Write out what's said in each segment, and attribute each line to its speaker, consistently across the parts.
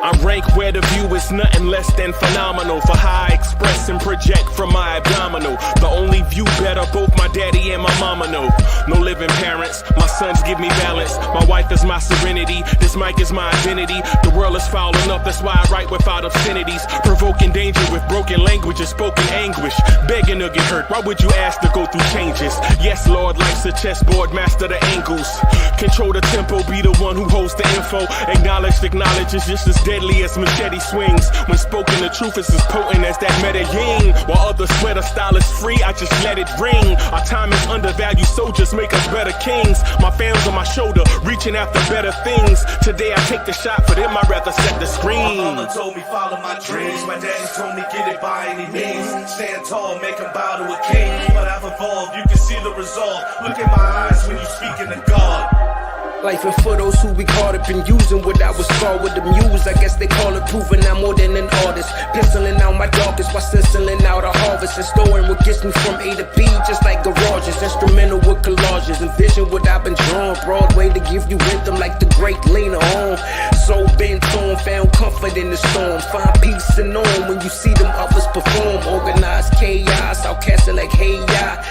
Speaker 1: I rank where the view is nothing less than phenomenal. For how I express and project from my abdominal. The only view better, both my daddy and my mama know. No living parents, my sons give me balance. My wife is my serenity, this mic is my identity. The world is foul enough, that's why I write without obscenities. Provoking danger with broken language and spoken anguish. Begging to get hurt, why would you ask to go through changes? Yes, Lord, life's a chessboard, master the angles. Control the tempo, be the one who holds the info. Acknowledge is just as deadly as machete swings. When spoken, the truth is as potent as that Medellin. While others swear the style is free, I just let it ring. Our time is undervalued, soldiers make us better kings. My fans on my shoulder, reaching after better things. Today I take the shot, for them I'd rather set the screen.
Speaker 2: My mama told me follow my dreams. My daddy told me get it by any means. Stand tall, make him bow to a king. But I've evolved, you can see the resolve. Look in my eyes when you speaking to God.
Speaker 3: Life and for those who we caught up in using what I was called with the muse. I guess they call it proving I'm more than an artist. Penciling out my darkest while stenciling out a harvest. And storing what gets me from A to B, just like garages. Instrumental with collages. Envision what I've been drawing. Broadway to give you rhythm like the great Lena Horne. So bent on, found comfort in the storm. Find peace and on when you see them others perform. Organized chaos, outcasted like hey ya.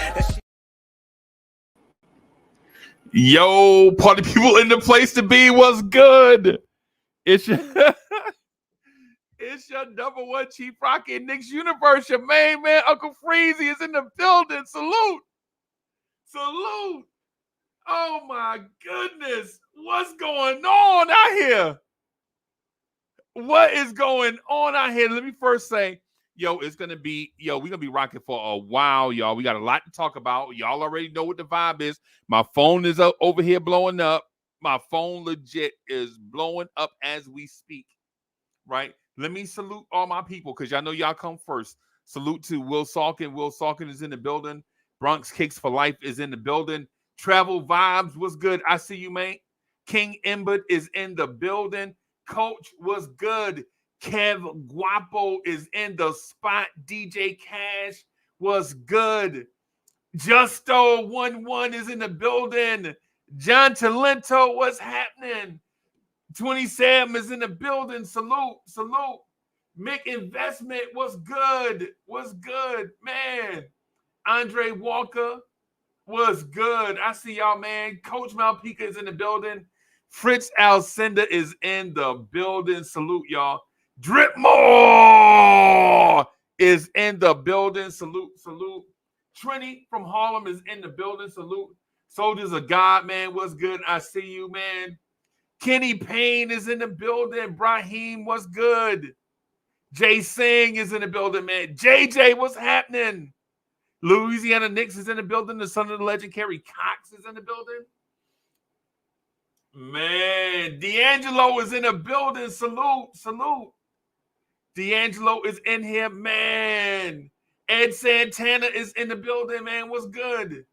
Speaker 4: Yo, party people in the place to be. What's good? It's your it's your number one Chief Rocky Knicks universe. Your main man, Uncle Freezy, is in the building. Salute. Salute. Oh my goodness. What's going on out here? What is going on out here? Let me first say, we're gonna be rocking for a while, y'all. We got a lot to talk about. Y'all already know what the vibe is. My phone is up over here blowing up. My phone legit is blowing up as we speak. Right? Let me salute all my people because y'all know y'all come first. Salute to Will Salkin. Will Salkin is in the building. Bronx Kicks for Life is in the building. Travel Vibes was good. I see you, man. King Embert is in the building. Coach was good. Kev Guapo is in the spot. DJ Cash was good. Justo11 is in the building. John Talento, what's happening? 27 is in the building. Salute, salute. Mick Investment, what's good? What's good, man? Andre Walker was good. I see y'all, man. Coach Malpica is in the building. Fritz Alcindor is in the building. Salute, y'all. Dripmore is in the building. Salute, salute. Trini from Harlem is in the building. Salute. Soldiers of God, man. What's good? I see you, man. Kenny Payne is in the building. Brahim, what's good? Jay Singh is in the building, man. JJ, what's happening? Louisiana Knicks is in the building. The son of the legend, Kerry Cox, is in the building. Man, D'Angelo is in the building. Salute, salute. D'Angelo is in here, man. Ed Santana is in the building, man. What's good?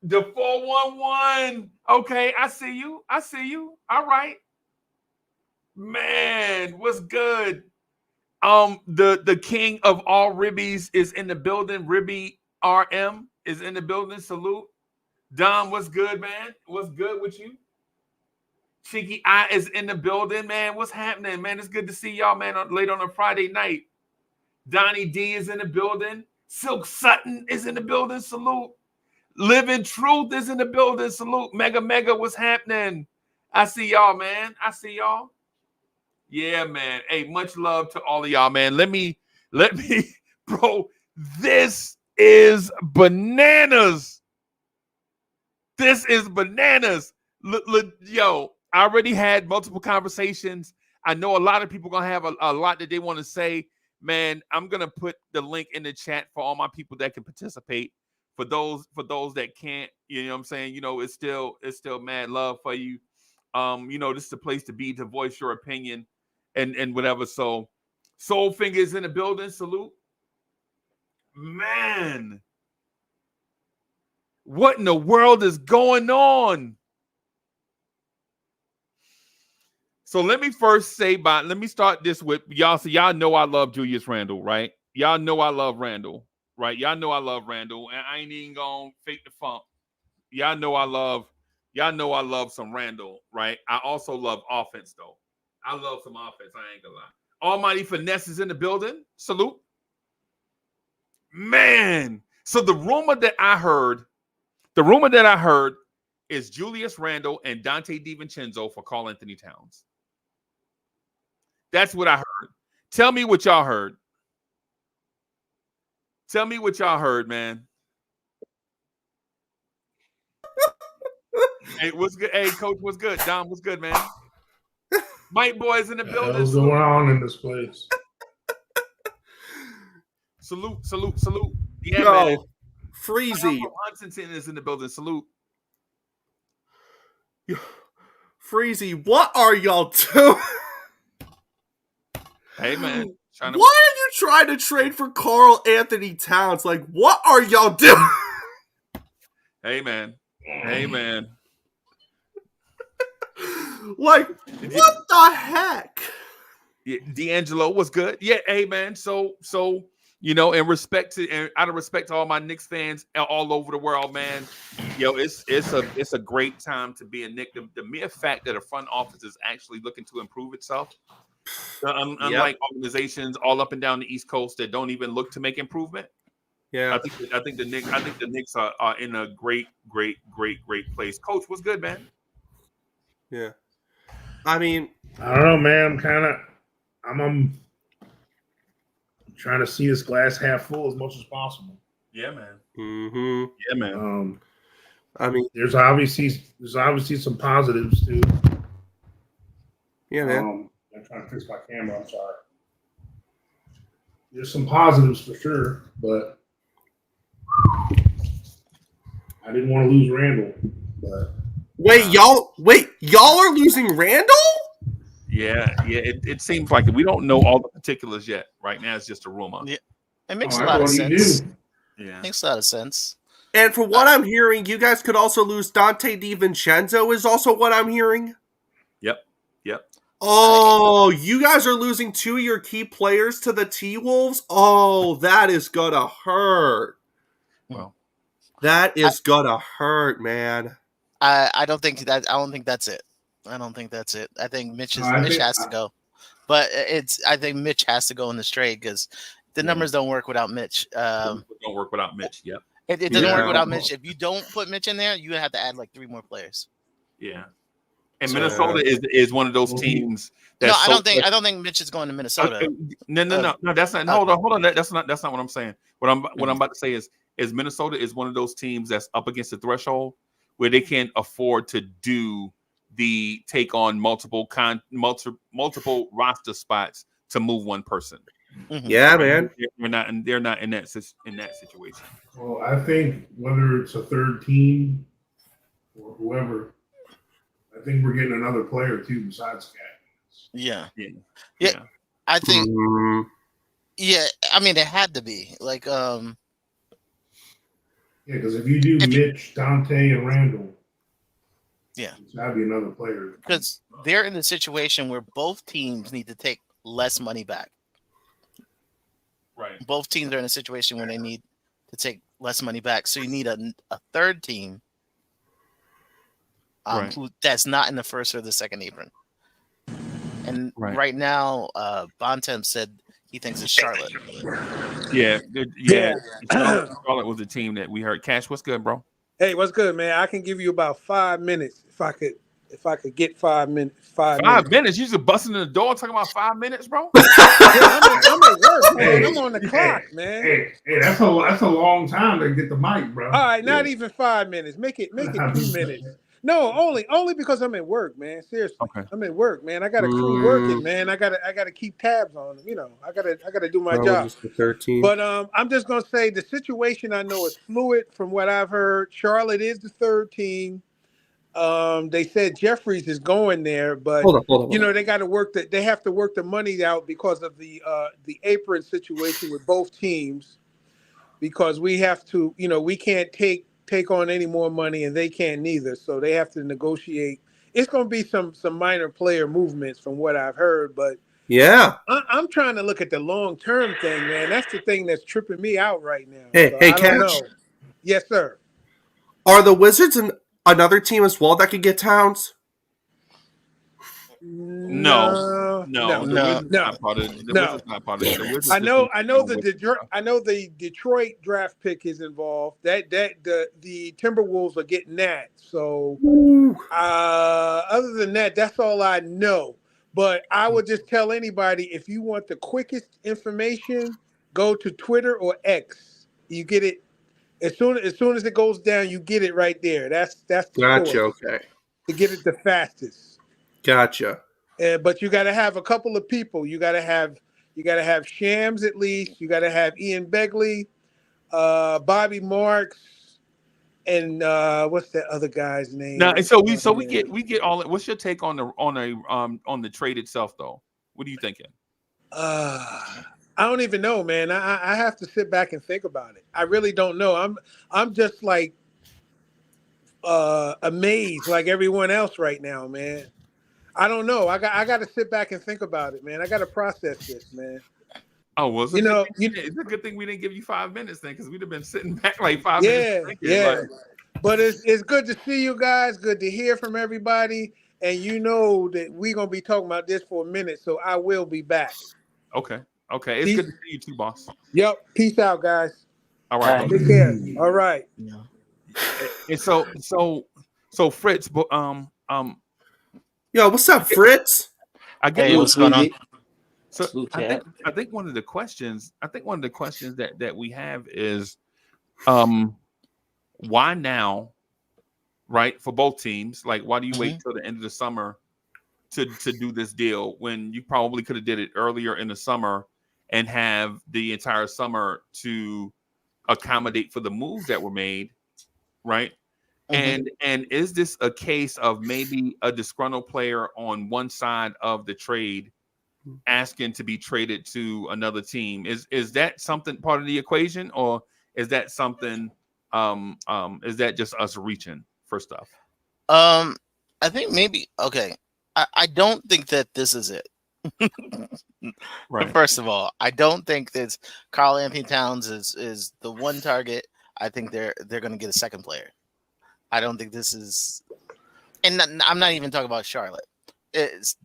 Speaker 4: The 411. Okay, I see you. I see you. All right. Man, what's good? The king of all ribbies is in the building. Ribby RM is in the building. Salute. Dom, what's good, man? What's good with you? Cheeky Eye is in the building, man. What's happening, man? It's good to see y'all, man, late on a Friday night. Donnie D is in the building. Silk Sutton is in the building. Salute. Living Truth is in the building. Salute. Mega, what's happening? I see y'all, man. I see y'all. Yeah, man. Hey, much love to all of y'all, man. Let me, bro, this is bananas. This is bananas. Yo, I already had multiple conversations. I know a lot of people going to have a lot that they want to say. Man, I'm going to put the link in the chat for all my people that can participate. For those that can't, you know what I'm saying? You know, it's still mad love for you. You know, this is the place to be to voice your opinion and whatever. So Soul Fingers in the building. Salute. Man. What in the world is going on? So let me first say, let me start this with y'all. So y'all know I love Julius Randle, right? Y'all know I love Randle. right? Y'all know I love Randall, and I ain't even gonna fake the funk. Y'all know I love some Randall, right? I also love offense, though. I love some offense. I ain't gonna lie. Almighty Finesse is in the building. Salute. Man. So the rumor that I heard is Julius Randle and Dante DiVincenzo for Karl Anthony Towns. That's what I heard. Tell me what y'all heard. Tell me what y'all heard, man. Hey, what's good? Hey, coach, what's good? Dom, what's good, man? Mike Boy's in the building.
Speaker 5: What's going on in this place?
Speaker 4: Salute. Yeah,
Speaker 6: Yo,
Speaker 4: man.
Speaker 6: Freezy.
Speaker 4: Huntington is in the building. Salute.
Speaker 6: Freezy, what are y'all doing?
Speaker 4: Hey, man.
Speaker 6: Why are you trying to trade for Karl Anthony Towns? Like, what are y'all doing?
Speaker 4: Hey, man. Hey, man.
Speaker 6: Like, what the heck?
Speaker 4: Yeah, D'Angelo was good. Yeah, hey, man. So you know, in respect to and out of respect to all my Knicks fans all over the world, man. Yo, it's a great time to be a Knick. The mere fact that a front office is actually looking to improve itself, unlike organizations all up and down the East Coast that don't even look to make improvement.
Speaker 6: Yeah,
Speaker 4: I think the Knicks are in a great place. Coach, what's good, man?
Speaker 6: Yeah. I mean,
Speaker 5: I don't know, man. I'm trying to see this glass half full as much as possible.
Speaker 4: Yeah, man.
Speaker 6: mm-hmm.
Speaker 4: Yeah, man.
Speaker 5: I mean, there's obviously some positives too.
Speaker 6: Yeah, man.
Speaker 5: I'm trying to fix my camera. I'm sorry. There's some positives for sure, but I didn't want to lose Randall. But
Speaker 6: Wait, y'all are losing Randall?
Speaker 4: Yeah. It seems like we don't know all the particulars yet. Right now, it's just a rumor.
Speaker 7: Yeah, it makes a lot of sense. Yeah, makes a lot of sense.
Speaker 6: And from what I'm hearing, you guys could also lose Dante DiVincenzo. Is also what I'm hearing.
Speaker 4: Yep.
Speaker 6: Oh, you guys are losing two of your key players to the T-Wolves? Oh, that is gonna hurt.
Speaker 4: Well,
Speaker 6: that is gonna hurt, man.
Speaker 7: I don't think that's it. I don't think that's it. I think Mitch has to go. But I think Mitch has to go in this trade because the numbers don't work without Mitch.
Speaker 4: Don't work without Mitch. Yep.
Speaker 7: It doesn't work without Mitch. If you don't put Mitch in there, you have to add like 3 more players.
Speaker 4: Yeah. And Minnesota is one of those teams that
Speaker 7: I don't think Mitch is going to Minnesota.
Speaker 4: No, that's not. Hold on. That's not what I'm saying. What I'm about to say is Minnesota is one of those teams that's up against the threshold where they can't afford to do the take on multiple roster spots to move one person.
Speaker 6: Mm-hmm. Yeah, man.
Speaker 4: They're not in that situation.
Speaker 5: Well, I think whether it's a third team or whoever, I think we're getting another player too besides Cat.
Speaker 7: Yeah. I think. Yeah, I mean it had to be like.
Speaker 5: Yeah, because if you do Mitch, Dante, and Randall.
Speaker 7: Yeah,
Speaker 5: it's got to be another player.
Speaker 7: Because they're in the situation where both teams need to take less money back.
Speaker 4: Right.
Speaker 7: Both teams are in a situation where they need to take less money back. So you need a third team who that's not in the first or the second apron. And right now, Bontemps said he thinks it's Charlotte.
Speaker 4: Yeah. Charlotte was the team that we heard. Cash, what's good, bro?
Speaker 8: Hey, what's good, man? I can give you about 5 minutes if I could get 5 minutes.
Speaker 4: 5 minutes? You just busting in the door talking about 5 minutes, bro?
Speaker 8: Yeah, I'm at work, man. I'm on the clock, man.
Speaker 5: Hey, that's a long time to get the mic, bro.
Speaker 8: All right, not even 5 minutes. Make it 2 minutes. No, only because I'm at work, man. Seriously, okay. I'm at work, man. I got a crew working, man. I gotta keep tabs on them. You know, I gotta do my job. But I'm just gonna say the situation I know is fluid from what I've heard. Charlotte is the third team. They said Jeffries is going there, but hold on. You know they got to they have to work the money out because of the apron situation with both teams. Because we have to, you know, we can't take on any more money and they can't neither. So they have to negotiate. It's going to be some minor player movements from what I've heard, but
Speaker 6: Yeah.
Speaker 8: I'm trying to look at the long term thing, man. That's the thing that's tripping me out right now.
Speaker 6: Hey,
Speaker 8: So
Speaker 6: hey,
Speaker 8: I don't
Speaker 6: Catch.
Speaker 8: know. Yes, sir.
Speaker 6: Are the Wizards another team as well that could get Towns?
Speaker 8: No,
Speaker 4: No,
Speaker 8: no,
Speaker 4: the
Speaker 7: No.
Speaker 4: Wizards
Speaker 8: no,
Speaker 4: not part of the
Speaker 8: no.
Speaker 4: Wizards not part of it. The Wizards
Speaker 8: I
Speaker 4: just
Speaker 8: know,
Speaker 4: be
Speaker 8: I know
Speaker 4: doing
Speaker 8: the
Speaker 4: Wizard
Speaker 8: Detroit,
Speaker 4: stuff.
Speaker 8: I know the Detroit draft pick is involved. The Timberwolves are getting that. So other than that, that's all I know. But I would just tell anybody, if you want the quickest information, go to Twitter or X. You get it as soon as it goes down. You get it right there. That's the
Speaker 6: Gotcha.
Speaker 8: source
Speaker 6: Okay.
Speaker 8: to get it the fastest.
Speaker 6: Gotcha.
Speaker 8: But you got to have a couple of people. You got to have Shams at least. You got to have Ian Begley, Bobby Marks, and what's that other guy's
Speaker 4: Now,
Speaker 8: name?
Speaker 4: and so we get all. What's your take on the trade itself, though? What are you thinking?
Speaker 8: I don't even know, man. I have to sit back and think about it. I really don't know. I'm just like amazed, like everyone else right now, man. I don't know. I got to sit back and think about it, man. I got to process this, man.
Speaker 4: Oh, well,
Speaker 8: You know,
Speaker 4: it's a good thing we didn't give you 5 minutes then, because we'd have been sitting back like 5 minutes
Speaker 8: yeah,
Speaker 4: thinking.
Speaker 8: yeah.
Speaker 4: Like,
Speaker 8: But it's good to see you guys. Good to hear from everybody. And you know that we're gonna be talking about this for a minute, so I will be back.
Speaker 4: okay, it's
Speaker 8: Peace.
Speaker 4: good to see you too, boss.
Speaker 8: Yep. Peace out, guys.
Speaker 4: All right,
Speaker 7: All
Speaker 4: brother.
Speaker 8: Take care. All right.
Speaker 7: Yeah.
Speaker 4: And so Fritz, but
Speaker 6: Yo, what's up, Fritz?
Speaker 4: I get
Speaker 7: Hey, what's going on?
Speaker 4: So
Speaker 9: Salute,
Speaker 4: I
Speaker 9: Cat.
Speaker 4: think one of the questions that we have is why now, right? For both teams, like why do you wait till the end of the summer to do this deal when you probably could have did it earlier in the summer and have the entire summer to accommodate for the moves that were made, right? And is this a case of maybe a disgruntled player on one side of the trade asking to be traded to another team? Is that something part of the equation, or is that something is that just us reaching for stuff?
Speaker 7: I think maybe okay. I don't think that this is it.
Speaker 4: Right.
Speaker 7: First of all, I don't think that Karl Anthony Towns is the one target. I think they're going to get a second player. I don't think this is, and I'm not even talking about Charlotte. It's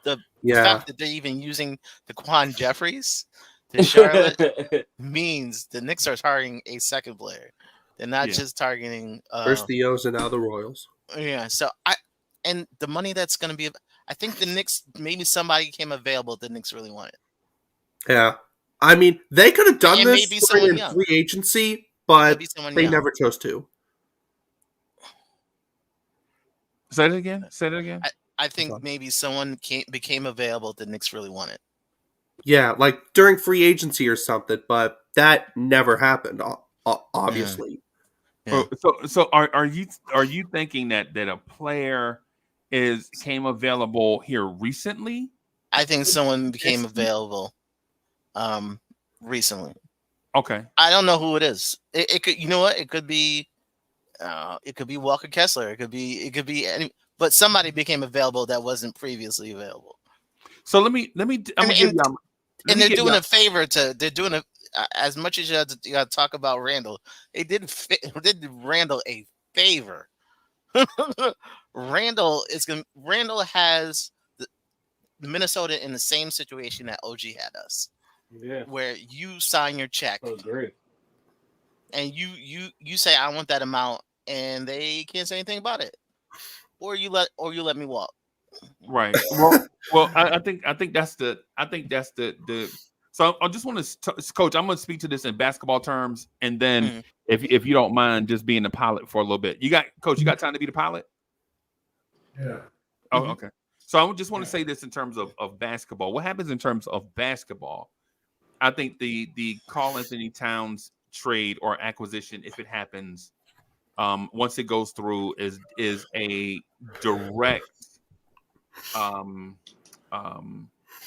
Speaker 7: the fact that they're even using the Quan Jeffries to Charlotte means the Knicks are targeting a second player. They're not just targeting
Speaker 6: First the O's and now the Royals.
Speaker 7: Yeah, so and the money that's going to be, I think the Knicks, maybe somebody came available the Knicks really wanted.
Speaker 6: Yeah. I mean, they could have done
Speaker 7: And
Speaker 6: this
Speaker 7: maybe someone
Speaker 6: in
Speaker 7: young.
Speaker 6: free agency, but they
Speaker 7: young.
Speaker 6: never chose to.
Speaker 4: Say it again.
Speaker 7: I think maybe someone became available the Knicks really wanted.
Speaker 6: Yeah, like during free agency or something, but that never happened, obviously.
Speaker 7: Yeah.
Speaker 4: So are you thinking that a player came available here recently?
Speaker 7: I think someone became available recently.
Speaker 4: Okay.
Speaker 7: I don't know who it is. It could, you know what? It could be Walker Kessler. It could be any, but somebody became available that wasn't previously available.
Speaker 4: So let me
Speaker 7: and they're doing a favor to as much as you got to talk about Randall, they did Randall a favor. Randall has Minnesota in the same situation that OG had us.
Speaker 9: Yeah.
Speaker 7: Where you sign your check.
Speaker 9: I agree.
Speaker 7: And you say I want that amount, and they can't say anything about it. Or you let me walk.
Speaker 4: Right. Well, I think that's the So I just want to, Coach. I'm going to speak to this in basketball terms, and then if you don't mind, just being the pilot for a little bit. You got time to be the pilot?
Speaker 5: Yeah.
Speaker 4: Oh, okay. So I just want to say this in terms of basketball. What happens in terms of basketball? I think the Karl Anthony Towns trade or acquisition, if it happens, once it goes through, is a direct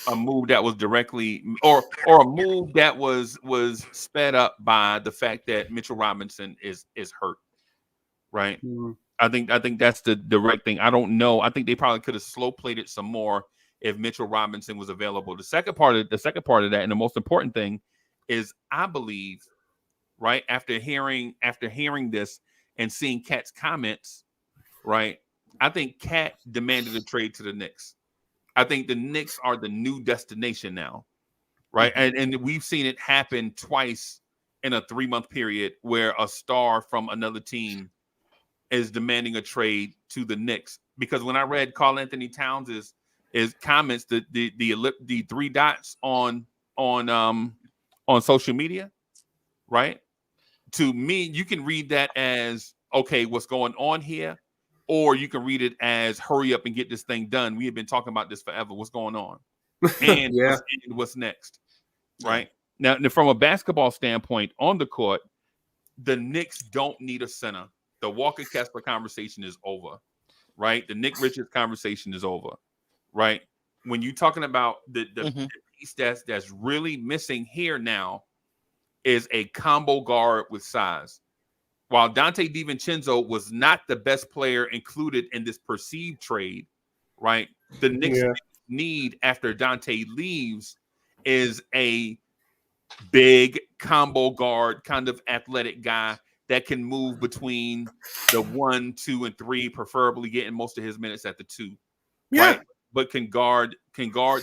Speaker 4: a move that was directly or a move that was sped up by the fact that Mitchell Robinson is hurt, right? I think that's the direct thing. I don't know. I think they probably could have slow played it some more if Mitchell Robinson was available. The second part of that, and the most important thing, is I believe, right, after hearing this and seeing Cat's comments, right, I think Cat demanded a trade to the Knicks. I think the Knicks are the new destination now, right? And we've seen it happen twice in a 3-month period where a star from another team is demanding a trade to the Knicks. Because when I read Karl Anthony Towns' comments, the 3 dots on social media, right? To me, you can read that as, okay, what's going on here? Or you can read it as, hurry up and get this thing done. We have been talking about this forever. What's going on? And what's next? Right? Now, from a basketball standpoint, on the court, the Knicks don't need a center. The Walker Kessler conversation is over. Right? The Nick Richards conversation is over. Right? When you're talking about the piece that's really missing here now is a combo guard with size. While Dante DiVincenzo was not the best player included in this perceived trade, right? The Knicks need, after Dante leaves, is a big combo guard, kind of athletic guy that can move between the 1, 2, and 3, preferably getting most of his minutes at the 2. Right? But can guard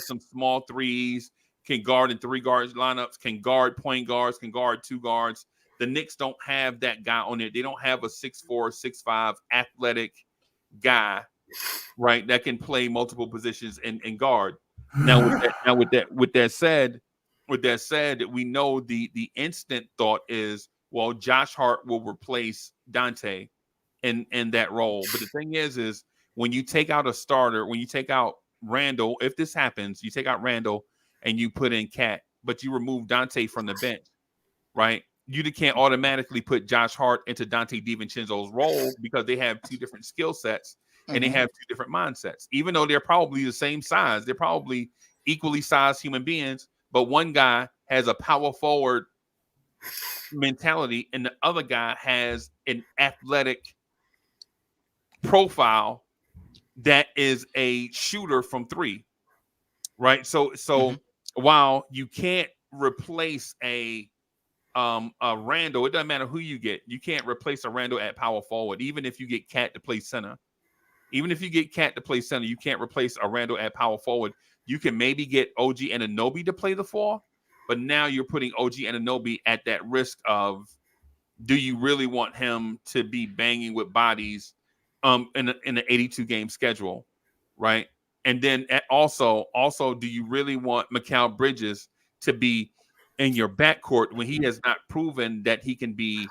Speaker 4: some small threes, can guard in 3 guards lineups, can guard point guards, can guard 2 guards. The Knicks don't have that guy on it. They don't have a 6'4", 6'5" athletic guy, right, that can play multiple positions and guard. With that said, we know the instant thought is, well, Josh Hart will replace Dante in that role. But the thing is when you take out a starter, when you take out Randall, if this happens, you take out Randall and you put in Cat, but you remove Dante from the bench, right? You can't automatically put Josh Hart into Dante DiVincenzo's role because they have 2 different skill sets and they have 2 different mindsets. Even though they're probably the same size, they're probably equally sized human beings, but one guy has a power forward mentality and the other guy has an athletic profile that is a shooter from 3, right? So while you can't replace a Randall, it doesn't matter who you get. You can't replace a Randall at power forward, even if you get Cat to play center. Even if you get Cat to play center, you can't replace a Randall at power forward. You can maybe get OG Anunoby to play the 4, but now you're putting OG Anunoby at that risk of, do you really want him to be banging with bodies in an 82-game schedule, right? And then also, do you really want Mikal Bridges to be in your backcourt when he has not proven that he can be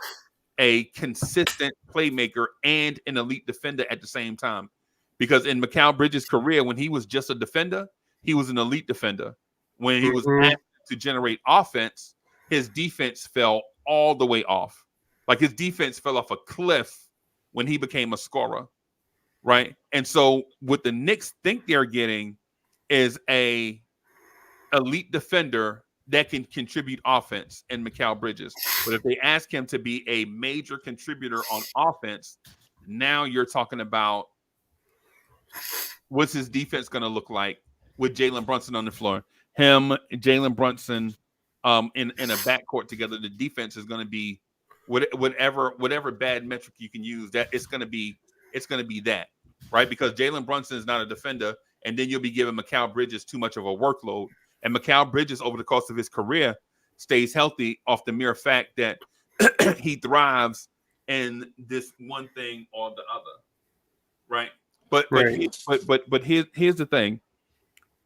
Speaker 4: a consistent playmaker and an elite defender at the same time? Because in Mikal Bridges' career, when he was just a defender, he was an elite defender. When he was asked to generate offense, his defense fell all the way off. Like, his defense fell off a cliff when he became a scorer, right? And so what the Knicks think they're getting is a elite defender that can contribute offense in Mikal Bridges. But if they ask him to be a major contributor on offense, now you're talking about, what's his defense going to look like with Jalen Brunson on the floor? Him, Jalen Brunson, in a backcourt together, the defense is going to be whatever bad metric you can use. That it's going to be that, right? Because Jalen Brunson is not a defender, and then you'll be giving Mikal Bridges too much of a workload. And Mikal Bridges, over the course of his career, stays healthy off the mere fact that he thrives in this one thing or the other, right? But here's the thing: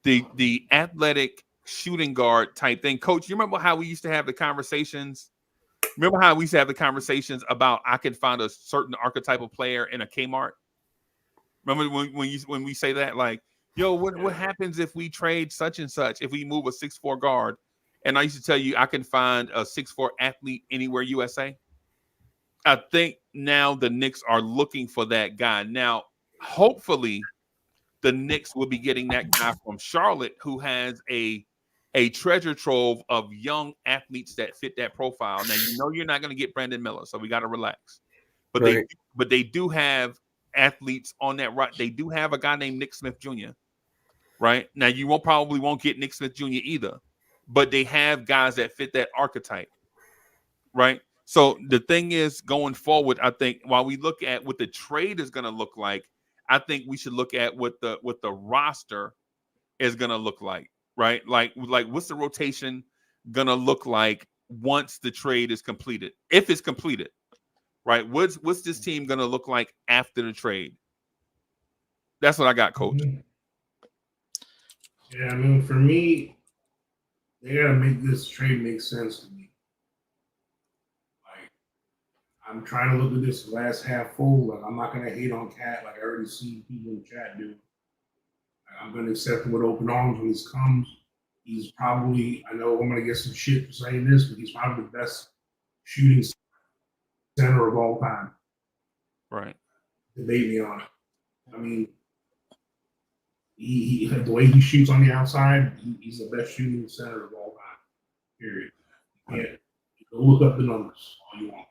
Speaker 4: the athletic shooting guard type thing. Coach, you remember how we used to have the conversations? Remember how we used to have the conversations about, I could find a certain archetypal player in a Kmart? Remember when we say that, like, yo, what happens if we trade such and such, if we move a 6'4" guard? And I used to tell you, I can find a 6'4" athlete anywhere USA. I think now the Knicks are looking for that guy. Now, hopefully, the Knicks will be getting that guy from Charlotte, who has a treasure trove of young athletes that fit that profile. Now, you know you're not going to get Brandon Miller, so we got to relax. But they do have athletes on that right. They do have a guy named Nick Smith Jr., right? Now you probably won't get Nick Smith Jr. either, but they have guys that fit that archetype, right? So the thing is, going forward, I think while we look at what the trade is going to look like, I think we should look at what the roster is going to look like, right? Like what's the rotation going to look like once the trade is completed, if it's completed, right? What's this team going to look like after the trade? That's what I got, Coach.
Speaker 5: Yeah, I mean, for me, they got to make this trade make sense to me. Like, I'm trying to look at this glass half full. Like, I'm not going to hate on Cat like I already see people in the chat do. Like, I'm going to accept him with open arms when this comes. He's probably, I know I'm going to get some shit for saying this, but he's probably the best shooting center of all time.
Speaker 4: Right.
Speaker 5: Debate me on it. I mean, he the way he shoots on the outside, he's the best shooting center of all time. Period. You go look up the numbers all you want.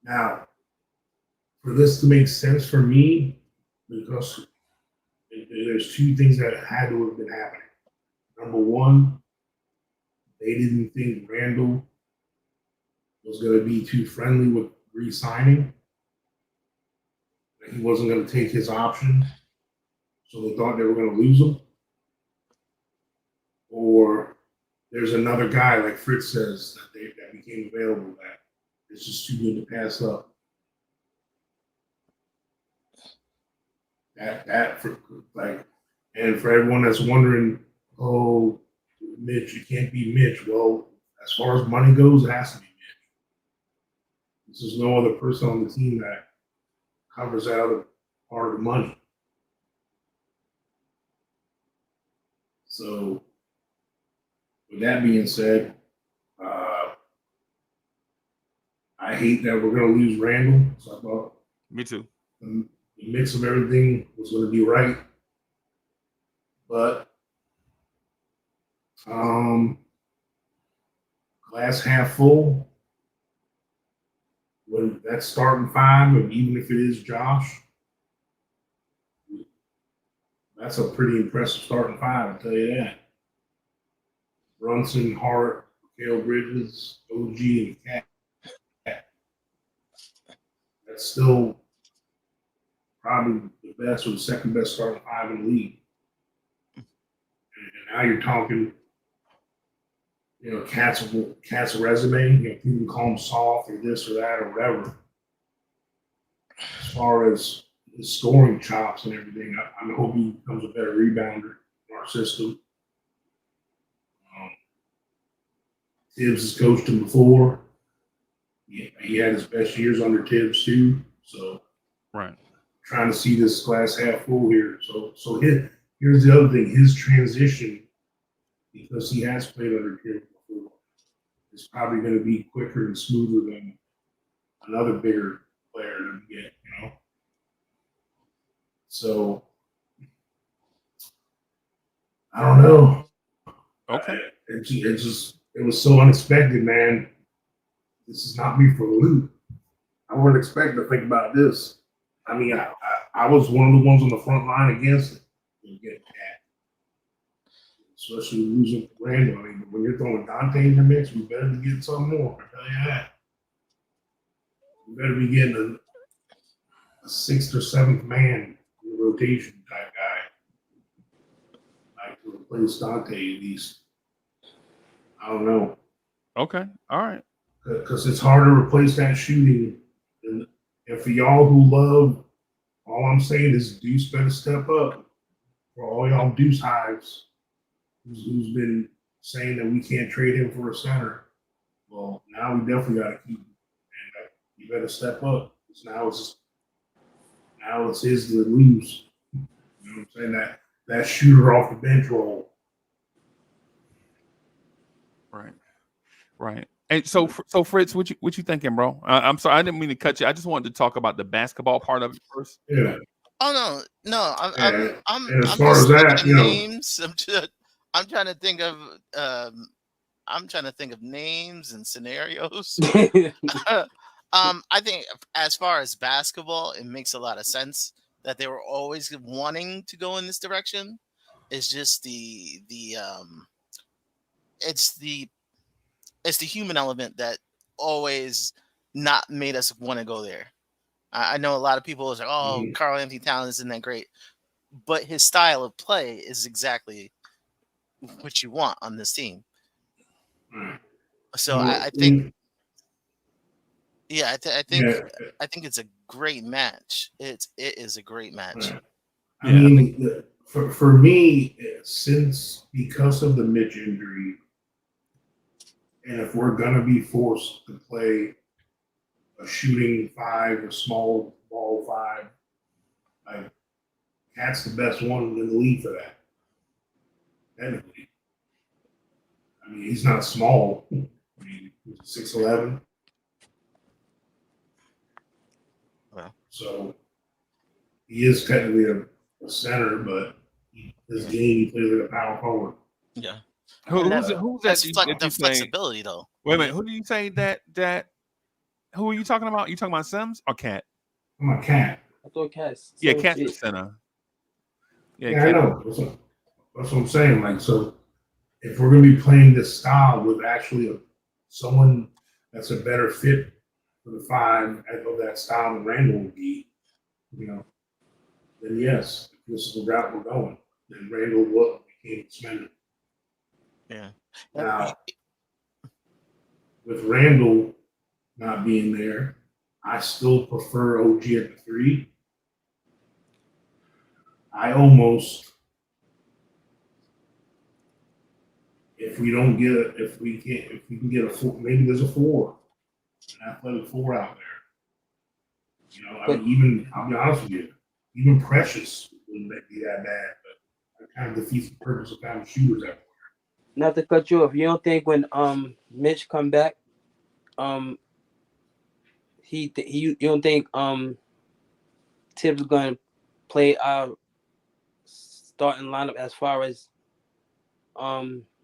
Speaker 5: Now, for this to make sense for me, because there's two things that had to have been happening. Number one, they didn't think Randall was going to be too friendly with re-signing. He wasn't going to take his option, so they thought they were going to lose him. Or there's another guy, like Fritz says, that became available that it's just too good to pass up. And for everyone that's wondering, oh, Mitch, you can't be Mitch. Well, as far as money goes, it has to be Mitch. There's no other person on the team that covers that other part of the money. So, with that being said, I hate that we're going to lose Randall. So I thought
Speaker 4: Me too.
Speaker 5: the mix of everything was going to be right. But glass half full, when that's starting five, and even if it is Josh, that's a pretty impressive starting five, I'll tell you that. Brunson, Hart, Mikal Bridges, OG, and Cat. That's still probably the best or the second best starting five in the league. And now you're talking, Cat's resume. People can call him soft or this or that or whatever. As far as his scoring chops and everything, I hope he becomes a better rebounder in our system. Tibbs has coached him before. He had his best years under Tibbs too. So,
Speaker 4: right,
Speaker 5: trying to see this glass half full here. So here's the other thing: his transition, because he has played under Tibbs before, is probably going to be quicker and smoother than another bigger player that we get. So I don't know.
Speaker 4: Okay.
Speaker 5: It was so unexpected, man. This is not me for the loop. I wasn't expecting to think about this. I mean, I was one of the ones on the front line against it. You get that. Especially losing Randall. I mean, when you're throwing Dante in the mix, we better be getting something more. I tell you that. We better be getting a sixth or seventh man in the rotation type guy. Like to replace Dante at least. I don't know.
Speaker 4: Okay. All right.
Speaker 5: Because it's hard to replace that shooting. And for y'all who love, all I'm saying is Deuce better step up. For all y'all Deuce hives who's been saying that we can't trade him for a center. Well, now we definitely got to keep him. And you better step up. Now it's his to lose. You know what I'm saying? That shooter off the bench role.
Speaker 4: Right. And so Fritz, what you thinking, bro? I'm sorry, I didn't mean to cut you. I just wanted to talk about the basketball part of it first.
Speaker 5: Yeah.
Speaker 7: Oh no. I'm
Speaker 5: as far as that,
Speaker 7: names. I'm trying to think of names and scenarios. I think as far as basketball, it makes a lot of sense that they were always wanting to go in this direction. It's just it's the human element that always not made us want to go there. I know a lot of people is like, oh,
Speaker 5: Mhm.
Speaker 7: Karl Anthony Towns isn't that great, but his style of play is exactly what you want on this team.
Speaker 5: Right.
Speaker 7: So
Speaker 5: So,
Speaker 7: I think, yeah,
Speaker 5: yeah,
Speaker 7: I think it's a great match. It is a great match.
Speaker 5: right. I mean, for me, because of the Mitch injury, and if we're gonna be forced to play a shooting five, a small ball five, like Cat's the best one in the league for that. Technically, I mean, he's not small. I mean, he's 6'11".
Speaker 7: Well.
Speaker 5: So he is technically a center, but his game he plays like a power forward.
Speaker 7: Yeah.
Speaker 4: Who's
Speaker 7: That's
Speaker 4: that you saying?
Speaker 7: flexibility, though.
Speaker 4: Wait a minute. Who do you say that? Who are you talking about? You talking about Sims or Cat?
Speaker 5: I'm a Cat.
Speaker 9: I thought Cat's
Speaker 4: Yeah,
Speaker 9: 7
Speaker 4: Cat's the
Speaker 9: feet.
Speaker 4: center.
Speaker 5: Yeah, I
Speaker 4: Cat.
Speaker 5: know. That's what I'm saying. Like, so if we're gonna be playing this style with actually someone that's a better fit for the five of that style than Randall would be, then yes, if this is the route we're going. Then Randall became the center.
Speaker 7: Yeah.
Speaker 5: Now, with Randall not being there, I still prefer OG at the three. I almost, if we can get a four, maybe there's a four, an athletic four out there. I mean, I'll be honest with you, even Precious wouldn't be that bad, but that kind of defeats the purpose of having shooters out there.
Speaker 9: Not to cut you off, you don't think when Mitch come back, you don't think Tibbs is going to play our starting lineup as far as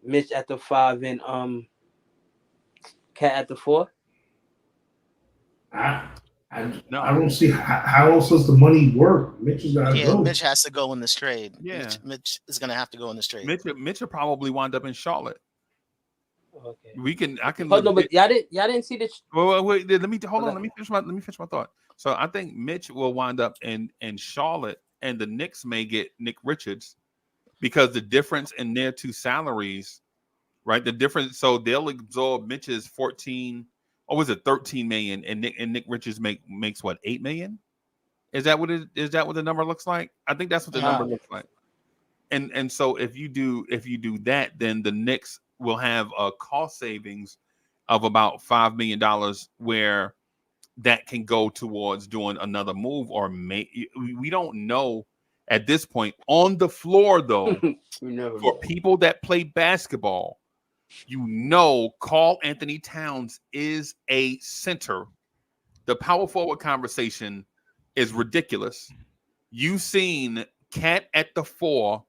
Speaker 9: Mitch at the 5 and Cat at the 4?
Speaker 5: I don't see how else does the money work. Mitch has got to go.
Speaker 7: Mitch has to go in this trade.
Speaker 4: Yeah.
Speaker 7: Mitch is going to have to go in this trade.
Speaker 4: Mitch will probably wind up in Charlotte.
Speaker 9: Okay.
Speaker 4: I can.
Speaker 9: Oh no, but y'all didn't see this.
Speaker 4: Wait. Let me hold on. Let me finish my thought. So I think Mitch will wind up in Charlotte, and the Knicks may get Nick Richards because the difference in their two salaries, right? The difference. So they'll absorb Mitch's 14. Or was it 13 million? And Nick Richards makes what, 8 million? Is that what the number looks like? I think that's what the number looks like. And so if you do that, then the Knicks will have a cost savings of about $5 million, where that can go towards doing another move, or we don't know at this point. On the floor, though, for people that play basketball, Karl Anthony Towns is a center. The power forward conversation is ridiculous. You've seen Cat at the 4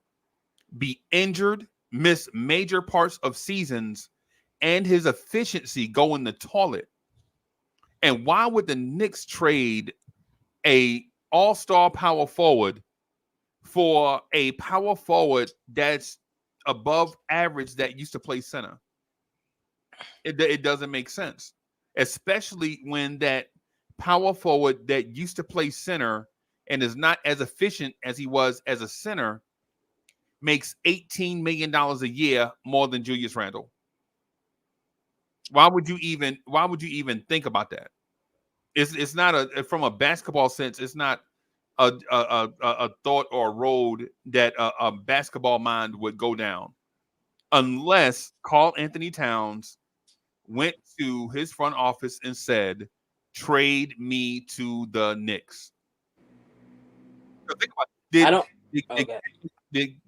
Speaker 4: be injured, miss major parts of seasons, and his efficiency go in the toilet. And why would the Knicks trade a all-star power forward for a power forward that's above average that used to play center? It doesn't make sense, especially when that power forward that used to play center and is not as efficient as he was as a center makes $18 million a year more than Julius Randle. Why would you even think about that? It's not from a basketball sense. It's not a thought or a road that a basketball mind would go down, unless Karl Anthony Towns went to his front office and said, "Trade me to the Knicks." So think about it.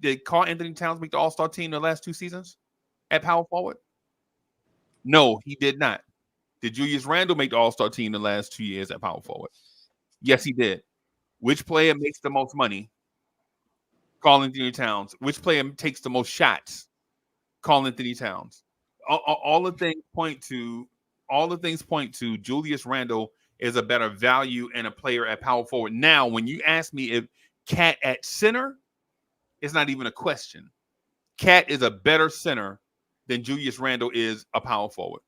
Speaker 4: Did Karl Anthony Towns make the All-Star team the last 2 seasons at power forward? No, he did not. Did Julius Randle make the All-Star team the last 2 years at power forward? Yes, he did. Which player makes the most money? Karl Anthony Towns. Which player takes the most shots? Karl Anthony Towns. All the things point to Julius Randle is a better value and a player at power forward. Now, when you ask me if Cat at center, It's not even a question. Cat is a better center than Julius Randle is a power forward.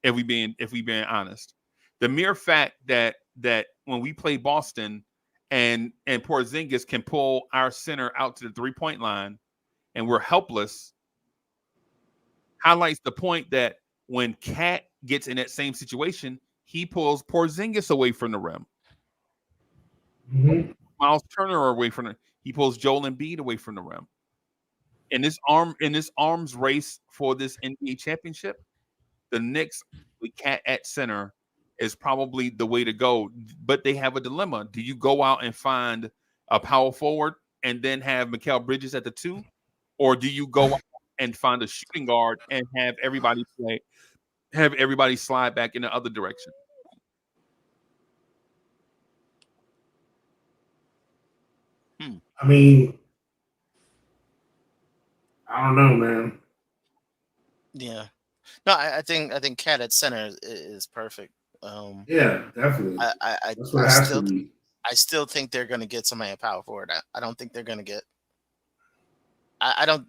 Speaker 4: If we being honest, the mere fact that when we play Boston and Porzingis can pull our center out to the 3-point line and we're helpless highlights the point that when Cat gets in that same situation, he pulls Porzingis away from the rim.
Speaker 5: Mm-hmm.
Speaker 4: Miles Turner away from the. He pulls Joel Embiid away from the rim. In this arms race for this NBA championship, the Knicks with Cat at center is probably the way to go. But they have a dilemma. Do you go out and find a power forward and then have Mikal Bridges at the 2? Or do you go out and find a shooting guard and have everybody slide back in the other direction?
Speaker 5: I mean, I don't know, man.
Speaker 7: Yeah. No, I think Cat at center is perfect.
Speaker 5: Yeah, definitely. That's what it has to be.
Speaker 7: I still think they're going to get somebody at power forward. I don't think they're going to get. I don't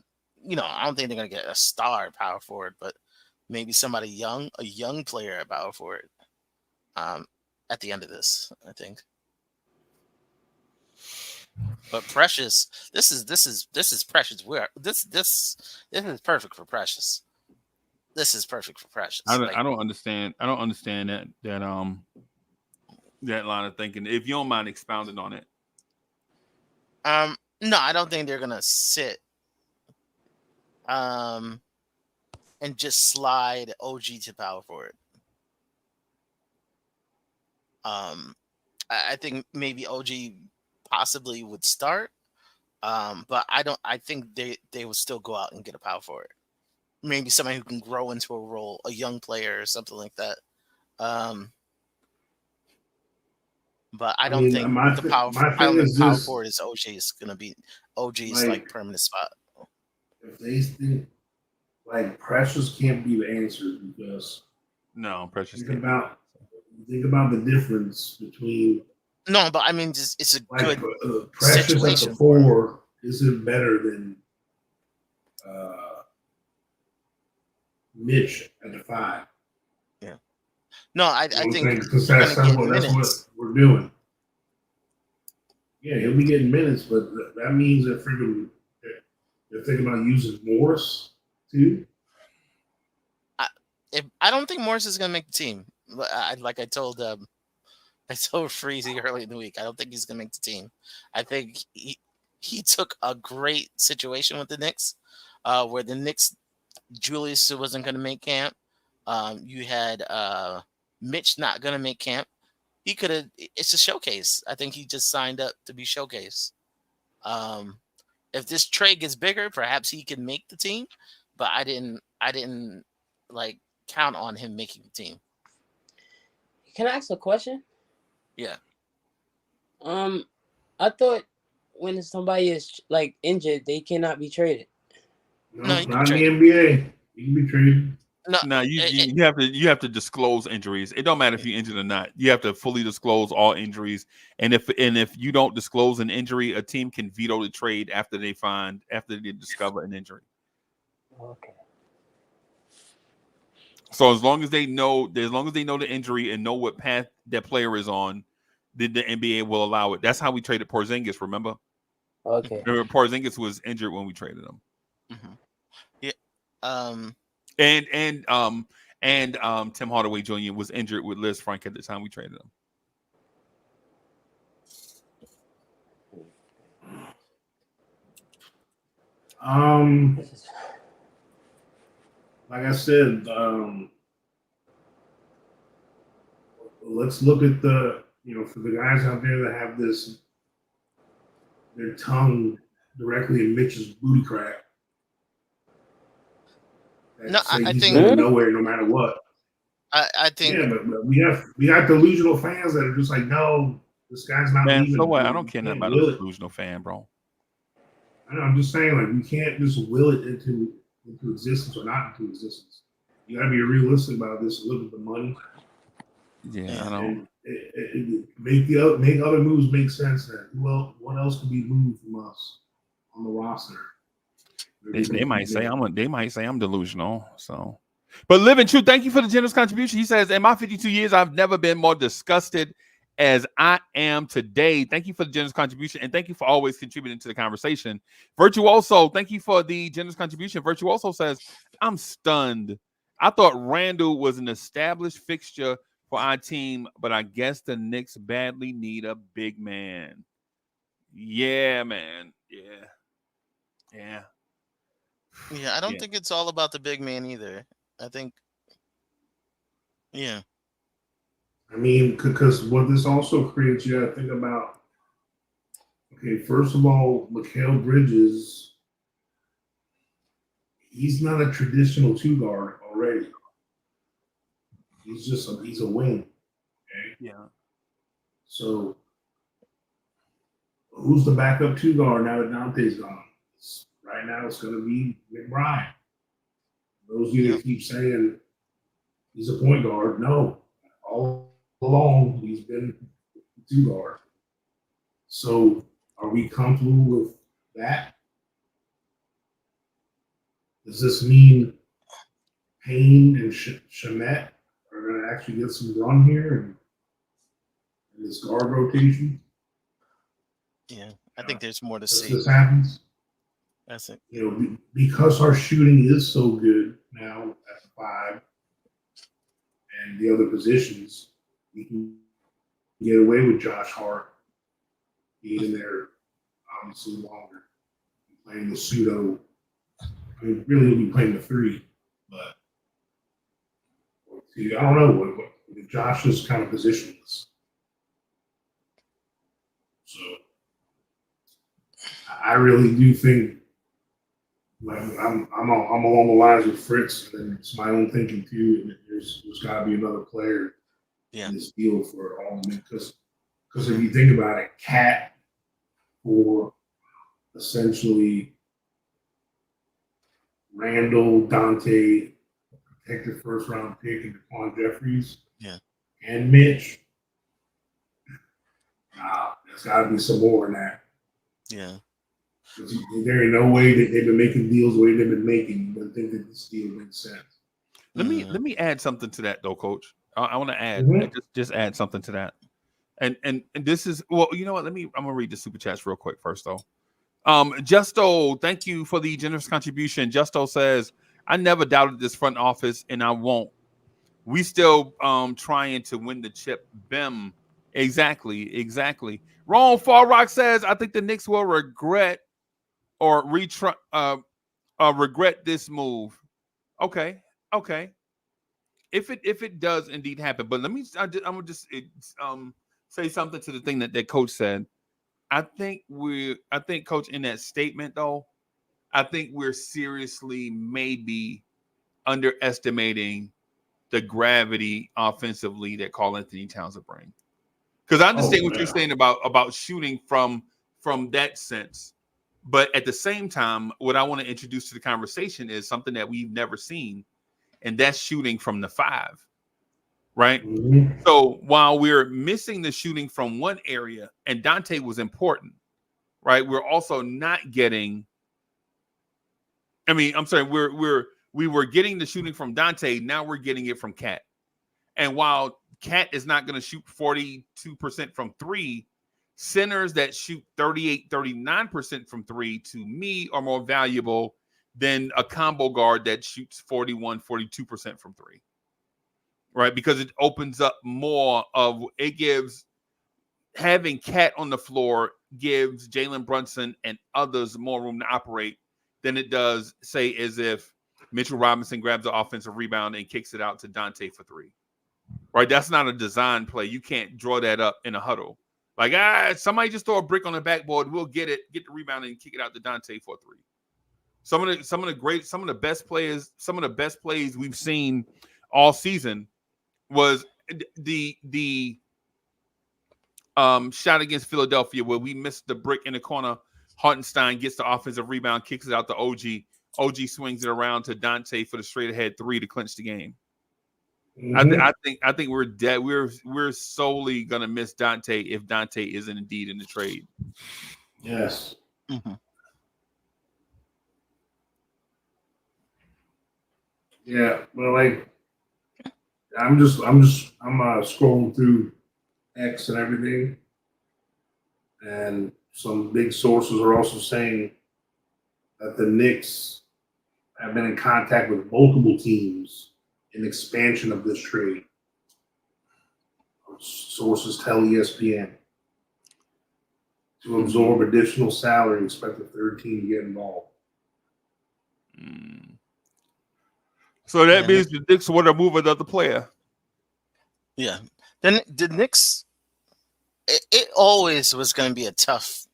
Speaker 7: think they're going to get a star power forward, but maybe somebody young, a young player at power forward. At the end of this, I think. But Precious, this is Precious. This is perfect for Precious. This is perfect for Precious.
Speaker 4: I don't understand. I don't understand that line of thinking. If you don't mind expounding on it.
Speaker 7: No, I don't think they're gonna sit and just slide OG to power forward. I think maybe OG possibly would start, but I think they would still go out and get a power forward. Maybe somebody who can grow into a role, a young player or something like that. But I don't think the power forward is OG is going to be OG's like permanent spot.
Speaker 5: If they think like Precious can't be the answer because
Speaker 4: Precious
Speaker 5: think about the difference between
Speaker 7: but I mean it's a good
Speaker 5: Precious
Speaker 7: situation.
Speaker 5: at the 4 isn't better than Mitch at the 5.
Speaker 7: Yeah. No, I think
Speaker 5: because that's what we're doing. Yeah, he'll be getting minutes, but that means that they're thinking about using Morris too.
Speaker 7: I don't think Morris is going to make the team. I told Freezy early in the week. I don't think he's going to make the team. I think he took a great situation with the Knicks, where the Knicks, Julius wasn't going to make camp. You had Mitch not going to make camp. He could have. It's a showcase. I think he just signed up to be showcase. If this trade gets bigger, perhaps he can make the team. But I didn't like count on him making the team.
Speaker 9: Can I ask a question?
Speaker 7: Yeah.
Speaker 9: I thought when somebody is like injured, they cannot be traded.
Speaker 5: No, not in the NBA. You can be traded.
Speaker 4: No, you have to disclose injuries. It don't matter if you're injured or not. You have to fully disclose all injuries. And if you don't disclose an injury, a team can veto the trade after they discover an injury.
Speaker 9: Okay.
Speaker 4: So as long as they know the injury and know what path that player is on, then the NBA will allow it. That's how we traded Porzingis. Remember?
Speaker 9: Okay.
Speaker 4: Remember Porzingis was injured when we traded him.
Speaker 7: Mm-hmm. Yeah.
Speaker 4: And Tim Hardaway Jr. was injured with Liz Frank at the time we traded him.
Speaker 5: Like I said, let's look at for the guys out there that have their tongue directly in Mitch's booty crack.
Speaker 7: No, I think
Speaker 5: nowhere, no matter what.
Speaker 7: I think
Speaker 5: but we got delusional fans that are just like, no, this guy's not leaving.
Speaker 4: So what? I don't care nothing about a delusional fan, bro.
Speaker 5: I know, I'm just saying, like, we can't just will it into existence or not into existence. You gotta be realistic about this. Look at the money.
Speaker 4: Yeah, I know.
Speaker 5: Make other moves make sense. Then, well, what else could be moved from us on the roster.
Speaker 4: They might say I'm delusional. So, but Living True, thank you for the generous contribution. He says, in my 52 years, I've never been more disgusted as I am today. Thank you for the generous contribution, and thank you for always contributing to the conversation. Virtuoso, thank you for the generous contribution. Virtuoso says, I'm stunned. I thought Randall was an established fixture for our team, but I guess the Knicks badly need a big man. Yeah, man. Yeah.
Speaker 7: Yeah, I don't think it's all about the big man either. I think, yeah.
Speaker 5: I mean, because what this also creates, you got to think about. Okay, first of all, Mikal Bridges, he's not a traditional two guard already. He's a wing. Okay?
Speaker 4: Yeah.
Speaker 5: So who's the backup two guard now that Dante's gone? Right now it's going to be McBride. Those of you that keep saying he's a point guard, no. All along he's been a two guard. So are we comfortable with that? Does this mean Payne and Shamet are going to actually get some run here in this guard rotation?
Speaker 7: Yeah, I think there's more to
Speaker 5: If
Speaker 7: see.
Speaker 5: this happens,
Speaker 7: That's it.
Speaker 5: you know, because our shooting is so good now at the five and the other positions, we can get away with Josh Hart being in there obviously longer, playing the pseudo. I mean, really, we'll be playing the three, but see, I don't know what Josh's kind of position is. So I really do think, like, I'm along the lines with Fritz, and it's my own thinking too. And there's got to be another player in this deal for all of them, because if you think about it, Cat for essentially Randall, Dante, protected first round pick, and Daquan Jeffries, and Mitch. There's got to be some more in that.
Speaker 7: Yeah.
Speaker 5: There ain't no way that they've been making deals the way they've been making, but I think that this deal makes sense.
Speaker 4: Let me add something to that though, Coach. I want to add just add something to that. And this is, well, you know what? I'm gonna read the super chats real quick first though. Justo, thank you for the generous contribution. Justo says, I never doubted this front office and I won't. We still trying to win the chip. Bim. Exactly. Ron Fall Rock says, I think the Knicks will regret this move. Okay. If it does indeed happen, but I'm gonna just say something to the thing that Coach said. I think Coach, in that statement though, I think we're seriously maybe underestimating the gravity offensively that Karl Anthony Towns will bring. Because I understand what you're saying about shooting from that sense. But at the same time, what I want to introduce to the conversation is something that we've never seen, and that's shooting from the five, right? Mm-hmm. So while we're missing the shooting from one area, and Dante was important, right? We're also not getting. I mean, I'm sorry, we were getting the shooting from Dante. Now we're getting it from Cat, and while Cat is not going to shoot 42% from three, centers that shoot 39% from three, to me, are more valuable than a combo guard that shoots 42% from three, right? Because it opens up more of, it gives, having Cat on the floor gives Jalen Brunson and others more room to operate than it does, say, as if Mitchell Robinson grabs the offensive rebound and kicks it out to Dante for three. Right, that's not a design play. You can't draw that up in a huddle. Like, somebody just throw a brick on the backboard. We'll get the rebound and kick it out to Dante for three. Some of the best plays we've seen all season was the shot against Philadelphia where we missed the brick in the corner. Hartenstein gets the offensive rebound, kicks it out to OG. OG swings it around to Dante for the straight ahead three to clinch the game. Mm-hmm. I think we're dead. We're solely gonna miss Dante if Dante isn't indeed in the trade.
Speaker 5: Yes.
Speaker 7: Mm-hmm.
Speaker 5: Yeah, well, like I'm scrolling through X and everything, and some big sources are also saying that the Knicks have been in contact with multiple teams in expansion of this trade. Sources tell ESPN to absorb additional salary, expect the third team to get involved.
Speaker 4: So that means the Knicks want to move another player.
Speaker 7: Yeah. Then the Knicks, it always was going to be a tough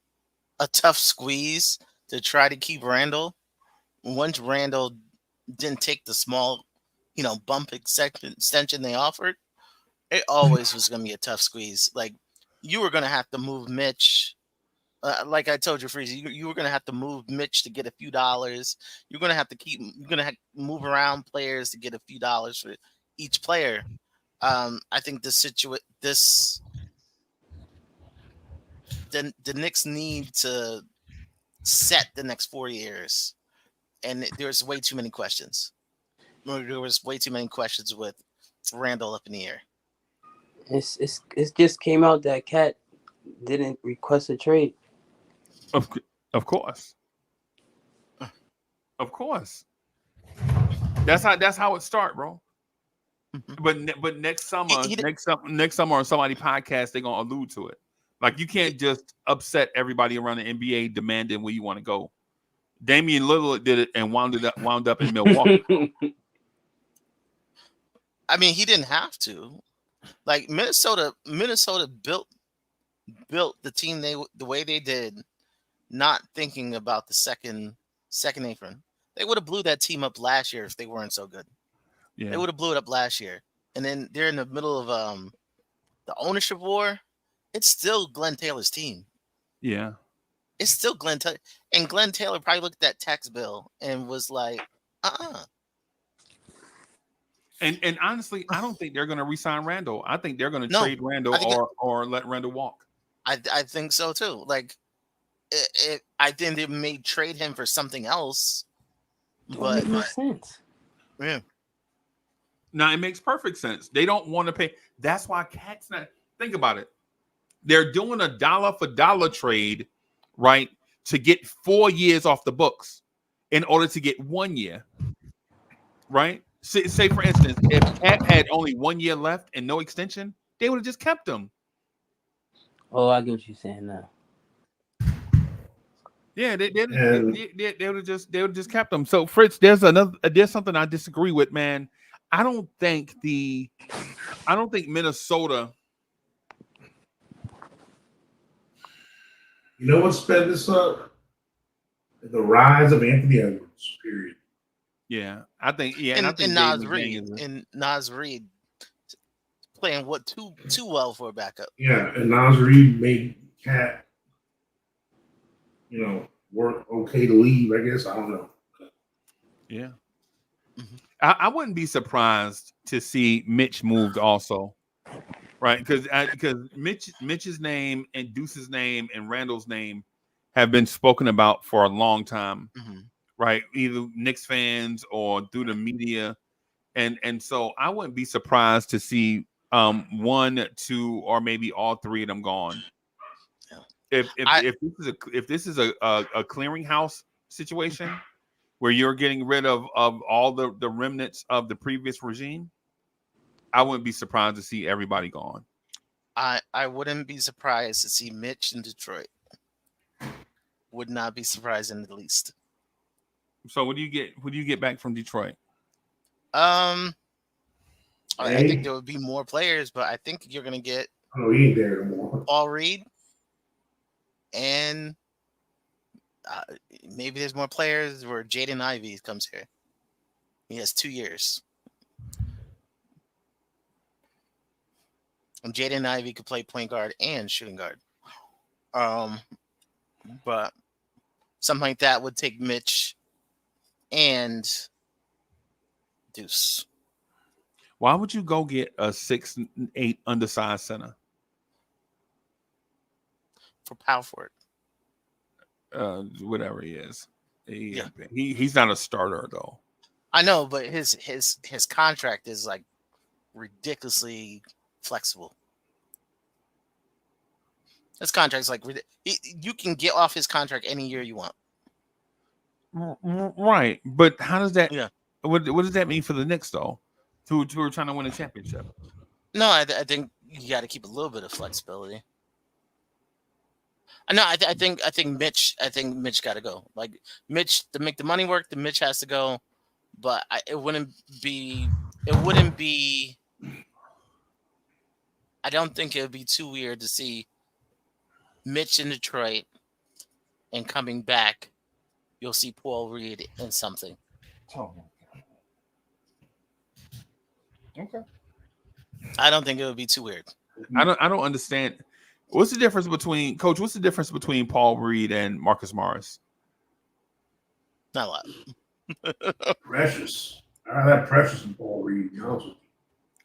Speaker 7: squeeze to try to keep Randall. Once Randall didn't take the small, bump extension they offered, it always was going to be a tough squeeze. Like, you were going to have to move Mitch. Like I told you, Freezy, you were going to have to move Mitch to get a few dollars. You're going to have to move around players to get a few dollars for each player. I think the Knicks need to set the next 4 years, and there's way too many questions. There was way too many questions with Randall up in the air.
Speaker 9: It just came out that Cat didn't request a trade.
Speaker 4: Of course. Of course. That's how it start, bro. But next summer on somebody podcast, they're gonna allude to it. Like, you can't just upset everybody around the NBA demanding where you want to go. Damian Lillard did it and wound up in Milwaukee.
Speaker 7: I mean, he didn't have to. Like, Minnesota built the team the way they did, not thinking about the second apron. They would have blew that team up last year if they weren't so good.
Speaker 4: Yeah.
Speaker 7: They would have blew it up last year. And then they're in the middle of the ownership war. It's still Glenn Taylor's team.
Speaker 4: Yeah.
Speaker 7: It's still Glenn Taylor. And Glenn Taylor probably looked at that tax bill and was like,
Speaker 4: And honestly, I don't think they're going to re-sign Randall. I think they're going to trade Randall or let Randall walk.
Speaker 7: I think so too. Like, I think they may trade him for something else. But
Speaker 9: makes sense.
Speaker 7: Yeah.
Speaker 4: Now, it makes perfect sense. They don't want to pay. That's why Cat's not. Think about it. They're doing a dollar for dollar trade, right, to get 4 years off the books in order to get 1 year, right? Say for instance, if Cat had only 1 year left and no extension, they would have just kept him.
Speaker 9: Oh, I get what you're saying now.
Speaker 4: Yeah, they would have just kept them. So, Fritz, there's something I disagree with, man. I don't think Minnesota.
Speaker 5: You know what sped this up? The rise of Anthony Edwards. Period.
Speaker 4: Yeah, I think. Yeah,
Speaker 7: and
Speaker 4: I think
Speaker 7: Nas Reed playing too well for a backup.
Speaker 5: Yeah, and Nas Reed made Cat, work okay to leave. I guess I don't know.
Speaker 4: Yeah, I wouldn't be surprised to see Mitch moved also, right? Because Mitch's name and Deuce's name and Randall's name have been spoken about for a long time, right? Either Knicks fans or through the media, and so I wouldn't be surprised to see 1, 2, or maybe all 3 of them gone. If this is a clearinghouse situation where you're getting rid of all the remnants of the previous regime, I wouldn't be surprised to see everybody gone.
Speaker 7: I wouldn't be surprised to see Mitch in Detroit. Would not be surprised in the least.
Speaker 4: So what do you get? Who do you get back from Detroit?
Speaker 7: I think there would be more players, but I think you're gonna get.
Speaker 5: Oh, he ain't there anymore.
Speaker 7: Paul Reed, and maybe there's more players where Jaden Ivey comes here. He has 2 years. And Jaden Ivey could play point guard and shooting guard. But something like that would take Mitch and Deuce.
Speaker 4: Why would you go get a 6'8" undersized center?
Speaker 7: For power forward.
Speaker 4: Whatever he is. He's not a starter though.
Speaker 7: I know, but his contract is like ridiculously flexible. His contract's like you can get off his contract any year you want.
Speaker 4: Right, but how does that?
Speaker 7: Yeah.
Speaker 4: What does that mean for the Knicks though? Who are trying to win a championship?
Speaker 7: No, I think you got to keep a little bit of flexibility. No, I think Mitch got to go. Like Mitch, to make the money work, the Mitch has to go. But it wouldn't be. I don't think it would be too weird to see Mitch in Detroit, and coming back, you'll see Paul Reed in something.
Speaker 4: Oh. Okay.
Speaker 7: I don't think it would be too weird.
Speaker 4: I don't understand. What's the difference between Coach? What's the difference between Paul Reed and Marcus Morris?
Speaker 7: Not a lot.
Speaker 5: Precious. I have Precious and Paul Reed. To be honest with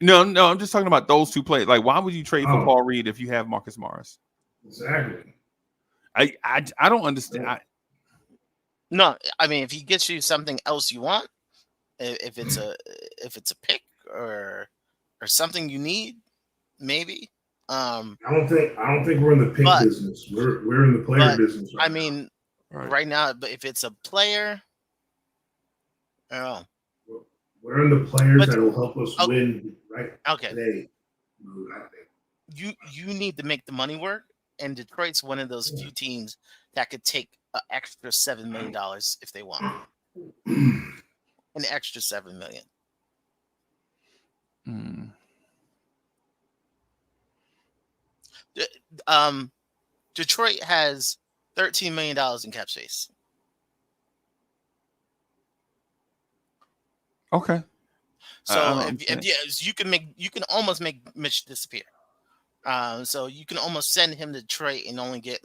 Speaker 5: you.
Speaker 4: No, I'm just talking about those two players. Like, why would you trade for Paul Reed if you have Marcus Morris?
Speaker 5: Exactly.
Speaker 4: I don't understand.
Speaker 7: No, I mean, if he gets you something else you want, if it's a pick or something you need, maybe.
Speaker 5: I don't think we're in the pick business. We're in the player business.
Speaker 7: I mean, right now, but if it's a player, I don't know.
Speaker 5: We're in the players that will help us win right today.
Speaker 7: You need to make the money work, and Detroit's one of those few teams that could take an extra $7 million if they want. An extra $7 million. Detroit has $13 million in cap space.
Speaker 4: Okay.
Speaker 7: So you can almost make Mitch disappear. So you can almost send him to Detroit and only get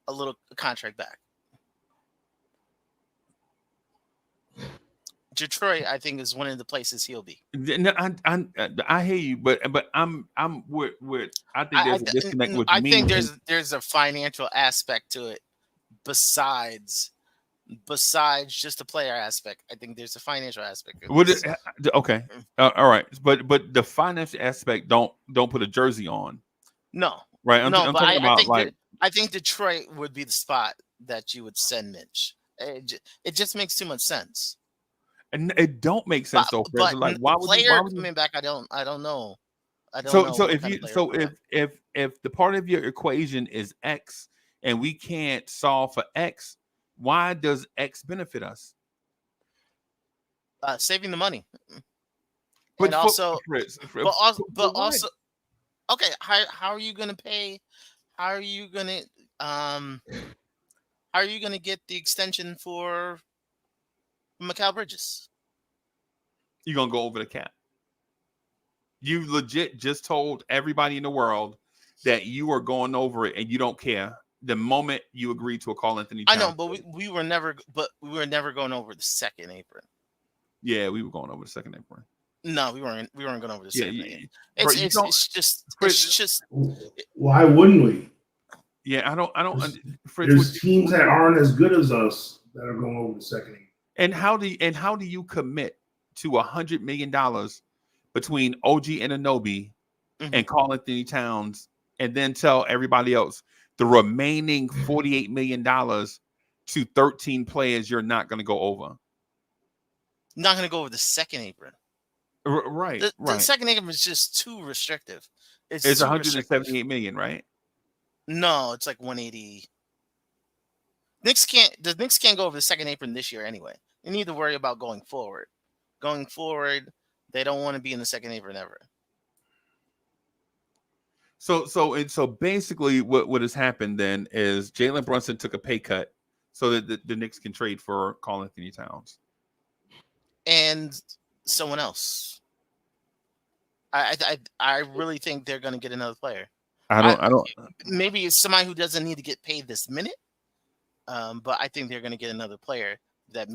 Speaker 7: a little contract back. Detroit, I think, is one of the places he'll be.
Speaker 4: No, I hear you, but I'm with I think there's a disconnect with me.
Speaker 7: I think there's a financial aspect to it besides just the player aspect. I think there's a financial aspect.
Speaker 4: Okay, all right, but the financial aspect don't put a jersey on.
Speaker 7: No,
Speaker 4: right. I'm talking about
Speaker 7: I think Detroit would be the spot that you would send Mitch. It just makes too much sense.
Speaker 4: And it don't make sense though.
Speaker 7: But
Speaker 4: like, why would you
Speaker 7: coming back? I don't know.
Speaker 4: If the part of your equation is X and we can't solve for X, why does X benefit us?
Speaker 7: Saving the money,
Speaker 4: but
Speaker 7: also, okay. How are you going to pay? How are you going to get the extension for Mikal Bridges?
Speaker 4: You're gonna go over the cap. You legit just told everybody in the world that you are going over it and you don't care the moment you agree to a Karl Anthony Towns.
Speaker 7: I know, but we were never going over the second apron.
Speaker 4: Yeah, we were going over the second apron.
Speaker 7: No, we weren't going over the second apron. It's just
Speaker 5: why wouldn't we?
Speaker 4: Yeah, I don't.
Speaker 5: There's teams that aren't as good as us that are going over the second apron.
Speaker 4: And how do you commit to $100 million between OG Anunoby and Karl Anthony Towns, and then tell everybody else the remaining $48 million to 13 players you're not going to go over?
Speaker 7: Not going to go over the second apron.
Speaker 4: Right.
Speaker 7: The second apron is just too restrictive.
Speaker 4: It's $178 million, right?
Speaker 7: No, it's like 180. The Knicks can't go over the second apron this year anyway. They need to worry about going forward. Going forward, they don't want to be in the second apron ever.
Speaker 4: So basically, what has happened then is Jalen Brunson took a pay cut so that the Knicks can trade for Karl Anthony Towns
Speaker 7: and someone else. I really think they're going to get another player.
Speaker 4: I don't.
Speaker 7: Maybe it's somebody who doesn't need to get paid this minute. But I think they're going to get another player that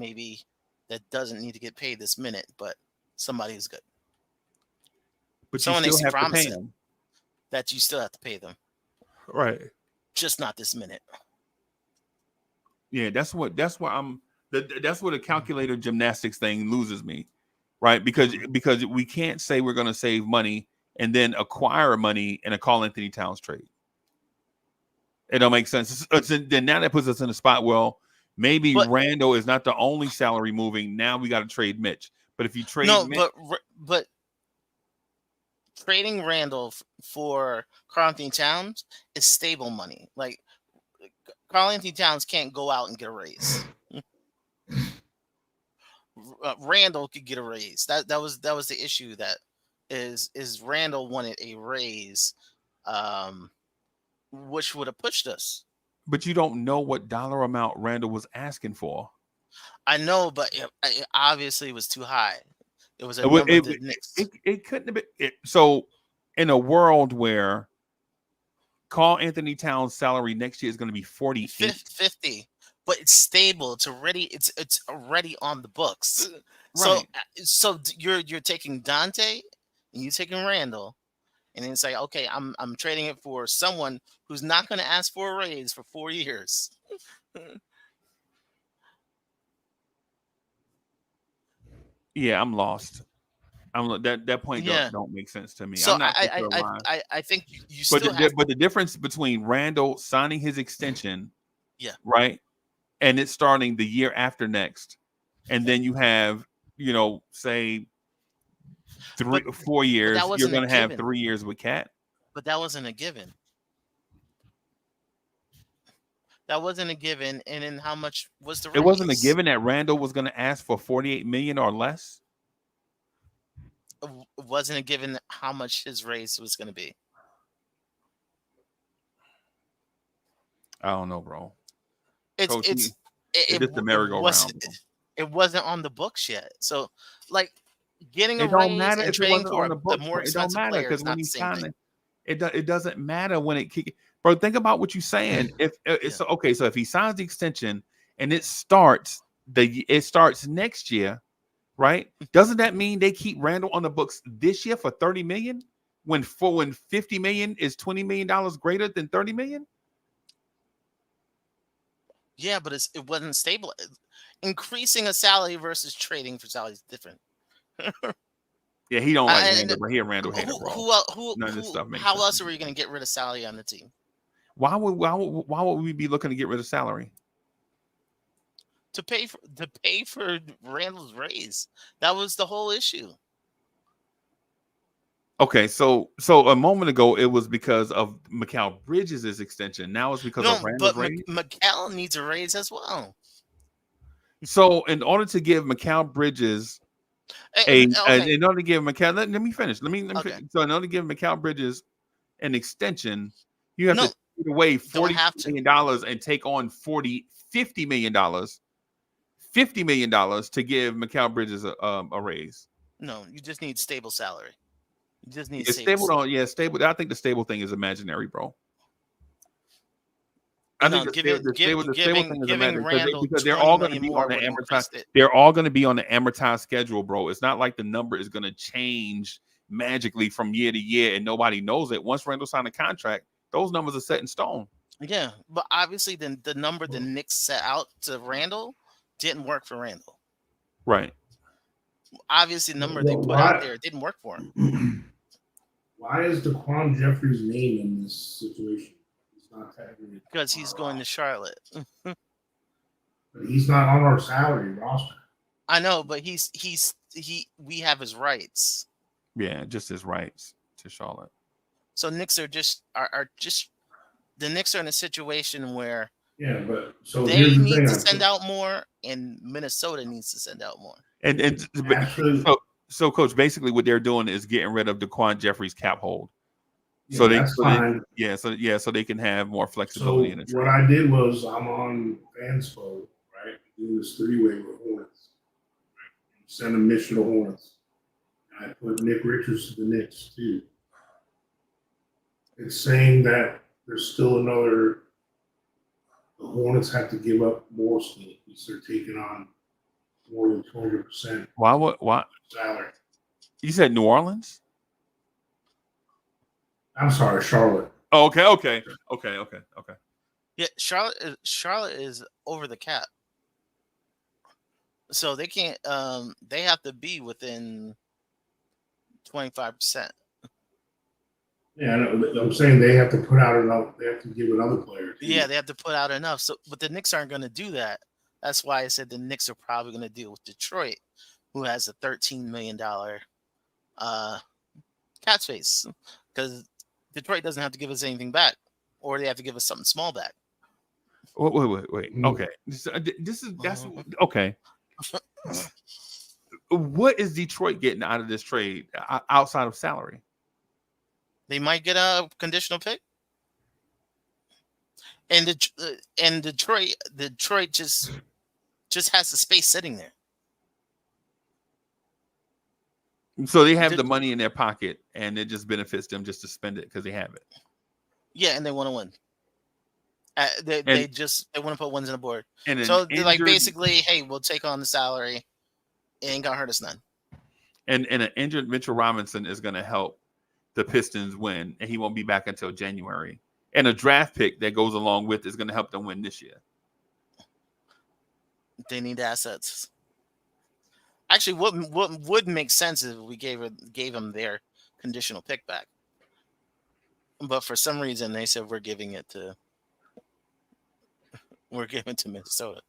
Speaker 7: doesn't need to get paid this minute, but somebody who's good.
Speaker 4: But
Speaker 7: someone
Speaker 4: you still
Speaker 7: they
Speaker 4: have
Speaker 7: promise
Speaker 4: to pay them.
Speaker 7: That you still have to pay them,
Speaker 4: right?
Speaker 7: Just not this minute.
Speaker 4: Yeah, that's why That's where the calculator gymnastics thing loses me, right? Because we can't say we're going to save money and then acquire money in a Karl Anthony Towns trade. It don't make sense. Then now that puts us in a spot. Well, maybe Randall is not the only salary moving. Now we got to trade Mitch. But if you trade Mitch,
Speaker 7: but trading Randall for Karl Anthony Towns is stable money. Like Karl Anthony Towns can't go out and get a raise. Randall could get a raise. That was the issue. That is Randall wanted a raise, which would have pushed us.
Speaker 4: But you don't know what dollar amount Randall was asking for.
Speaker 7: I know, but it obviously was too high. It was a number that Knicks.
Speaker 4: It couldn't have been. So, in a world where Karl Anthony Towns' salary next year is going to be
Speaker 7: 50, but it's stable. It's already on the books.
Speaker 4: Right.
Speaker 7: So you're taking Dante and you're taking Randall, and it's like, okay, I'm trading it for someone who's not going to ask for a raise for 4 years.
Speaker 4: Yeah, I'm lost. That point don't make sense to me.
Speaker 7: So
Speaker 4: I'm not
Speaker 7: I think you still have.
Speaker 4: But the difference between Randall signing his extension, right, and it's starting the year after next, and then you have, say 4 years, you're going to have 3 years with Cat.
Speaker 7: But that wasn't a given. That wasn't a given. And then how much was the raise?
Speaker 4: It wasn't a given that Randall was going to ask for $48 million or less.
Speaker 7: It wasn't a given how much his raise was going to be.
Speaker 4: I don't know, bro.
Speaker 7: It's
Speaker 4: the merry-go-round.
Speaker 7: It wasn't on the books yet. So, like, getting a
Speaker 4: it don't
Speaker 7: raise
Speaker 4: matter
Speaker 7: and
Speaker 4: if
Speaker 7: trading
Speaker 4: it
Speaker 7: for
Speaker 4: on the books,
Speaker 7: a more expensive player is not the same thing.
Speaker 4: It doesn't matter when it kicks. Bro, think about what you're saying. If it's okay, so if he signs the extension and it starts next year, right? Doesn't that mean they keep Randall on the books this year for $30 million when $50 million is $20 million greater than $30 million?
Speaker 7: Yeah, but it wasn't stable. Increasing a salary versus trading for salary is different.
Speaker 4: Yeah, he don't like Randall, but Randall hater, bro.
Speaker 7: None of this stuff makes sense. Else are we going to get rid of salary on the team?
Speaker 4: Why would we be looking to get rid of salary?
Speaker 7: To pay for Randall's raise. That was the whole issue.
Speaker 4: Okay, so a moment ago it was because of Mikal Bridges' extension. Now it's because of Randall's raise.
Speaker 7: Mikal needs a raise as well.
Speaker 4: So in order to give Mikal Bridges in order to give Mikal, let me finish. Let me finish. So in order to give Mikal Bridges an extension, you have to take away $40 million and take on $50 million. $50 million to give Mikal Bridges a raise.
Speaker 7: No, you just need stable salary. You just need
Speaker 4: stable. Stable. I think the stable thing is imaginary, bro. I think the stable thing is imaginary because they're all going to be on the amortized. They're all going to be on the amortized schedule, bro. It's not like the number is going to change magically from year to year and nobody knows it. Once Randall signed a contract, those numbers are set in stone.
Speaker 7: Yeah, but obviously the number the Knicks set out to Randall didn't work for Randall.
Speaker 4: Right.
Speaker 7: Obviously, the number they put out there didn't work for him.
Speaker 5: Why is Daquan Jeffries' name in this situation? He's not technically
Speaker 7: because he's going to Charlotte.
Speaker 5: But he's not on our salary roster.
Speaker 7: I know, but we have his rights.
Speaker 4: Yeah, just his rights to Charlotte.
Speaker 7: So Knicks are the Knicks are in a situation where
Speaker 5: but so
Speaker 7: they need to send out more, and Minnesota needs to send out more.
Speaker 4: So, Coach, basically what they're doing is getting rid of Daquan Jeffries' cap hold. So they can have more flexibility in the trade.
Speaker 5: What I did was I'm on Fanspo, right? Doing this 3-way with Hornets. Right? Send a mission to Hornets. And I put Nick Richards to the Knicks too. It's saying that there's still the Hornets have to give up more still because they're taking on more than 200%.
Speaker 4: Why?
Speaker 5: Salary.
Speaker 4: You said New Orleans?
Speaker 5: I'm sorry, Charlotte.
Speaker 4: Oh, okay.
Speaker 7: Yeah, Charlotte is over the cap. So they can't. They have to be within 25%.
Speaker 5: Yeah, I'm saying they have to put out enough. They have to give another player too.
Speaker 7: Yeah, they have to put out enough. So, but the Knicks aren't going to do that. That's why I said the Knicks are probably going to deal with Detroit, who has a $13 million cap space, because Detroit doesn't have to give us anything back, or they have to give us something small back.
Speaker 4: Wait. Okay, that's okay. What is Detroit getting out of this trade outside of salary?
Speaker 7: They might get a conditional pick. And Detroit just has the space sitting there.
Speaker 4: So they have the money in their pocket, and it just benefits them just to spend it because they have it.
Speaker 7: Yeah, and they want to win. They want to put wins on the board. So they're like, basically, hey, we'll take on the salary. It ain't gonna hurt us none.
Speaker 4: And an injured Mitchell Robinson is going to help the Pistons win, and he won't be back until January. And a draft pick that goes along with is going to help them win this year.
Speaker 7: They need assets. Actually, what would make sense is if we gave them their conditional pick back. But for some reason, they said we're giving it to Minnesota.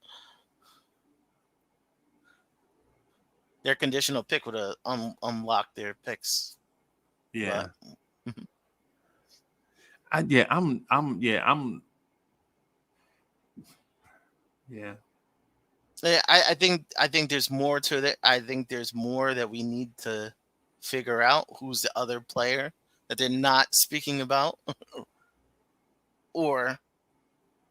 Speaker 7: Their conditional pick would have unlocked their picks.
Speaker 4: Yeah.
Speaker 7: But, I think there's more to that. I think there's more that we need to figure out. Who's the other player that they're not speaking about, or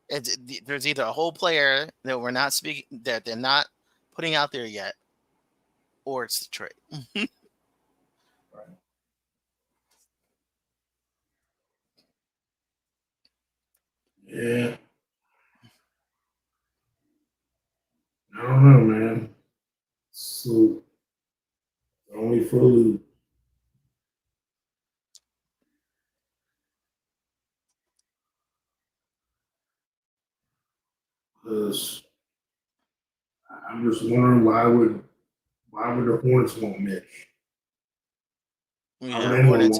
Speaker 7: there's either a whole player that we're not speaking, that they're not putting out there yet, or it's the trade.
Speaker 5: Yeah. I don't know, man. So only for a loop. Because I'm just wondering why would the Hornets want Mitch?
Speaker 7: Yeah, Hornets,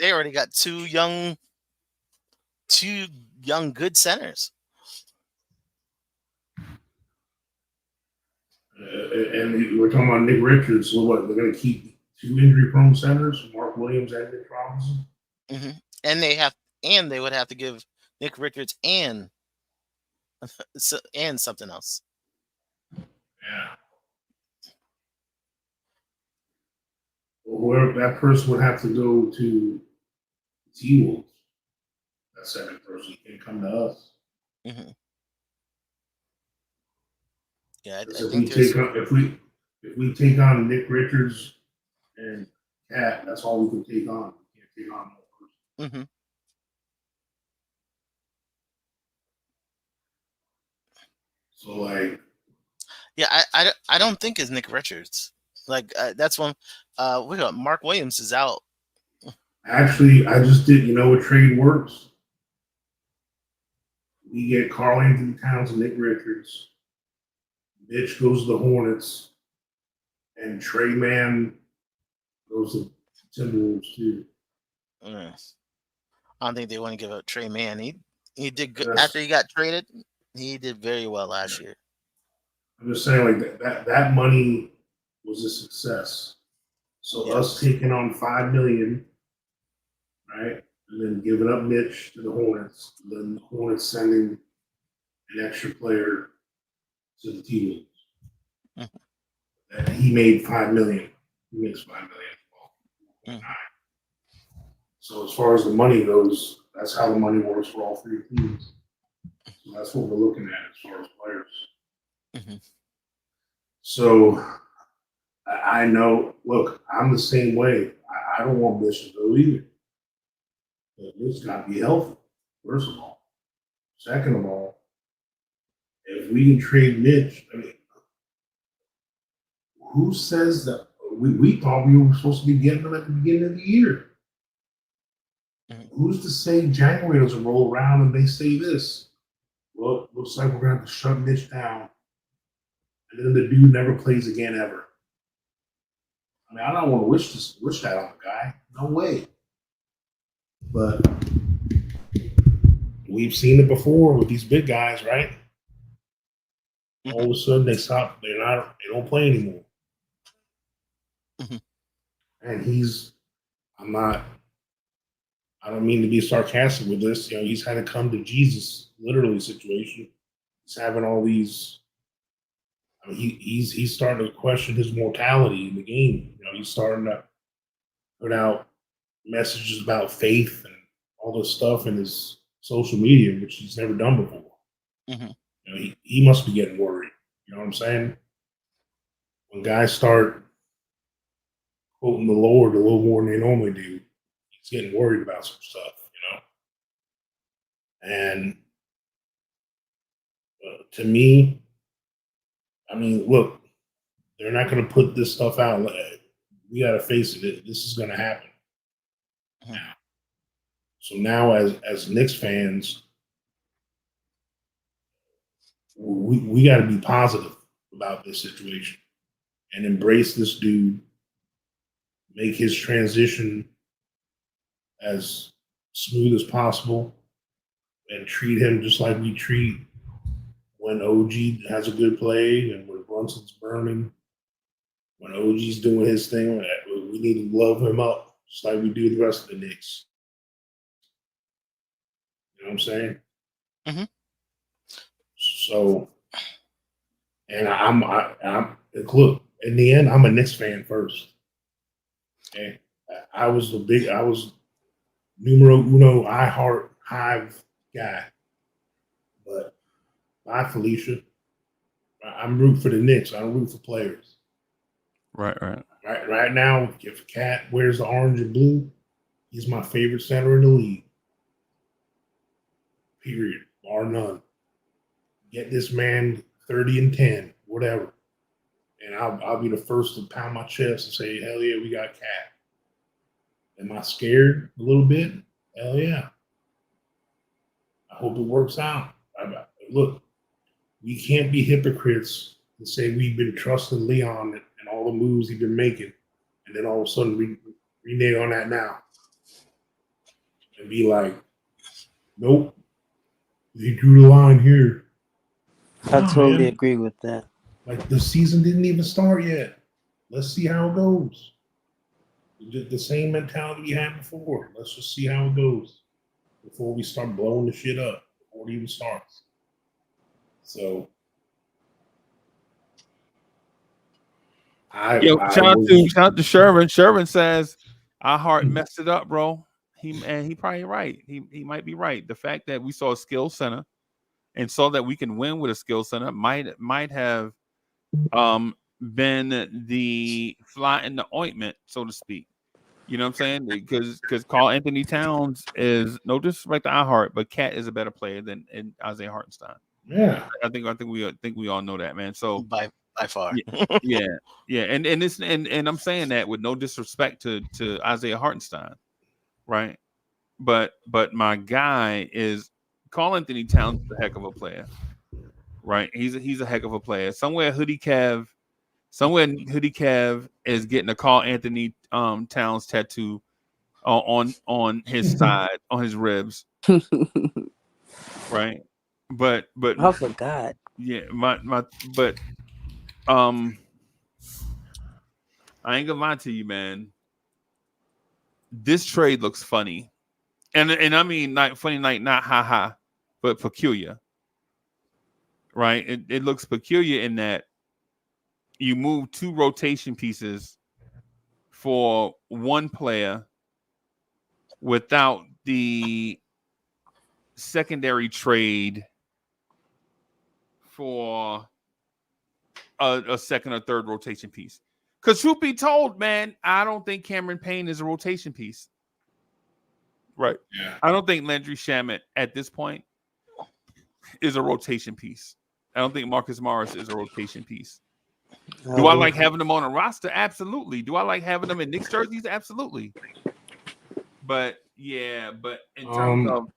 Speaker 7: they already got two young good centers.
Speaker 5: And we're talking about Nick Richards. So what? They're going to keep two injury-prone centers, Mark Williams and Nick Robinson.
Speaker 7: Mm-hmm. And they would have to give Nick Richards and something else.
Speaker 5: Yeah. Well, whoever that person would have to go to T-Wolves. That second person can't come to us.
Speaker 7: Mm-hmm. Yeah,
Speaker 5: if we take on Nick Richards and Cat, that's all we can take on. We can't take on more person.
Speaker 7: Mm-hmm.
Speaker 5: So like,
Speaker 7: yeah, I don't think it's Nick Richards. Like that's one. We got Mark Williams is out.
Speaker 5: Actually, I just did. You know what trade works? We get Karl Anthony Towns and Nick Richards. Mitch goes to the Hornets, and Trey Mann goes to Timberwolves too.
Speaker 7: I don't think they want to give up Trey Mann. He did good after he got traded. He did very well last year.
Speaker 5: I'm just saying, like that money was a success. So us taking on $5 million, right, and then giving up Mitch to the Hornets, and then the Hornets sending an extra player to the T-Wolves. And he made $5 million. He makes $5 million. So as far as the money goes, that's how the money works for all three teams. So that's what we're looking at as far as players.
Speaker 7: Mm-hmm.
Speaker 5: So I know. Look, I'm the same way. I don't want Mitch to go either. But Mitch got to be healthy. First of all. Second of all, if we can trade Mitch, I mean, who says that? We thought we were supposed to be getting him at the beginning of the year. Mm-hmm. Who's to say January doesn't roll around and they say this? Well, looks like we're going to have to shut Mitch down and then the dude never plays again ever. I mean, I don't want to wish that on the guy. No way. But we've seen it before with these big guys, right? All of a sudden they stop. They don't play anymore. And I don't mean to be sarcastic with this. You know, he's had to come to Jesus literally situation. He's having all these. I mean, he's starting to question his mortality in the game. You know, he's starting to put out messages about faith and all this stuff in his social media, which he's never done before. You know, he must be getting worried. You know what I'm saying? When guys start quoting the Lord a little more than they normally do, he's getting worried about some stuff, you know? And to me, I mean, look, they're not going to put this stuff out. We got to face it. This is going to happen. So now, as Knicks fans, we got to be positive about this situation and embrace this dude, make his transition as smooth as possible, and treat him just like we treat when OG has a good play and when Brunson's burning, when OG's doing his thing. We need to love him up just like we do the rest of the Knicks. You know what I'm saying? So, and I'm look, in the end, I'm a Knicks fan first. Okay, I was numero uno Hive guy, but bye, Felicia. I'm rooting for the Knicks. I don't root for players.
Speaker 4: Right.
Speaker 5: Right now, if Cat wears the orange and blue, he's my favorite center in the league. Period. Bar none. Get this man 30 and 10, whatever. And I'll be the first to pound my chest and say, hell yeah, we got Cat. Am I scared a little bit? Hell yeah. I hope it works out. Look, we can't be hypocrites and say we've been trusting Leon and all the moves he's been making, and then all of a sudden renege on that now. And be like, nope, they drew the line here.
Speaker 9: I totally agree with that.
Speaker 5: Like, the season didn't even start yet. Let's see how it goes. The same mentality we had before. Let's just see how it goes before we start blowing the shit up, before it even starts. So,
Speaker 4: shout out to Sherman. Sherman says, "Our heart messed it up, bro." He probably right. He might be right. The fact that we saw a skill center and saw that we can win with a skill center might have been the fly in the ointment, so to speak. You know what I'm saying? Because Karl Anthony Towns is, no disrespect to iHeart, but Cat is a better player than Isaiah Hartenstein.
Speaker 5: Yeah,
Speaker 4: I think we all know that, man. So
Speaker 7: by far,
Speaker 4: yeah, and I'm saying that with no disrespect to Isaiah Hartenstein, right? But my guy is Karl Anthony Towns is a heck of a player, right? He's a heck of a player. Somewhere Hoodie Kev is getting a Karl Anthony Towns tattoo on his side, on his ribs, right? But
Speaker 9: I forgot.
Speaker 4: yeah, but I ain't gonna lie to you, man. This trade looks funny, and I mean not funny, like not ha, but peculiar, right? It looks peculiar in that you move two rotation pieces for one player without the secondary trade for a second or third rotation piece. Because truth be told, man, I don't think Cameron Payne is a rotation piece. Right.
Speaker 5: Yeah.
Speaker 4: I don't think Landry Shamet at this point is a rotation piece. I don't think Marcus Morris is a rotation piece. Do I like having them on a roster? Absolutely. Do I like having them in Knicks jerseys? Absolutely. But in terms of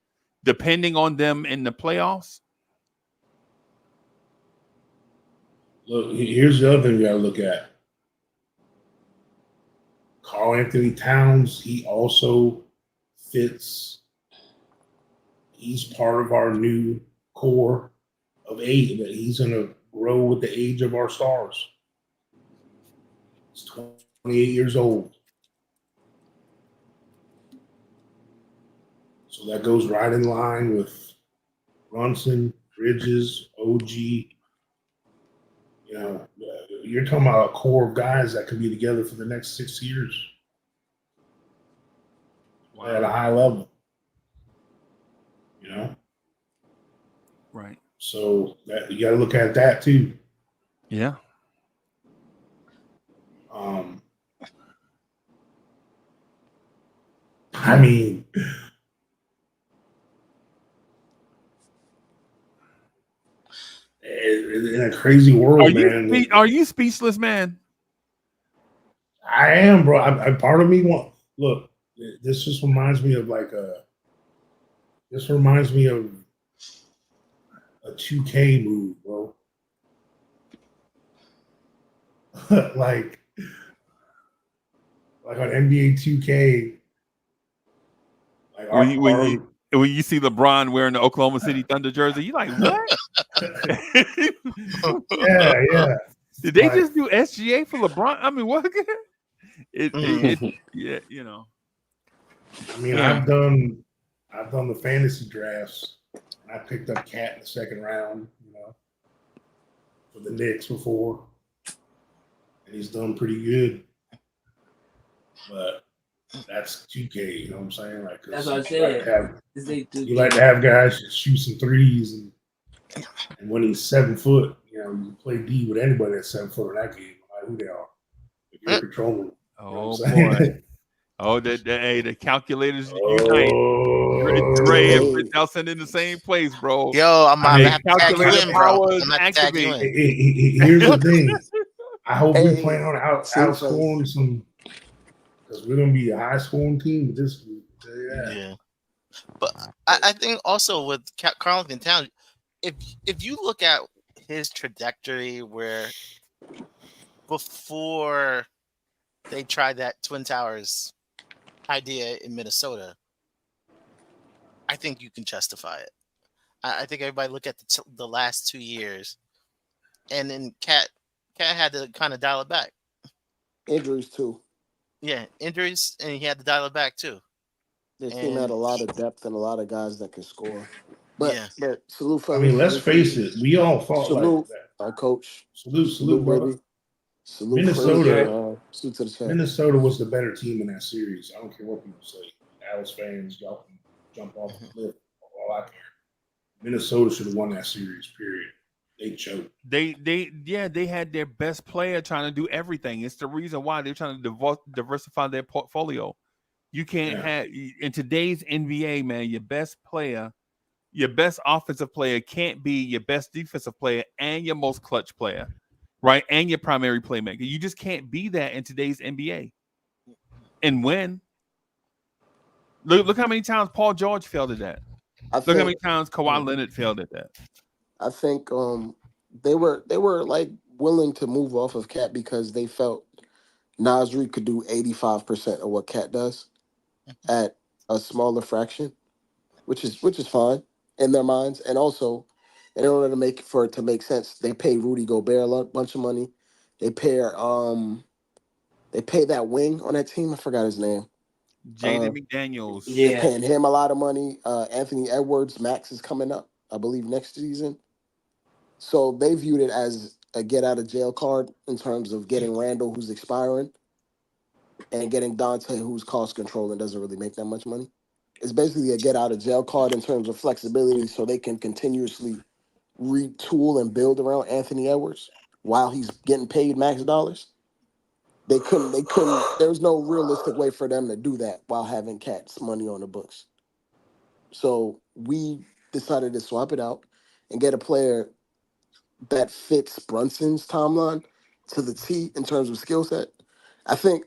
Speaker 4: depending on them in the playoffs,
Speaker 5: Look, here's the other thing you got to look at. Karl Anthony Towns, he also fits. He's part of our new core of 8 that he's going to grow with the age of our stars. He's 28 years old. So that goes right in line with Brunson, Bridges, OG. You know, you're talking about a core of guys that could be together for the next 6 years at a high level. You know?
Speaker 4: Right.
Speaker 5: So that, you got to look at that too.
Speaker 4: Yeah.
Speaker 5: I mean, in a crazy world, man.
Speaker 4: Are you speechless, man?
Speaker 5: I am, bro. I part of me want look. This just reminds me of This reminds me of a 2K move, bro. like on NBA 2K. Like
Speaker 4: when you see LeBron wearing the Oklahoma City Thunder jersey, you like, what?
Speaker 5: yeah.
Speaker 4: Did they just do SGA for LeBron? I mean, what? Yeah, you know.
Speaker 5: I mean, I've done the fantasy drafts. And I picked up Cat in the second round, you know, for the Knicks before, and he's done pretty good. But that's 2K, you know what I'm saying? Like,
Speaker 9: that's what I said.
Speaker 5: You like to have guys just shoot some threes, and when he's 7 foot, you know, you play D with anybody that's 7 foot in that game, no matter who they are. If you're controlling,
Speaker 4: oh boy. Oh, the calculators unite. Dre and Prince Nelson in the same place, bro.
Speaker 7: Yo, I'm gonna have to tag you in, bro.
Speaker 4: I'm
Speaker 7: gonna tag you in.
Speaker 5: Here's the thing. I hope we plan on outscoring some, because we're gonna be a high scoring team with this group.
Speaker 7: Yeah. But I think also with Karl Anthony Towns, if you look at his trajectory, where before they tried that Twin Towers idea in Minnesota, I think you can justify it. I think everybody look at the last 2 years, and then Cat had to kind of dial it back.
Speaker 10: Injuries too.
Speaker 7: Yeah, injuries, and he had to dial it back too.
Speaker 10: This team had a lot of depth and a lot of guys that can score. But salute, fellas.
Speaker 5: I mean, let's face it. We all thought
Speaker 10: salute,
Speaker 5: like that.
Speaker 10: Our coach.
Speaker 5: Salute, brother.
Speaker 10: Baby. Salute,
Speaker 5: Minnesota.
Speaker 10: Salute to the chat.
Speaker 5: Minnesota was the better team in that series. I don't care what people say. Dallas fans, y'all can jump off the cliff. All I care. Minnesota should have won that series. Period. They choked.
Speaker 4: They had their best player trying to do everything. It's the reason why they're trying to diversify their portfolio. You can't have in today's NBA, man, your best player, your best offensive player can't be your best defensive player and your most clutch player, right? And your primary playmaker. You just can't be that in today's NBA. And when look how many times Paul George failed at that. Look how many times Kawhi Leonard failed at that.
Speaker 10: I think they were like willing to move off of Cat because they felt Nasri could do 85% of what Cat does at a smaller fraction, which is fine in their minds. And also, in order to make sense, they pay Rudy Gobert a bunch of money. They pay that wing on that team. I forgot his name.
Speaker 4: Jaden McDaniels.
Speaker 10: They're paying him a lot of money. Anthony Edwards, Max is coming up, I believe, next season. So they viewed it as a get out of jail card in terms of getting Randall, who's expiring, and getting Dante, who's cost control and doesn't really make that much money. It's basically a get out of jail card in terms of flexibility, so they can continuously retool and build around Anthony Edwards while he's getting paid max dollars. They couldn't. There was no realistic way for them to do that while having Cat's money on the books. So we decided to swap it out and get a player that fits Brunson's timeline to the T in terms of skill set. I think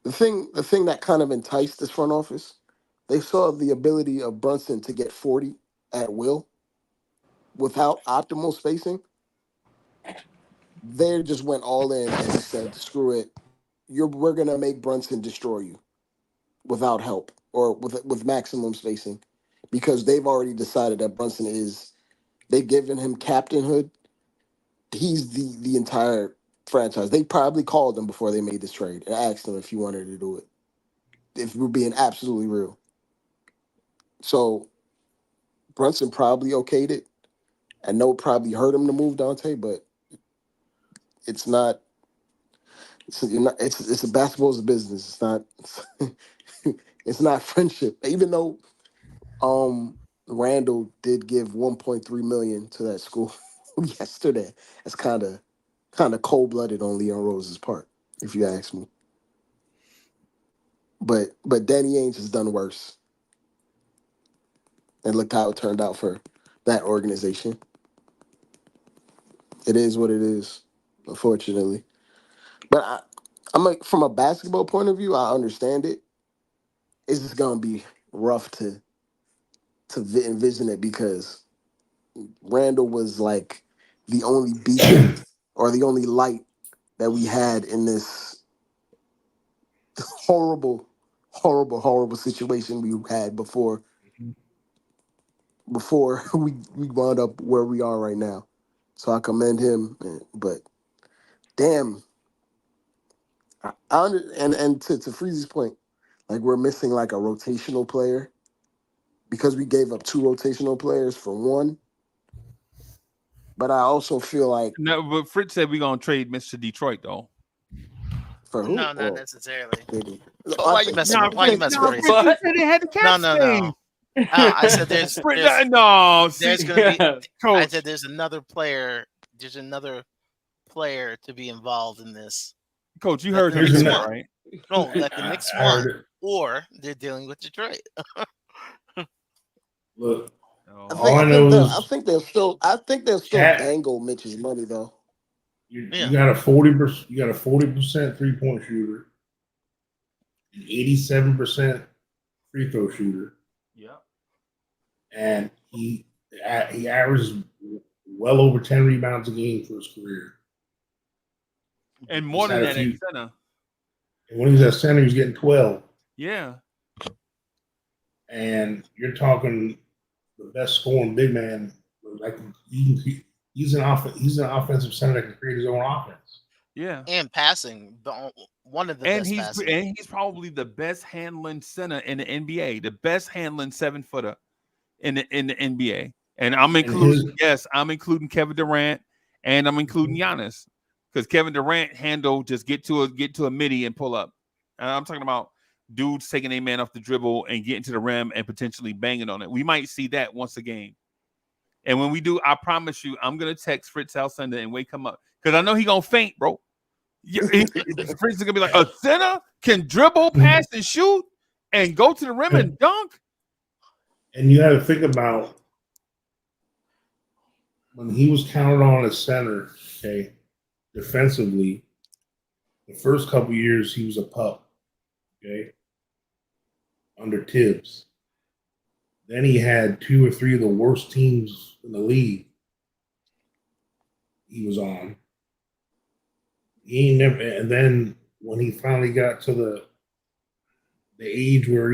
Speaker 10: the thing that kind of enticed this front office, they saw the ability of Brunson to get 40 at will without optimal spacing. They just went all in and said, "Screw it, we're gonna make Brunson destroy you without help or with maximum spacing," because they've already decided that Brunson is. They've given him captainhood. He's the entire franchise. They probably called him before they made this trade and asked him if he wanted to do it. If we're being absolutely real, so Brunson probably okayed it. I know it probably hurt him to move Dante, but it's not. It's a basketball's a business. It's not. It's not friendship. Even though Randall did give 1.3 million to that school yesterday. That's kind of cold blooded on Leon Rose's part, if you ask me. But Danny Ainge has done worse, and look how it turned out for that organization. It is what it is, unfortunately. But I'm like, from a basketball point of view, I understand it. It's just gonna be rough to envision it because Randall was like the only beacon or the only light that we had in this horrible, horrible, horrible situation we had before we wound up where we are right now. So I commend him, but damn, and to Freeze's point, like we're missing like a rotational player because we gave up 2 rotational players for 1. But I also feel like
Speaker 4: No, but Fritz said we're gonna trade Mr. Detroit though.
Speaker 10: for who?
Speaker 7: No, not necessarily.
Speaker 10: Maybe.
Speaker 7: But why you messing? Why you messing with
Speaker 4: Fritz
Speaker 7: Ray?
Speaker 4: said they had the cap
Speaker 7: No. I said there's
Speaker 4: no.
Speaker 7: there's
Speaker 4: See,
Speaker 7: gonna be. I
Speaker 4: Coach.
Speaker 7: said there's another player. There's another player to be involved in this.
Speaker 4: Coach, you
Speaker 7: That
Speaker 4: heard
Speaker 7: the
Speaker 4: him
Speaker 7: Knicks
Speaker 4: say
Speaker 7: want.
Speaker 4: that, right?
Speaker 7: No, that the Knicks
Speaker 5: I
Speaker 7: want,
Speaker 5: heard it.
Speaker 7: or they're dealing with Detroit.
Speaker 5: Look,
Speaker 10: I
Speaker 5: all I know is
Speaker 10: think they'll still
Speaker 5: Cat.
Speaker 10: dangle Mitch's money though.
Speaker 5: You
Speaker 7: Yeah.
Speaker 5: got a 40%. You got a 40% 3-point shooter, an 87% free throw shooter.
Speaker 4: Yeah.
Speaker 5: And he averages well over 10 rebounds a game for his career.
Speaker 4: And more than that at center.
Speaker 5: And when he was at center, he was getting 12.
Speaker 4: Yeah.
Speaker 5: And you're talking the best scoring big man. Like he's an offensive center that can create his own offense.
Speaker 4: Yeah.
Speaker 7: And passing, one of the best passing.
Speaker 4: And he's probably the best handling center in the NBA, the best handling 7-footer in the NBA. And I'm including Kevin Durant and I'm including Giannis. Because Kevin Durant handle just get to a midi and pull up. And I'm talking about dudes taking a man off the dribble and getting to the rim and potentially banging on it. We might see that once a game. And when we do, I promise you, I'm gonna text Fritz Alcindor and wake him up because I know he gonna faint, bro. Fritz is gonna be like, a center can dribble, pass, and shoot, and go to the rim and dunk.
Speaker 5: And you got to think about when he was counted on as center, okay, defensively. The first couple years, he was a pup, okay, under Tibbs. Then he had 2 or 3 of the worst teams in the league he was on. And then when he finally got to the age where,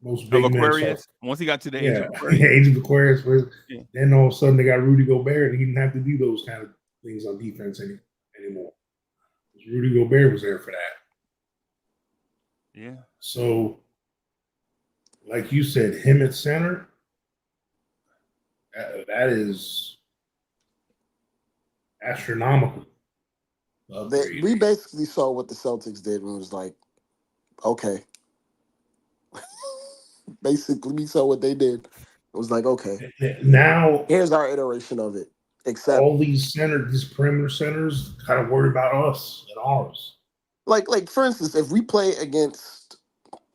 Speaker 5: most big men
Speaker 4: once he got to the age of Aquarius.
Speaker 5: age of Aquarius, then all of a sudden they got Rudy Gobert and he didn't have to do those kind of things on defense anymore. Rudy Gobert was there for that.
Speaker 4: Yeah.
Speaker 5: So, like you said, him at center, that is astronomical.
Speaker 10: We basically saw what the Celtics did and was like, okay. Basically, we saw what they did. It was like, okay.
Speaker 5: Now,
Speaker 10: here's our iteration of it. Except
Speaker 5: all these perimeter centers kind of worry about us and ours.
Speaker 10: Like for instance, if we play against,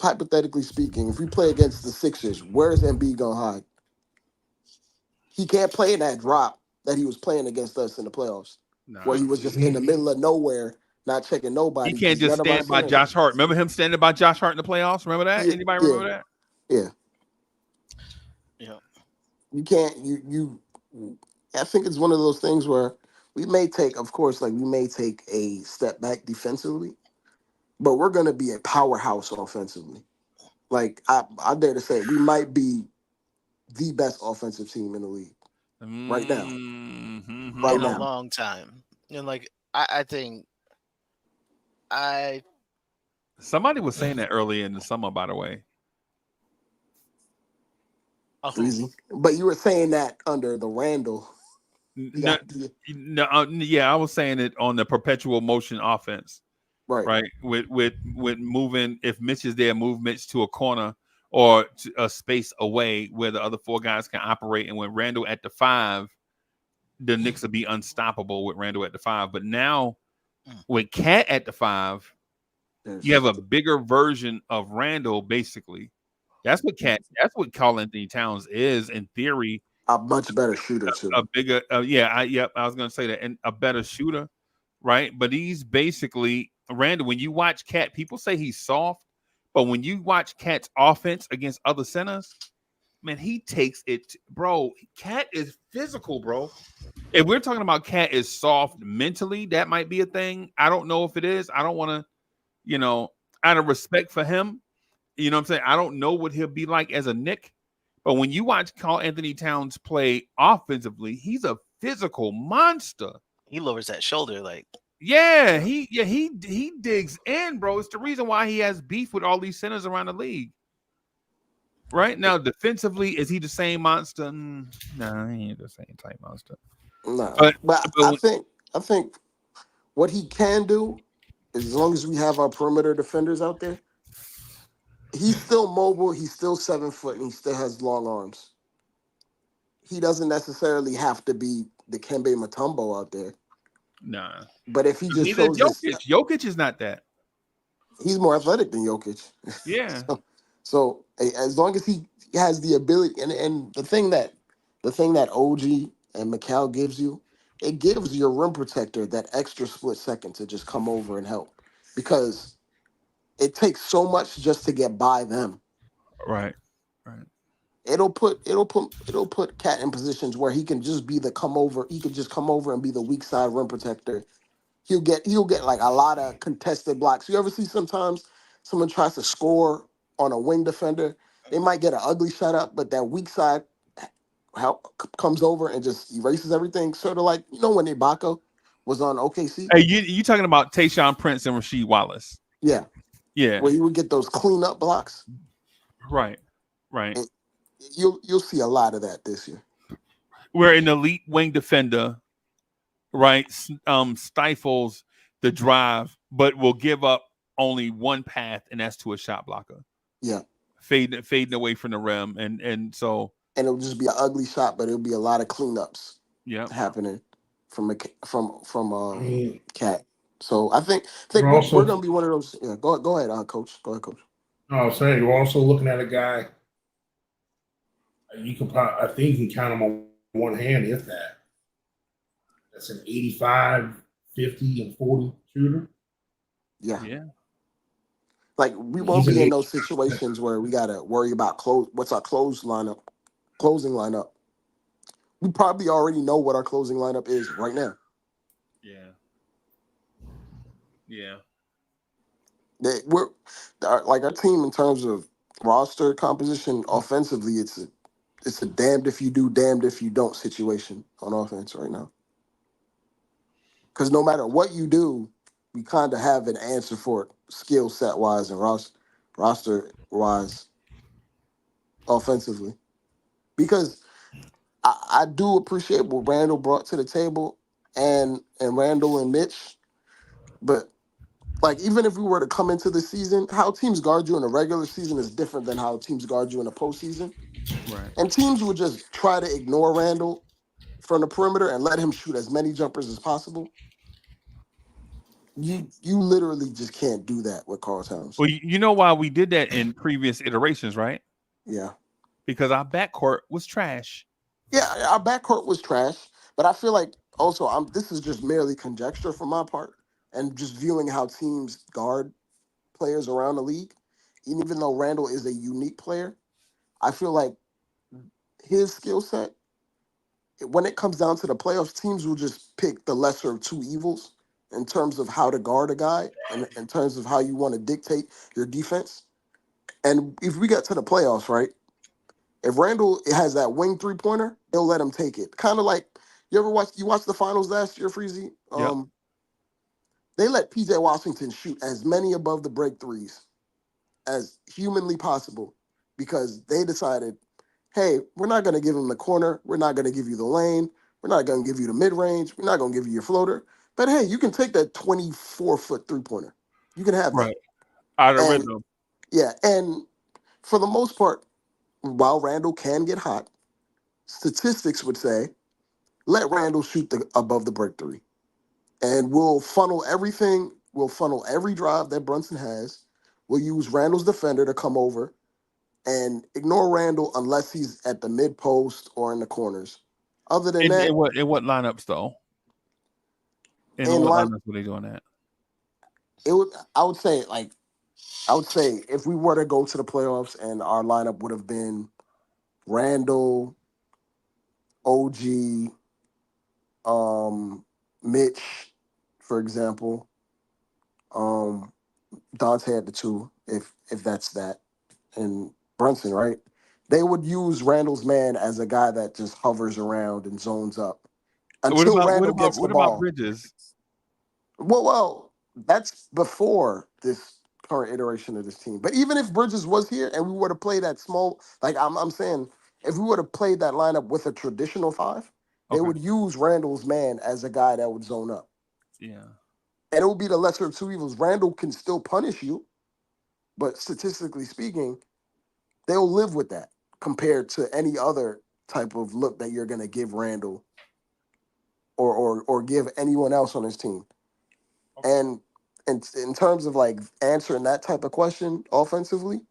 Speaker 10: hypothetically speaking, if we play against the Sixers, where's Embiid gonna hide? He can't play in that drop that he was playing against us in the playoffs, where he was just in the middle of nowhere, not checking nobody.
Speaker 4: He can't just stand by Josh Hart. Remember him standing by Josh Hart in the playoffs? Remember that? Anybody remember that?
Speaker 10: Yeah.
Speaker 7: Yeah.
Speaker 10: You can't. I think it's one of those things where we may take, of course, like we may take a step back defensively, but we're going to be a powerhouse offensively. Like I dare to say, we might be the best offensive team in the league right now. Right
Speaker 7: In a
Speaker 10: now,
Speaker 7: long time. And like I think I
Speaker 4: Somebody was saying that earlier in the summer, by the way.
Speaker 7: oh,
Speaker 10: easy. But you were saying that under the Randall.
Speaker 4: No,
Speaker 10: Yeah,
Speaker 4: yeah, I was saying it on the perpetual motion offense,
Speaker 10: right.
Speaker 4: right? With moving, if Mitch is there, move Mitch to a corner or to a space away where the other four guys can operate. And when Randall at the 5, the Knicks will be unstoppable with Randall at the 5. But now with Cat at the 5, you have a bigger version of Randall, basically. That's what Karl Anthony Towns is in theory.
Speaker 10: A much better shooter too.
Speaker 4: A bigger, I was gonna say that, and a better shooter, right? But he's basically Randall. When you watch Cat, people say he's soft, but when you watch Cat's offense against other centers, man, he takes it, bro. Cat is physical, bro. If we're talking about Cat is soft mentally, that might be a thing. I don't know if it is. I don't want to, out of respect for him, you know what I'm saying? I don't know what he'll be like as a Knick. But when you watch Karl Anthony Towns play offensively, he's a physical monster.
Speaker 7: he lowers that shoulder like
Speaker 4: He digs in, bro. It's the reason why he has beef with all these centers around the league. Right now, defensively, is he the same monster? No, he ain't the same type monster.
Speaker 10: No,
Speaker 4: But
Speaker 10: I think what he can do, as long as we have our perimeter defenders out there, he's still mobile. He's still 7 foot, and he still has long arms. He doesn't necessarily have to be the Kembe Mutombo out there.
Speaker 4: nah,
Speaker 10: But if he just
Speaker 4: neither
Speaker 10: shows this,
Speaker 4: Jokic is not that.
Speaker 10: he's more athletic than Jokic.
Speaker 4: Yeah,
Speaker 10: So as long as he has the ability, and the thing that OG and Macau gives you, it gives your rim protector that extra split second to just come over and help, because it takes so much just to get by them.
Speaker 4: right.
Speaker 10: It'll put Cat in positions where he can just be the come over. He can just come over and be the weak side rim protector. He'll get like a lot of contested blocks. You ever see sometimes someone tries to score on a wing defender, they might get an ugly shot up, but that weak side comes over and just erases everything. Sort of like, when Ibaka was on OKC.
Speaker 4: Hey, you talking about Tayshaun Prince and Rasheed Wallace?
Speaker 10: Yeah,
Speaker 4: Yeah,
Speaker 10: where you would get those cleanup blocks.
Speaker 4: right.
Speaker 10: And you'll see a lot of that this year.
Speaker 4: Where an elite wing defender, right, stifles the drive, but will give up only one path, and that's to a shot blocker.
Speaker 10: Yeah,
Speaker 4: fading away from the rim, and so.
Speaker 10: And it'll just be an ugly shot, but it'll be a lot of cleanups.
Speaker 4: Yeah,
Speaker 10: happening from Cat. So I think we're going to be one of those. Yeah, go ahead, Coach. Go ahead, Coach.
Speaker 5: No, I'm saying we're also looking at a guy. You can I think you can count him on one hand, if that. That's an 85, 50, and 40 shooter.
Speaker 10: Yeah. Like, we won't be in those situations where we got to worry about what's our closing lineup. We probably already know what our closing lineup is right now.
Speaker 4: Yeah.
Speaker 10: We're like, our team in terms of roster composition offensively, it's a damned if you do, damned if you don't situation on offense right now. Because no matter what you do, we kind of have an answer for it, skill set wise and roster wise, offensively. Because I do appreciate what Randall brought to the table, and Randall and Mitch, but like, even if we were to come into the season, how teams guard you in a regular season is different than how teams guard you in a postseason.
Speaker 4: Right.
Speaker 10: And teams would just try to ignore Randall from the perimeter and let him shoot as many jumpers as possible. You literally just can't do that with Karl Towns.
Speaker 4: Well, you know why we did that in previous iterations, right?
Speaker 10: Yeah.
Speaker 4: Because our backcourt was trash.
Speaker 10: Yeah, our backcourt was trash, but I feel like also this is just merely conjecture from my part, and just viewing how teams guard players around the league. And even though Randall is a unique player, I feel like his skill set, when it comes down to the playoffs, teams will just pick the lesser of two evils in terms of how to guard a guy and in terms of how you want to dictate your defense. And if we get to the playoffs, right? If Randall has that wing 3-pointer, they'll let him take it. Kind of like you watched the finals last year, Freezy?
Speaker 4: Yep.
Speaker 10: They let PJ Washington shoot as many above the break threes as humanly possible because they decided, hey, we're not going to give him the corner. We're not going to give you the lane. We're not going to give you the mid-range. We're not going to give you your floater. But hey, you can take that 24-foot 3-pointer. You can have that.
Speaker 4: Right. Out of
Speaker 10: And
Speaker 4: rhythm.
Speaker 10: yeah, and for the most part, while Randall can get hot, statistics would say, let Randall shoot above the break three. And we'll funnel everything. We'll funnel every drive that Brunson has. We'll use Randall's defender to come over and ignore Randall unless he's at the mid post or in the corners. Other than that,
Speaker 4: In what lineups though? In what lineups were they doing that?
Speaker 10: I would say if we were to go to the playoffs and our lineup would have been Randall, OG, Mitch, for example. Dante had the two, if that's that, and Brunson, right? They would use Randall's man as a guy that just hovers around and zones up until Randall gets the ball.
Speaker 4: About Bridges?
Speaker 10: Well, that's before this current iteration of this team. But even if Bridges was here and we were to play that small, like I'm saying, if we were to play that lineup with a traditional five, they would use Randall's man as a guy that would zone up.
Speaker 4: Yeah.
Speaker 10: And it would be the lesser of two evils. Randall can still punish you, but statistically speaking, they'll live with that compared to any other type of look that you're going to give Randall or give anyone else on his team. And in terms of like answering that type of question offensively,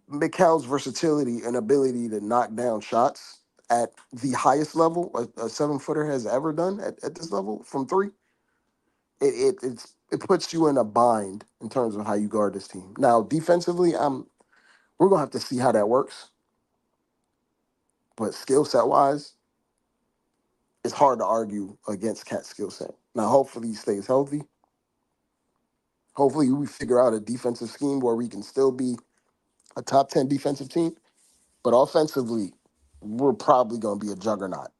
Speaker 10: Mikal's versatility and ability to knock down shots at the highest level a 7-footer has ever done at this level from three, it puts you in a bind in terms of how you guard this team. Now, defensively, we're gonna have to see how that works. But skill set wise, it's hard to argue against Cat's skill set. Now, hopefully he stays healthy. Hopefully we figure out a defensive scheme where we can still be a top 10 defensive team. But offensively, we're probably gonna be a juggernaut.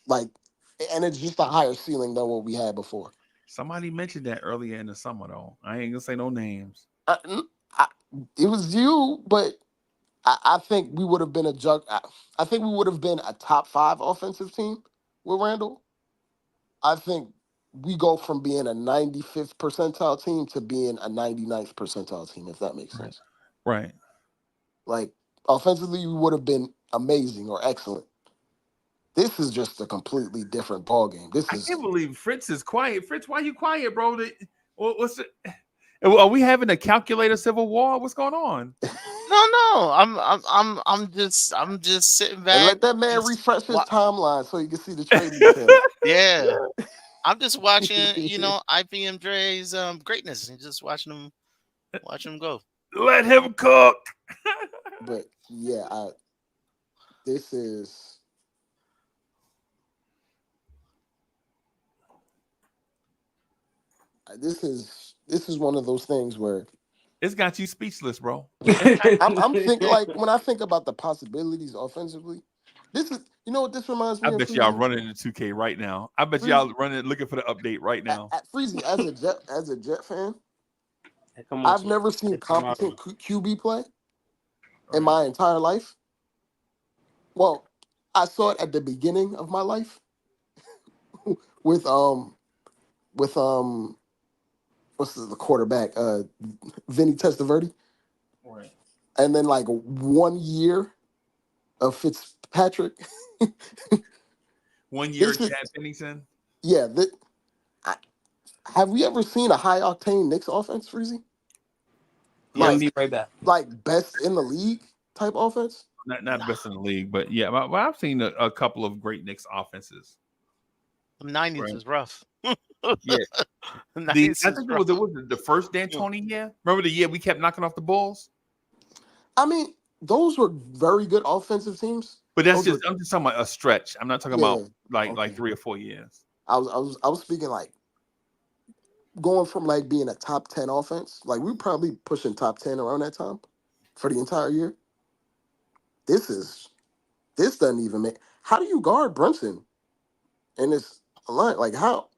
Speaker 10: And it's just a higher ceiling than what we had before.
Speaker 4: Somebody mentioned that earlier in the summer, though. I ain't gonna say no names.
Speaker 10: It was you, but I think we would have been I think we would have been a top 5 offensive team with Randall. I think we go from being a 95th percentile team to being a 99th percentile team, if that makes sense.
Speaker 4: Right.
Speaker 10: Like, offensively, we would have been amazing or excellent. This is just a completely different ballgame.
Speaker 4: I can't believe Fritz is quiet. Fritz, why you quiet, bro? What's it? Are we having a calculator civil war? What's going on?
Speaker 7: No. I'm just sitting back.
Speaker 10: And let that man refresh his timeline so you can see the trade details.
Speaker 7: Yeah. I'm just watching, IPM Dre's greatness and just watching him go.
Speaker 4: Let him cook.
Speaker 10: But yeah, this is one of those things where
Speaker 4: it's got you speechless, bro.
Speaker 10: I'm thinking, like, when I think about the possibilities offensively, this is, you know what this reminds me of?
Speaker 4: I bet y'all running into 2K right now. I bet y'all looking for the update right now.
Speaker 10: Freezy, as a Jet fan, I've never seen competent QB play in my entire life. Well, I saw it at the beginning of my life with what's the quarterback? Vinny Testaverde.
Speaker 4: Right.
Speaker 10: And then like 1 year of Fitzpatrick.
Speaker 4: 1 year Chad Pennington.
Speaker 10: Yeah. Have we ever seen a high-octane Knicks offense, Freezy?
Speaker 9: Like, be right back.
Speaker 10: Like best in the league type offense?
Speaker 4: Not best in the league, but yeah, but I've seen a couple of great Knicks offenses.
Speaker 7: The 90s was rough.
Speaker 4: Yeah. I think it was the first D'Antoni year. Remember the year we kept knocking off the Bulls?
Speaker 10: I mean, those were very good offensive teams.
Speaker 4: But that's
Speaker 10: Those
Speaker 4: just
Speaker 10: were
Speaker 4: I'm just talking about a stretch. I'm not talking
Speaker 10: yeah.
Speaker 4: about like
Speaker 10: Okay.
Speaker 4: 3 or 4 years.
Speaker 10: I was speaking like going from like being a top 10 offense, like we were probably pushing top 10 around that time for the entire year. This is this doesn't even make. How do you guard Brunson in this line? Like how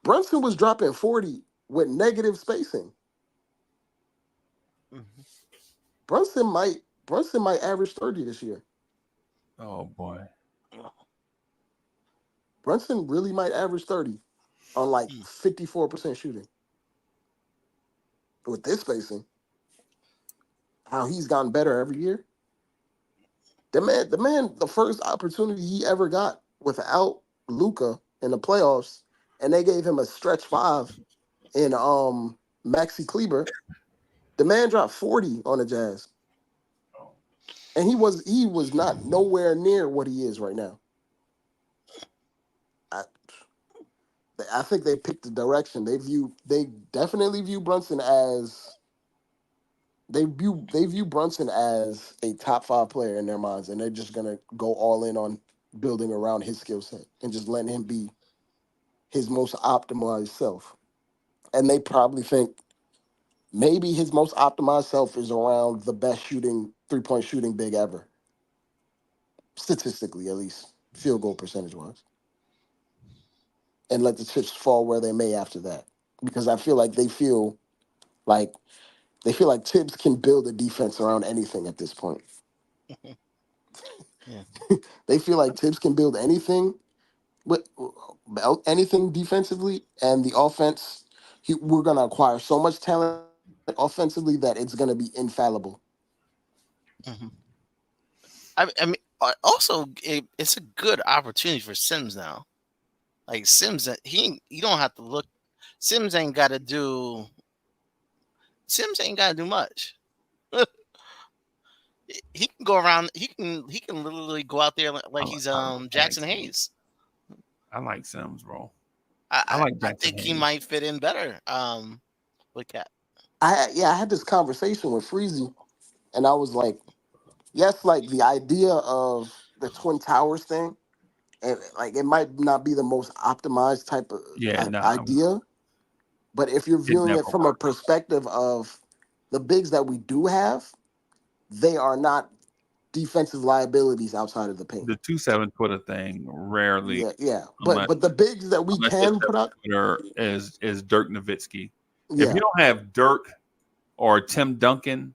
Speaker 10: Brunson was dropping 40 with negative spacing.
Speaker 7: Mhm.
Speaker 10: Brunson might Brunson might average 30 this year.
Speaker 4: Oh boy.
Speaker 10: Brunson really might average 30 on like
Speaker 7: Mm.
Speaker 10: 54% shooting. With this spacing, how he's gotten better every year. The first opportunity he ever got without Luca in the playoffs, and they gave him a stretch five in Maxi Kleber. The man dropped 40 on the Jazz. And he was not nowhere near what he is right now. I, I think they picked the direction. They definitely view Brunson as they view Brunson as a top five player in their minds, and they're just gonna go all in on building around his skill set and just letting him be his most optimized self. And they probably think maybe his most optimized self is around the best shooting 3-point shooting big ever, statistically at least, field goal percentage wise, and let the chips fall where they may after that. Because I feel like like they feel like Tibbs can build a defense around anything at this point.
Speaker 7: Yeah.
Speaker 10: They feel like Tibbs can build anything with anything defensively, and the offense. We're gonna acquire so much talent offensively that it's gonna be infallible.
Speaker 7: Mhm. I mean, also it's a good opportunity for Sims now. Like Sims, you don't have to look. Sims ain't got to do. Sims ain't got to do much. He can go around. He can literally go out there like he's
Speaker 4: I like
Speaker 7: Jackson
Speaker 4: Sims.
Speaker 7: Hayes.
Speaker 4: I like Sims, bro.
Speaker 7: I
Speaker 4: I
Speaker 7: I,
Speaker 4: like
Speaker 7: I
Speaker 4: Jackson
Speaker 7: think he
Speaker 4: Hayes.
Speaker 7: might fit in better with Cat.
Speaker 10: I had this conversation with Freezy, and I was like, yes, like the idea of the Twin Towers thing, and like it might not be the most optimized type of
Speaker 4: Yeah, nah,
Speaker 10: idea, but if you're
Speaker 4: it
Speaker 10: viewing
Speaker 4: never
Speaker 10: it from a
Speaker 4: worked.
Speaker 10: perspective of the bigs that we do have, they are not defensive liabilities outside of the paint.
Speaker 4: The 2 7-footer thing rarely,
Speaker 10: Yeah, yeah. But
Speaker 4: unless
Speaker 10: the bigs that we
Speaker 4: unless your
Speaker 10: can put up,
Speaker 4: 7-footer is Dirk Nowitzki. If
Speaker 10: yeah,
Speaker 4: you don't have Dirk or Tim Duncan,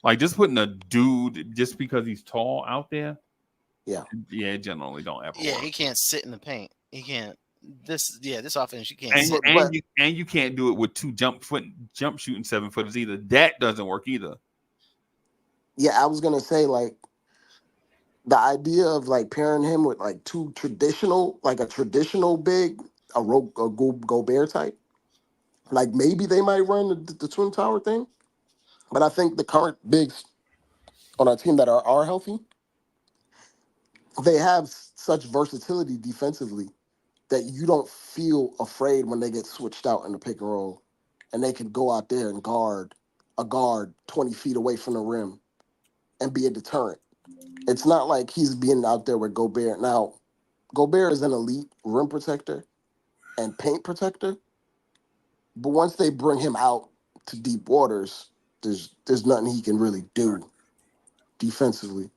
Speaker 4: like just putting a dude just because he's tall out there,
Speaker 10: yeah.
Speaker 4: yeah, it generally don't ever
Speaker 7: Yeah,
Speaker 4: work.
Speaker 7: he can't sit in the paint. He can't. This offense you can't
Speaker 4: And
Speaker 7: sit.
Speaker 10: But
Speaker 4: you can't do it with two jump shooting 7-footers either. That doesn't work either.
Speaker 10: yeah, I was gonna say like the idea of like pairing him with like two traditional, like a traditional big, Gobert type. Like maybe they might run the Twin Tower thing, but I think the current bigs on our team that are healthy, they have such versatility defensively that you don't feel afraid when they get switched out in the pick and roll, and they can go out there and guard 20 feet away from the rim and be a deterrent. It's not like he's being out there with Gobert. Now, Gobert is an elite rim protector and paint protector, but once they bring him out to deep waters, there's nothing he can really do defensively.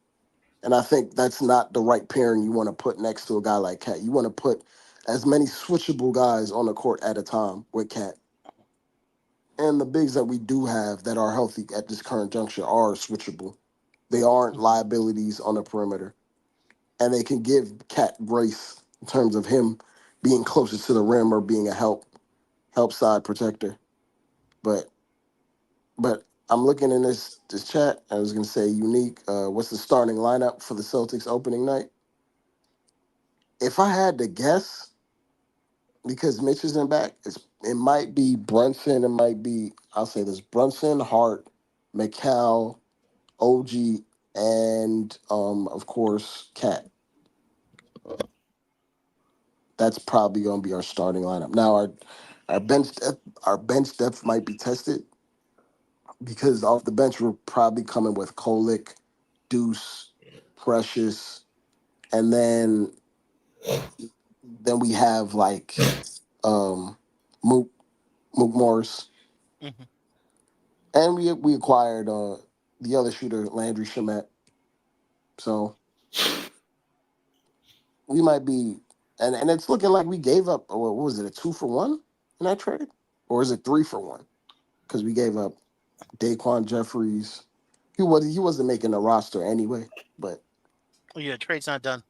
Speaker 10: And I think that's not the right pairing you want to put next to a guy like Cat. You want to put as many switchable guys on the court at a time with Cat. And the bigs that we do have that are healthy at this current juncture are switchable. They aren't liabilities on the perimeter. And they can give Cat grace in terms of him being closer to the rim or being a help side protector. But I'm looking in this chat. I was gonna say unique. What's the starting lineup for the Celtics opening night? If I had to guess, because Mitch isn't back, it might be Brunson. It might be I'll say this: Brunson, Hart, McCall, OG, and of course Cat. That's probably gonna be our starting lineup. Now our bench depth might be tested because off the bench we're probably coming with Kolick, Deuce, Precious, and then we have like Mook Morris,
Speaker 7: Mhm.
Speaker 10: and we acquired the other shooter Landry Shamet. So we might be, and it's looking like we gave up. What was it, a 2-for-1 in that trade, or is it 3-for-1? Because we gave up Daquan Jeffries. He wasn't making the roster anyway, but
Speaker 7: Yeah, trade's not done.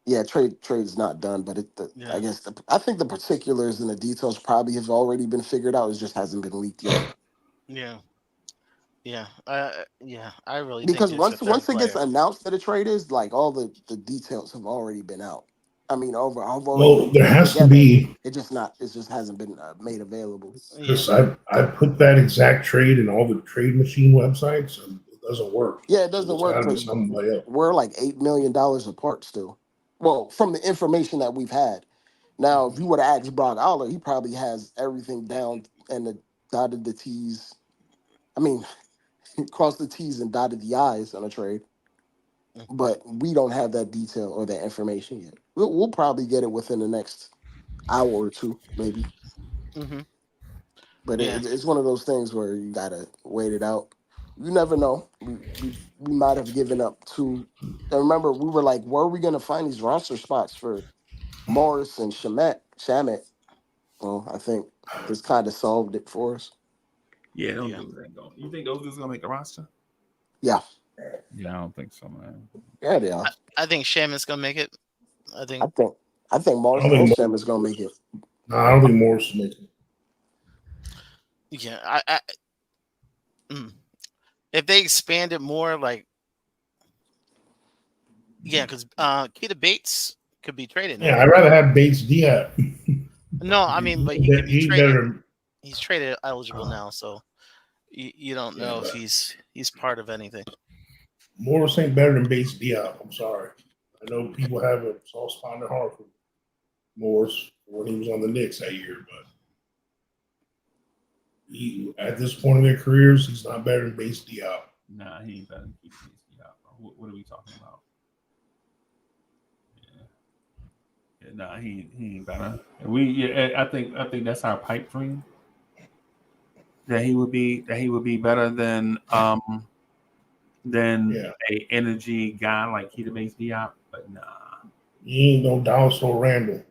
Speaker 10: yeah, trade is not done. But I
Speaker 7: Yeah,
Speaker 10: guess I think the particulars and the details probably have already been figured out. It just hasn't been leaked yet.
Speaker 7: yeah, yeah. Yeah. I really think
Speaker 10: Because
Speaker 7: it's a third
Speaker 10: once it gets
Speaker 7: player.
Speaker 10: announced that a trade is, like, all the details have already been out. I mean, I've already
Speaker 5: Well,
Speaker 10: been
Speaker 5: there
Speaker 10: put
Speaker 5: has to
Speaker 10: together.
Speaker 5: be,
Speaker 10: It just hasn't been made available.
Speaker 7: Yeah,
Speaker 5: because I put that exact trade in all the trade machine websites and it doesn't work.
Speaker 10: Yeah, it
Speaker 5: So
Speaker 10: doesn't
Speaker 5: it's
Speaker 10: work
Speaker 5: got to be
Speaker 10: because
Speaker 5: somebody else.
Speaker 10: we're like $8 million apart still. Well, from the information that we've had. Now, if you were to ask Brock Aller, he probably has everything down and dotted the T's. I mean, crossed the T's and dotted the I's on a trade. But we don't have that detail or that information yet. We'll probably get it within the next hour or two, maybe.
Speaker 7: mm-hmm.
Speaker 10: But
Speaker 7: Yeah,
Speaker 10: it's one of those things where you gotta wait it out. You never know. We might have given up two. And remember, we were like, where are we gonna find these roster spots for Morris and Shamet? Well, I think this kind of solved it for us.
Speaker 4: Yeah, those
Speaker 7: yeah.
Speaker 4: dudes ain't going. You think those dudes gonna make the roster?
Speaker 10: Yeah,
Speaker 4: Yeah, I don't think so, man.
Speaker 10: yeah, they are.
Speaker 7: I think Shaman's gonna make it. I
Speaker 10: I
Speaker 7: think.
Speaker 10: think I think
Speaker 5: I
Speaker 10: Morris
Speaker 5: don't
Speaker 10: and
Speaker 5: think
Speaker 10: Shamet's gonna make it.
Speaker 5: no, I don't think Morris is making it.
Speaker 7: Yeah, mm. If they expand it more, like, yeah, because Keita Bates could be traded
Speaker 5: Yeah,
Speaker 7: now.
Speaker 5: I'd rather have Bates Diaz.
Speaker 7: No, I mean, but he could be
Speaker 5: He's
Speaker 7: traded.
Speaker 5: better.
Speaker 7: He's traded eligible now, so you don't
Speaker 5: Yeah,
Speaker 7: know if
Speaker 5: but
Speaker 7: he's part of anything.
Speaker 5: Morris ain't better than Bates Diaz. I'm sorry. I know people have a soft spot in their heart for Morris when he was on the Knicks that year, but at this point in their careers, he's not better than Bates Diaz.
Speaker 4: Nah, he ain't better than Keith Casey. What are we talking about? Yeah, nah, he ain't better. I think that's our pipe dream. That he would be better than
Speaker 5: Yeah,
Speaker 4: a energy guy like Keita Bates Diop. But nah,
Speaker 5: he ain't no dollar store Randall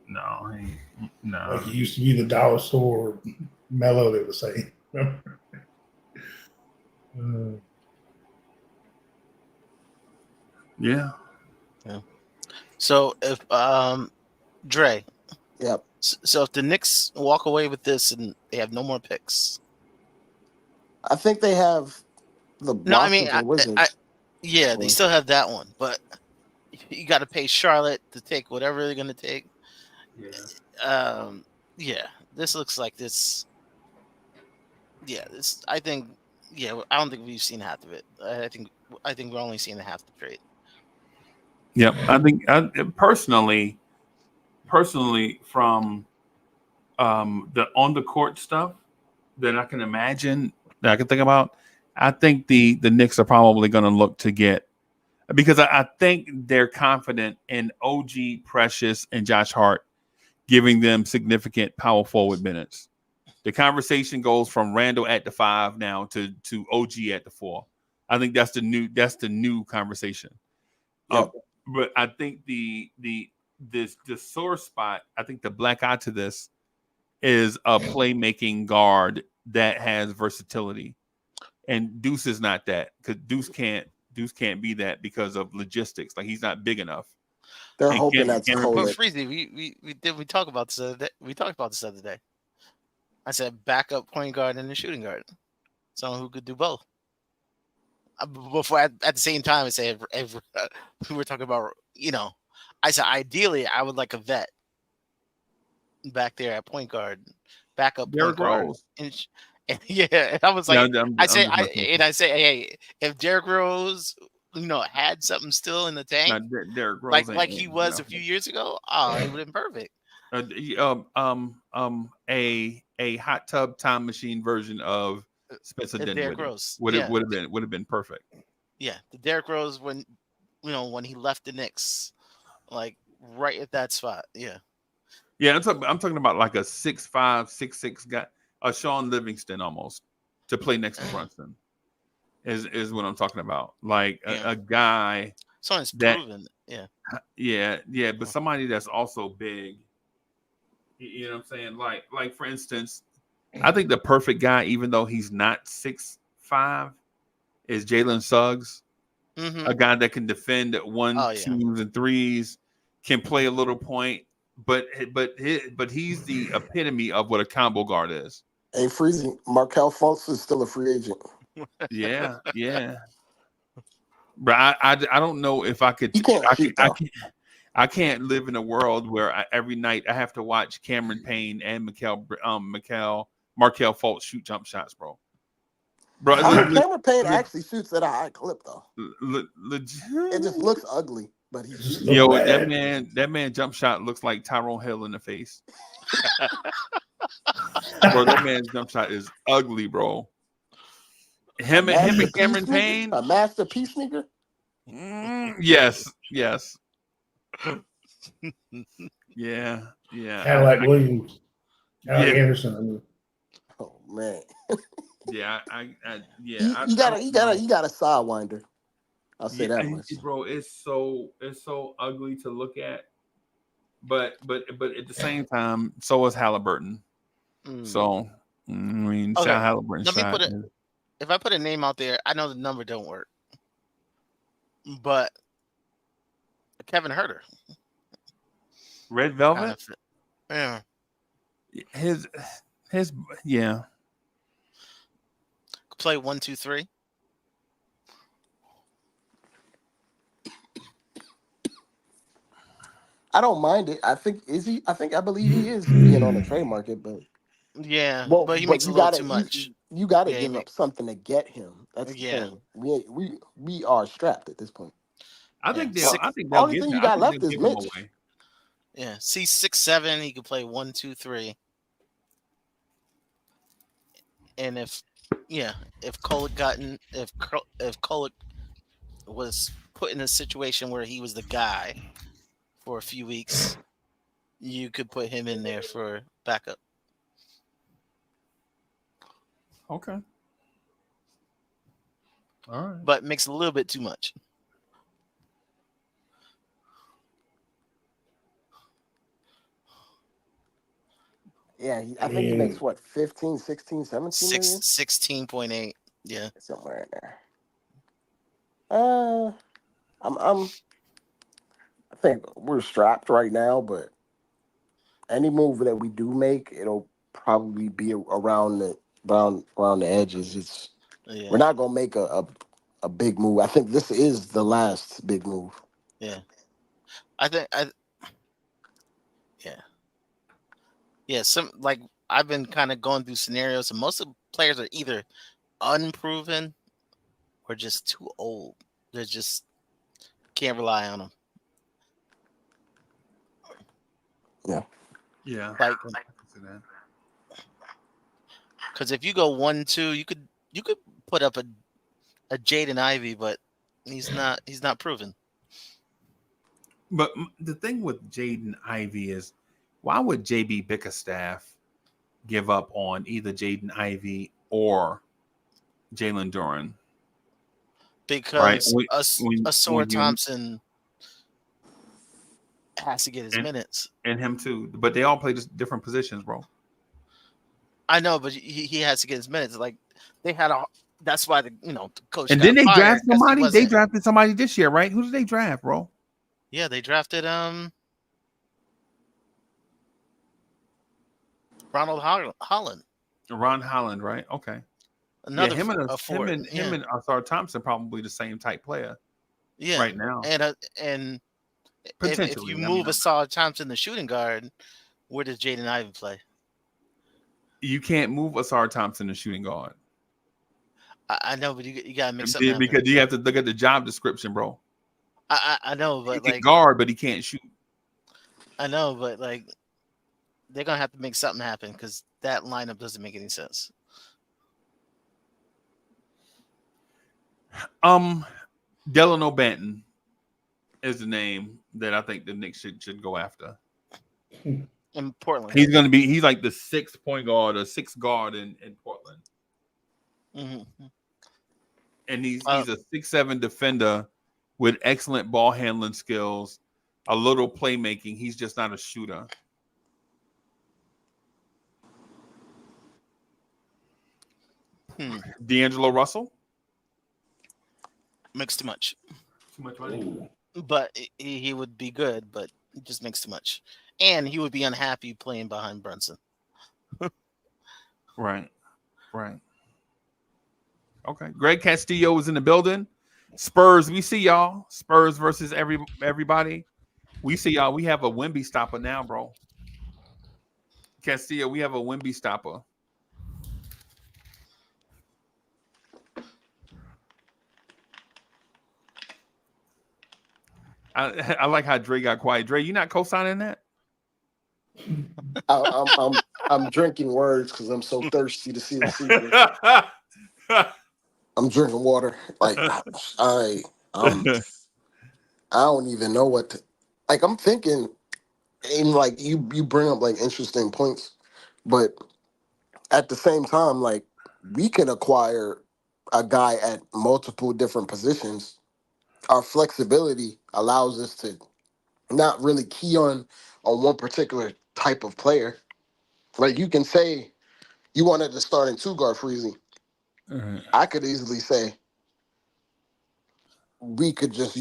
Speaker 4: no,
Speaker 5: like
Speaker 4: no.
Speaker 5: he used to be the dollar store Mellow. They would say.
Speaker 4: Yeah.
Speaker 7: Yeah. So if Dre,
Speaker 10: Yep.
Speaker 7: so if the Knicks walk away with this and they have no more picks,
Speaker 10: I think they have the
Speaker 7: no, I mean,
Speaker 10: Washington
Speaker 7: I
Speaker 10: Wizards.
Speaker 7: yeah, they
Speaker 10: Well,
Speaker 7: still have that one, but you got to pay Charlotte to take whatever they're going to take.
Speaker 4: Yeah.
Speaker 7: Um, yeah, this looks like this. Yeah, this. I think. Yeah, I don't think we've seen half of it. I think we're only seeing the half the trade.
Speaker 4: Yep. I think personally from the on the court stuff that I can imagine that I can think about, I think the Knicks are probably going to look to get because I think they're confident in OG, Precious, and Josh Hart giving them significant power forward minutes. The conversation goes from Randall at the 5 now to OG at the 4. I think that's the new conversation.
Speaker 10: yep.
Speaker 4: But I think the sore spot, I think the black eye to this is a playmaking guard that has versatility. And Deuce is not that because Deuce can't be that because of logistics. Like he's not big enough.
Speaker 10: They're
Speaker 4: And
Speaker 10: hoping that's
Speaker 7: But
Speaker 10: Colin.
Speaker 7: Freezy, we talk about this. We talked about this the other day. I said backup point guard and a shooting guard, someone who could do both. Before at the same time, I said if we were talking about, I said ideally I would like a vet back there at point guard, backup point
Speaker 4: Derrick
Speaker 7: guard,
Speaker 4: Rose.
Speaker 7: and yeah, and I was
Speaker 4: Yeah,
Speaker 7: like,
Speaker 4: I'm
Speaker 7: I
Speaker 4: just
Speaker 7: say,
Speaker 4: messing with you.
Speaker 7: I say, hey, if Derrick Rose, had something still in the tank,
Speaker 4: Not Derrick Rose
Speaker 7: like he was a few years ago, it would have been perfect.
Speaker 4: A hot tub time machine version of Spencer
Speaker 7: Derrick
Speaker 4: Dinwiddie
Speaker 7: Rose,
Speaker 4: would
Speaker 7: yeah,
Speaker 4: have been perfect.
Speaker 7: Yeah, the Derrick Rose when when he left the Knicks, like right at that spot. Yeah.
Speaker 4: Yeah, I'm talking about like a 6'5", 6'6" guy, a Sean Livingston almost to play next to Brunson is what I'm talking about. Like
Speaker 7: Yeah.
Speaker 4: a guy
Speaker 7: Someone's
Speaker 4: that
Speaker 7: proven. Yeah.
Speaker 4: yeah, but somebody that's also big. You know what I'm saying? Like for instance, I think the perfect guy, even though he's not 6'5", is Jalen Suggs,
Speaker 7: Mm-hmm.
Speaker 4: a guy that can defend at one,
Speaker 7: Oh yeah.
Speaker 4: twos, and threes, can play a little point, but he's the epitome of what a combo guard is.
Speaker 10: Hey, Freezy, Markel Fultz is still a free agent.
Speaker 4: Yeah, yeah. But I don't know if I could
Speaker 10: He can't shoot though.
Speaker 4: I can't live in a world where every night I have to watch Cameron Payne and Markel Fultz shoot jump shots, bro. Bro,
Speaker 10: I mean, Cameron Payne actually shoots at a high clip though. It just looks ugly, but he shoots.
Speaker 4: Yo, that man jump shot looks like Tyrone Hill in the face. Bro, that man's jump shot is ugly, bro. Him and Cameron Payne,
Speaker 10: a masterpiece nigga.
Speaker 4: Yes. Yeah.
Speaker 5: Cadillac Williams. Cadillac
Speaker 4: Yeah.
Speaker 5: Anderson. I mean.
Speaker 10: Oh man.
Speaker 4: Yeah,
Speaker 10: You got a sidewinder. I'll say that much.
Speaker 4: Bro, it's so ugly to look at. But at the same time, so is Halliburton. So I mean,
Speaker 7: Okay.
Speaker 4: Halliburton.
Speaker 7: Let me put it. If I put a name out there, I know the number don't work, but Kevin Herter,
Speaker 4: Red Velvet.
Speaker 7: Yeah.
Speaker 4: His yeah.
Speaker 7: Play 1, 2, 3.
Speaker 10: I don't mind it. I believe he is being on the trade market, but
Speaker 7: yeah, but he makes a little too much.
Speaker 10: You got to give up something to get him. That's the thing. We are strapped at this point.
Speaker 4: I think
Speaker 10: the only thing you got left is Mitch.
Speaker 7: Yeah, see 6'7", he could play 1, 2, 3. And if Kolek was put in a situation where he was the guy for a few weeks, you could put him in there for backup.
Speaker 4: Okay. All right.
Speaker 7: But makes a little bit too much.
Speaker 10: Yeah, I think he makes what, 15, 16, 17 million?
Speaker 7: 16.8. Yeah.
Speaker 10: Somewhere in there. I think we're strapped right now, but any move that we do make, it'll probably be around the edges. We're not gonna make a big move. I think this is the last big move.
Speaker 7: Yeah. Some like I've been kind of going through scenarios, and most of the players are either unproven or just too old. They just can't rely on them.
Speaker 4: Yeah.
Speaker 7: Like, because if you go 1, 2, you could put up a Jaden Ivey, but he's not proven.
Speaker 4: But the thing with Jaden Ivey is, why would JB Bickerstaff give up on either Jaden Ivey or Jalen Duren?
Speaker 7: Because Asor Thompson has to get his minutes.
Speaker 4: And him too. But they all play just different positions, bro.
Speaker 7: I know, but he has to get his minutes. Like they had that's why the coach.
Speaker 4: And then they draft somebody. They drafted somebody this year, right? Who did they draft, bro?
Speaker 7: Yeah, they drafted Ronald Holland.
Speaker 4: Ron Holland, right? Okay.
Speaker 7: Another
Speaker 4: him and Asar Thompson probably the same type player.
Speaker 7: Yeah,
Speaker 4: right now.
Speaker 7: And if you move Asar Thompson, the shooting guard, where does Jaden Ivey play?
Speaker 4: You can't move Asar Thompson, the shooting guard.
Speaker 7: I know, but you gotta make something
Speaker 4: because
Speaker 7: happen.
Speaker 4: you have to look at the job description, bro.
Speaker 7: I know, but
Speaker 4: he can guard, but he can't shoot.
Speaker 7: I know, but like they're gonna have to make something happen because that lineup doesn't make any sense.
Speaker 4: Delano Banton is the name that I think the Knicks should go after.
Speaker 7: In Portland.
Speaker 4: He's like the 6th point guard or 6th guard in Portland.
Speaker 7: Mm-hmm.
Speaker 4: And he's a 6'7" defender with excellent ball handling skills, a little playmaking. He's just not a shooter. D'Angelo Russell?
Speaker 7: Makes too much.
Speaker 4: Too much money.
Speaker 7: But he would be good, but it just makes too much. And he would be unhappy playing behind Brunson.
Speaker 4: Right. Okay. Greg Castillo was in the building. Spurs, we see y'all. Spurs versus everybody. We see y'all. We have a Wemby stopper now, bro. Castillo, we have a Wemby stopper. I like how Dre got quiet. Dre, you not co-signing that?
Speaker 10: I'm drinking words because I'm so thirsty to see the secret. I'm drinking water. Like I don't even know what to, like. I'm thinking, and like you bring up like interesting points, but at the same time, like we can acquire a guy at multiple different positions. Our flexibility allows us to not really key on one particular type of player. Like you can say you wanted to start in 2 guard Freezy. I could easily say we could just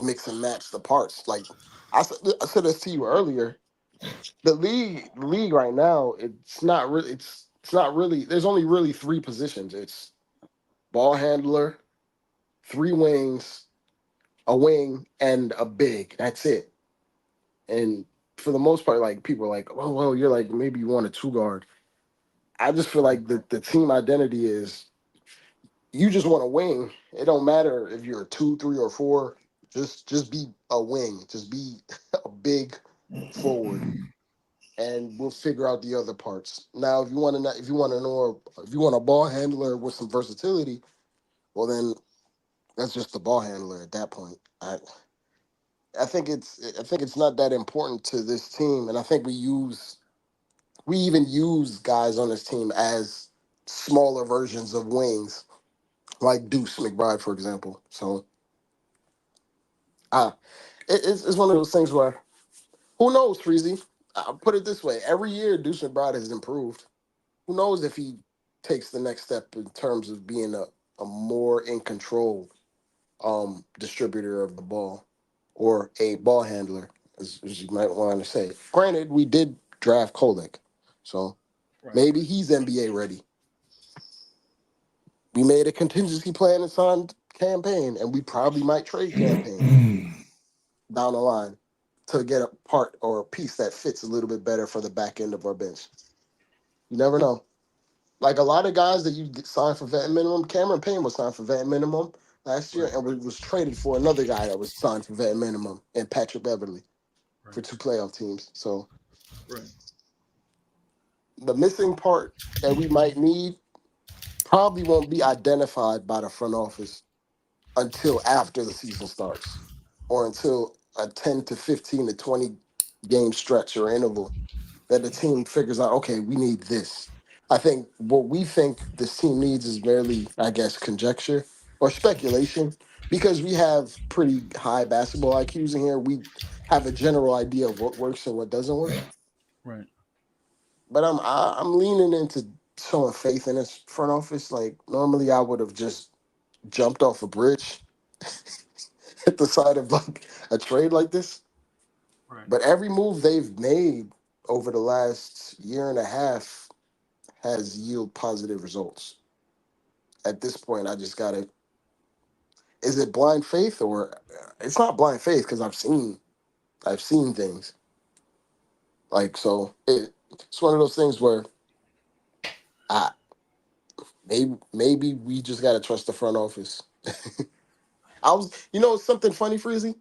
Speaker 10: mix and match the parts. Like I said this to you earlier. The league right now, it's not really there's only really 3 positions. It's ball handler, 3 wings, a wing, and a big. That's it. And for the most part, like people are like, oh well, you're like maybe you want a 2 guard. I just feel like the team identity is you just want a wing. It don't matter if you're a 2, 3, or 4. Just be a wing. Just be a big forward, and we'll figure out the other parts. Now, if you want a ball handler with some versatility, well then that's just the ball handler at that point. I think it's not that important to this team, and I think we even use guys on this team as smaller versions of wings, like Deuce McBride, for example. So, it's one of those things where who knows, Freezy? I'll put it this way: every year, Deuce McBride has improved. Who knows if he takes the next step in terms of being a more in control distributor of the ball or a ball handler, as you might want to say. Granted, we did draft Kolek, so maybe he's NBA ready. We made a contingency plan and signed campaign, and we probably might trade campaign down the line to get a part or a piece that fits a little bit better for the back end of our bench. You never know. Like a lot of guys that you get signed for vet minimum, Cameron Payne was signed for vet minimum last year, and was traded for another guy that was signed for vet minimum, and Patrick Beverly for 2 playoff teams. So the missing part that we might need probably won't be identified by the front office until after the season starts, or until a 10 to 15 to 20 game stretch or interval that the team figures out, okay, we need this. I think what we think this team needs is merely, I guess, conjecture or speculation, because we have pretty high basketball IQs in here. We have a general idea of what works and what doesn't work.
Speaker 4: Right.
Speaker 10: But I'm leaning into showing faith in this front office. Like normally, I would have just jumped off a bridge at the side of like a trade like this.
Speaker 4: Right.
Speaker 10: But every move they've made over the last year and a half has yielded positive results. At this point, I just gotta. Is it blind faith, or it's not blind faith because I've seen things like so. It's one of those things where I maybe we just gotta trust the front office. Something funny, Freezy.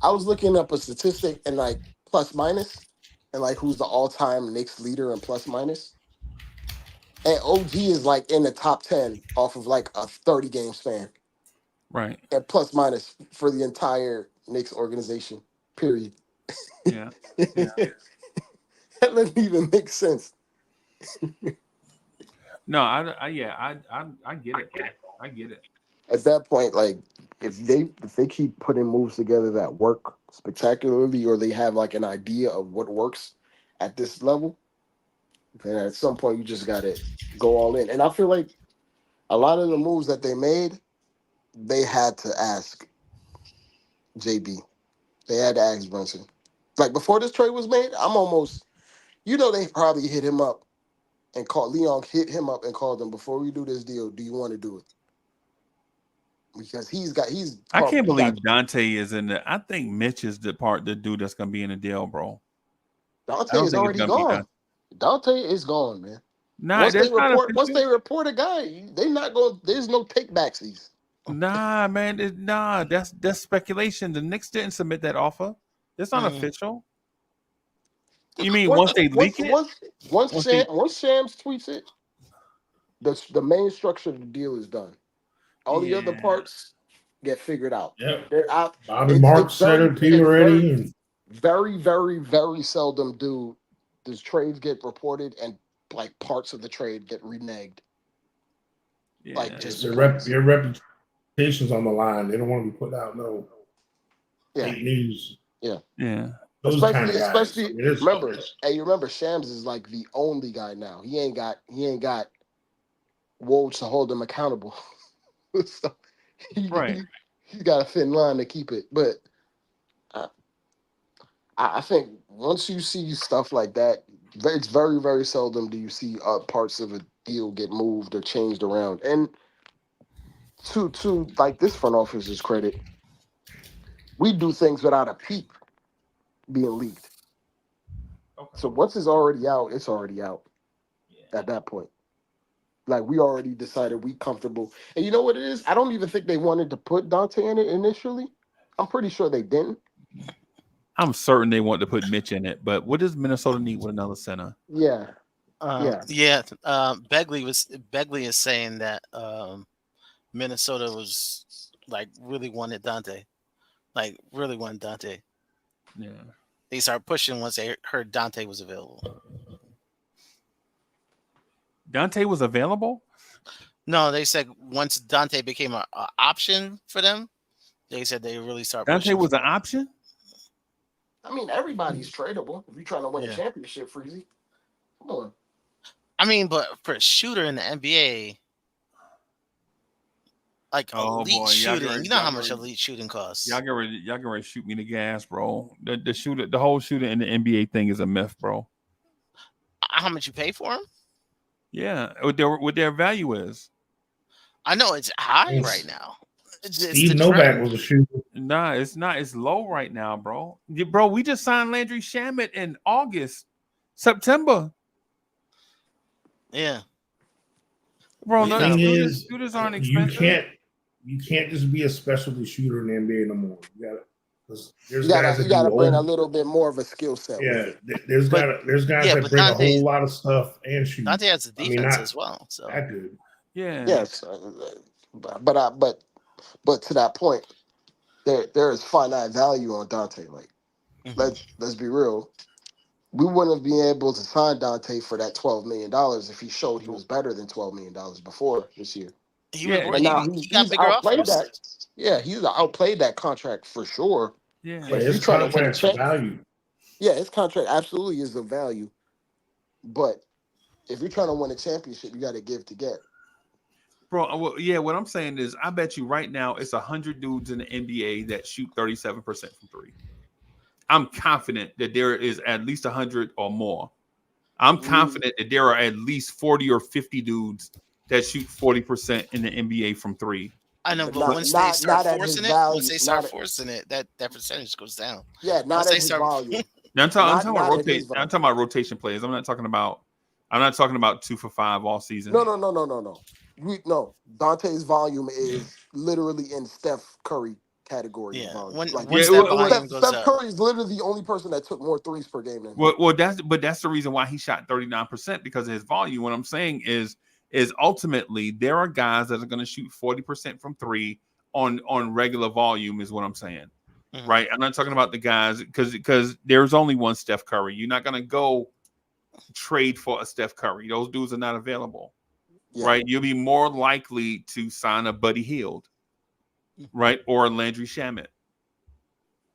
Speaker 10: I was looking up a statistic and like plus minus, and like who's the all-time Knicks leader in plus minus. And OG is like in the top 10 off of like a 30 game span.
Speaker 4: Right.
Speaker 10: and plus minus for the entire Knicks organization. Period.
Speaker 4: Yeah.
Speaker 10: That doesn't even make sense.
Speaker 4: No, I get it, bro. I get it.
Speaker 10: At that point, like if they keep putting moves together that work spectacularly, or they have like an idea of what works at this level, then at some point you just gotta go all in. And I feel like a lot of the moves that they made, they had to ask JB. They had to ask Brunson. Like before this trade was made, I'm almost, they probably hit him up and called Leon, hit him up and called him before we do this deal. Do you want to do it? Because
Speaker 4: I can't
Speaker 10: he got
Speaker 4: believe Dante is in the. I think Mitch is the dude that's gonna be in the deal, bro. I
Speaker 10: Dante
Speaker 4: don't
Speaker 10: is
Speaker 4: think it's
Speaker 10: already
Speaker 4: gonna be
Speaker 10: gone.
Speaker 4: Dante.
Speaker 10: Dante is gone, man.
Speaker 4: Nah, that's not
Speaker 10: Once
Speaker 4: official.
Speaker 10: they report a guy, they not going. There's no take backsies.
Speaker 4: Nah, man, that's speculation. The Knicks didn't submit that offer. It's not official. You mean once they leak it?
Speaker 10: Once
Speaker 4: Once they,
Speaker 10: Shams tweets it, the main structure of the deal is done. All the other
Speaker 4: yeah,
Speaker 10: parts get figured out.
Speaker 5: Yep.
Speaker 10: They're out.
Speaker 5: Bobby Marks said it. People ready. And
Speaker 10: Very, very, very seldom does trades get reported and like parts of the trade get reneged.
Speaker 4: yeah.
Speaker 10: Like
Speaker 5: it's
Speaker 10: just
Speaker 5: your reputation's on the line. They don't want to be put out. No fake news.
Speaker 10: Yeah.
Speaker 5: Those kind of guys.
Speaker 10: Especially remember Shams is like the only guy now. He ain't got Woj to hold him accountable. So
Speaker 4: Right.
Speaker 10: he's got a thin line to keep it. But I think once you see stuff like that, it's very, very seldom do you see parts of a deal get moved or changed around. And to like this front office's credit, we do things without a peep being leaked.
Speaker 4: Okay.
Speaker 10: So once it's already out, it's already out at that point. Like we already decided we comfortable. And you know what it is? I don't even think they wanted to put Dante in it initially. I'm pretty sure they didn't.
Speaker 4: I'm certain they want to put Mitch in it, but what does Minnesota need with another center?
Speaker 10: Yeah.
Speaker 7: Begley is saying that Minnesota was like really wanted Dante. Like really wanted Dante.
Speaker 4: Yeah.
Speaker 7: They started pushing once they heard Dante was available.
Speaker 4: Dante was available?
Speaker 7: No, they said once Dante became an option for them, they said they really started
Speaker 4: Dante
Speaker 7: pushing.
Speaker 4: Was an option?
Speaker 10: I mean, everybody's tradable if you're trying to win a championship, Freezy. Come on.
Speaker 7: I mean, but for a shooter in the NBA, like elite shooting, you know how much elite shooting costs.
Speaker 4: Y'all get ready to shoot me the gas, bro. The whole shooter in the NBA thing is a myth, bro.
Speaker 7: How much you pay for him?
Speaker 4: Yeah, what their value is.
Speaker 7: I know it's high right now.
Speaker 5: Steve Novak was a shooter.
Speaker 4: Nah, it's not. It's low right now, bro. Bro, we just signed Landry Shamet in September.
Speaker 7: Yeah.
Speaker 4: Bro,
Speaker 5: the thing is,
Speaker 4: shooters aren't expensive.
Speaker 5: You can't just be a specialty shooter in the NBA no more. You
Speaker 10: gotta bring a little bit more of a skill set.
Speaker 5: Yeah, there's guys that bring a whole lot of stuff and shoot.
Speaker 7: Dante has the defense as well. So
Speaker 5: that good.
Speaker 4: Yeah.
Speaker 10: Yes, but to that point, there is finite value on Dante. Like, let's be real. We wouldn't have been able to sign Dante for that $12 million if he showed he was better than $12 million before this year.
Speaker 7: He got bigger
Speaker 10: outplayed
Speaker 7: offers.
Speaker 10: that. Yeah, he's outplayed that contract for sure.
Speaker 4: Yeah,
Speaker 5: but his contract's value.
Speaker 10: Yeah, his contract absolutely is of value. But if you're trying to win a championship, you got to give to get.
Speaker 4: Bro, what I'm saying is, I bet you right now it's 100 dudes in the NBA that shoot 37% from three. I'm confident that there is at least 100 or more. I'm confident that there are at least 40 or 50 dudes that shoot 40% in the NBA from three.
Speaker 7: I know, but once they start forcing it, that percentage goes down.
Speaker 10: Yeah, not at his volume.
Speaker 4: Now, I'm talking about rotation players. I'm not talking about 2 for 5 all season.
Speaker 10: No. Dante's volume is literally in Steph Curry category.
Speaker 7: Yeah,
Speaker 10: volume Steph Curry is literally the only person that took more threes per game than him.
Speaker 4: That's the reason why he shot 39%, because of his volume. What I'm saying is ultimately there are guys that are going to shoot 40% from three on regular volume is what I'm saying.
Speaker 7: Mhm.
Speaker 4: Right? I'm not talking about the guys because there's only one Steph Curry. You're not gonna go trade for a Steph Curry. Those dudes are not available.
Speaker 10: Yeah.
Speaker 4: Right? You'll be more likely to sign a Buddy Hield, right? Or a Landry Shamet.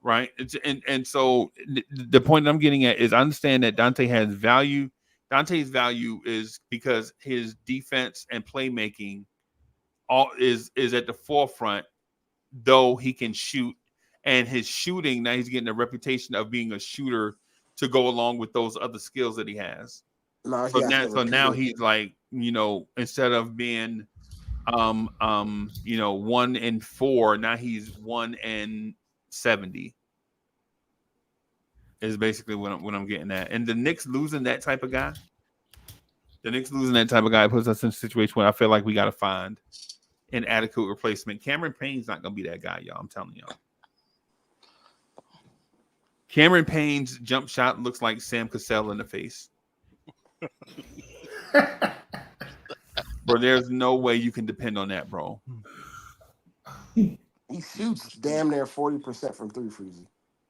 Speaker 4: Right. And so the point I'm getting at is I understand that Dante has value. Dante's value is because his defense and playmaking all is at the forefront, though he can shoot, and his shooting now he's getting a reputation of being a shooter to go along with those other skills that he has.
Speaker 10: No, he
Speaker 4: So
Speaker 10: has
Speaker 4: now
Speaker 10: to repeat it.
Speaker 4: he's like, instead of being 1-4, now he's 1-70. Is basically what I'm getting at. And the Knicks losing that type of guy, puts us in a situation where I feel like we got to find an adequate replacement. Cameron Payne's not going to be that guy, y'all. I'm telling y'all. Cameron Payne's jump shot looks like Sam Cassell in the face. Bro, there's no way you can depend on that, bro.
Speaker 10: He shoots damn near 40% from three, Freezy.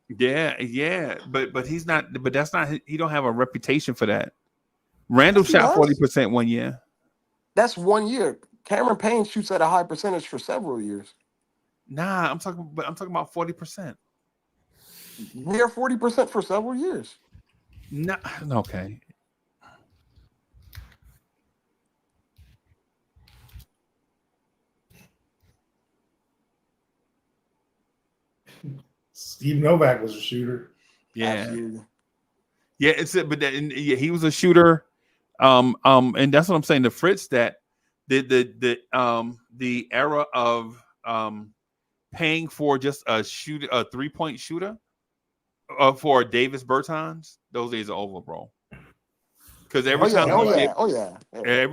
Speaker 4: Yeah, but he's not. But that's not. He don't have a reputation for that. Randall
Speaker 10: Yes, he
Speaker 4: shot
Speaker 10: does.
Speaker 4: 40% 1 year.
Speaker 10: That's 1 year. Cameron Payne shoots at a high percentage for several years.
Speaker 4: Nah, I'm talking about 40%.
Speaker 10: Near 40% for several years.
Speaker 4: No, okay.
Speaker 5: Steve Novak was a shooter.
Speaker 4: Yeah.
Speaker 10: Absolutely.
Speaker 4: Yeah, he was a shooter. And that's what I'm saying. The Fritz that the era of paying for just a 3-point shooter for Davis Bertans, those days are over, bro. Because every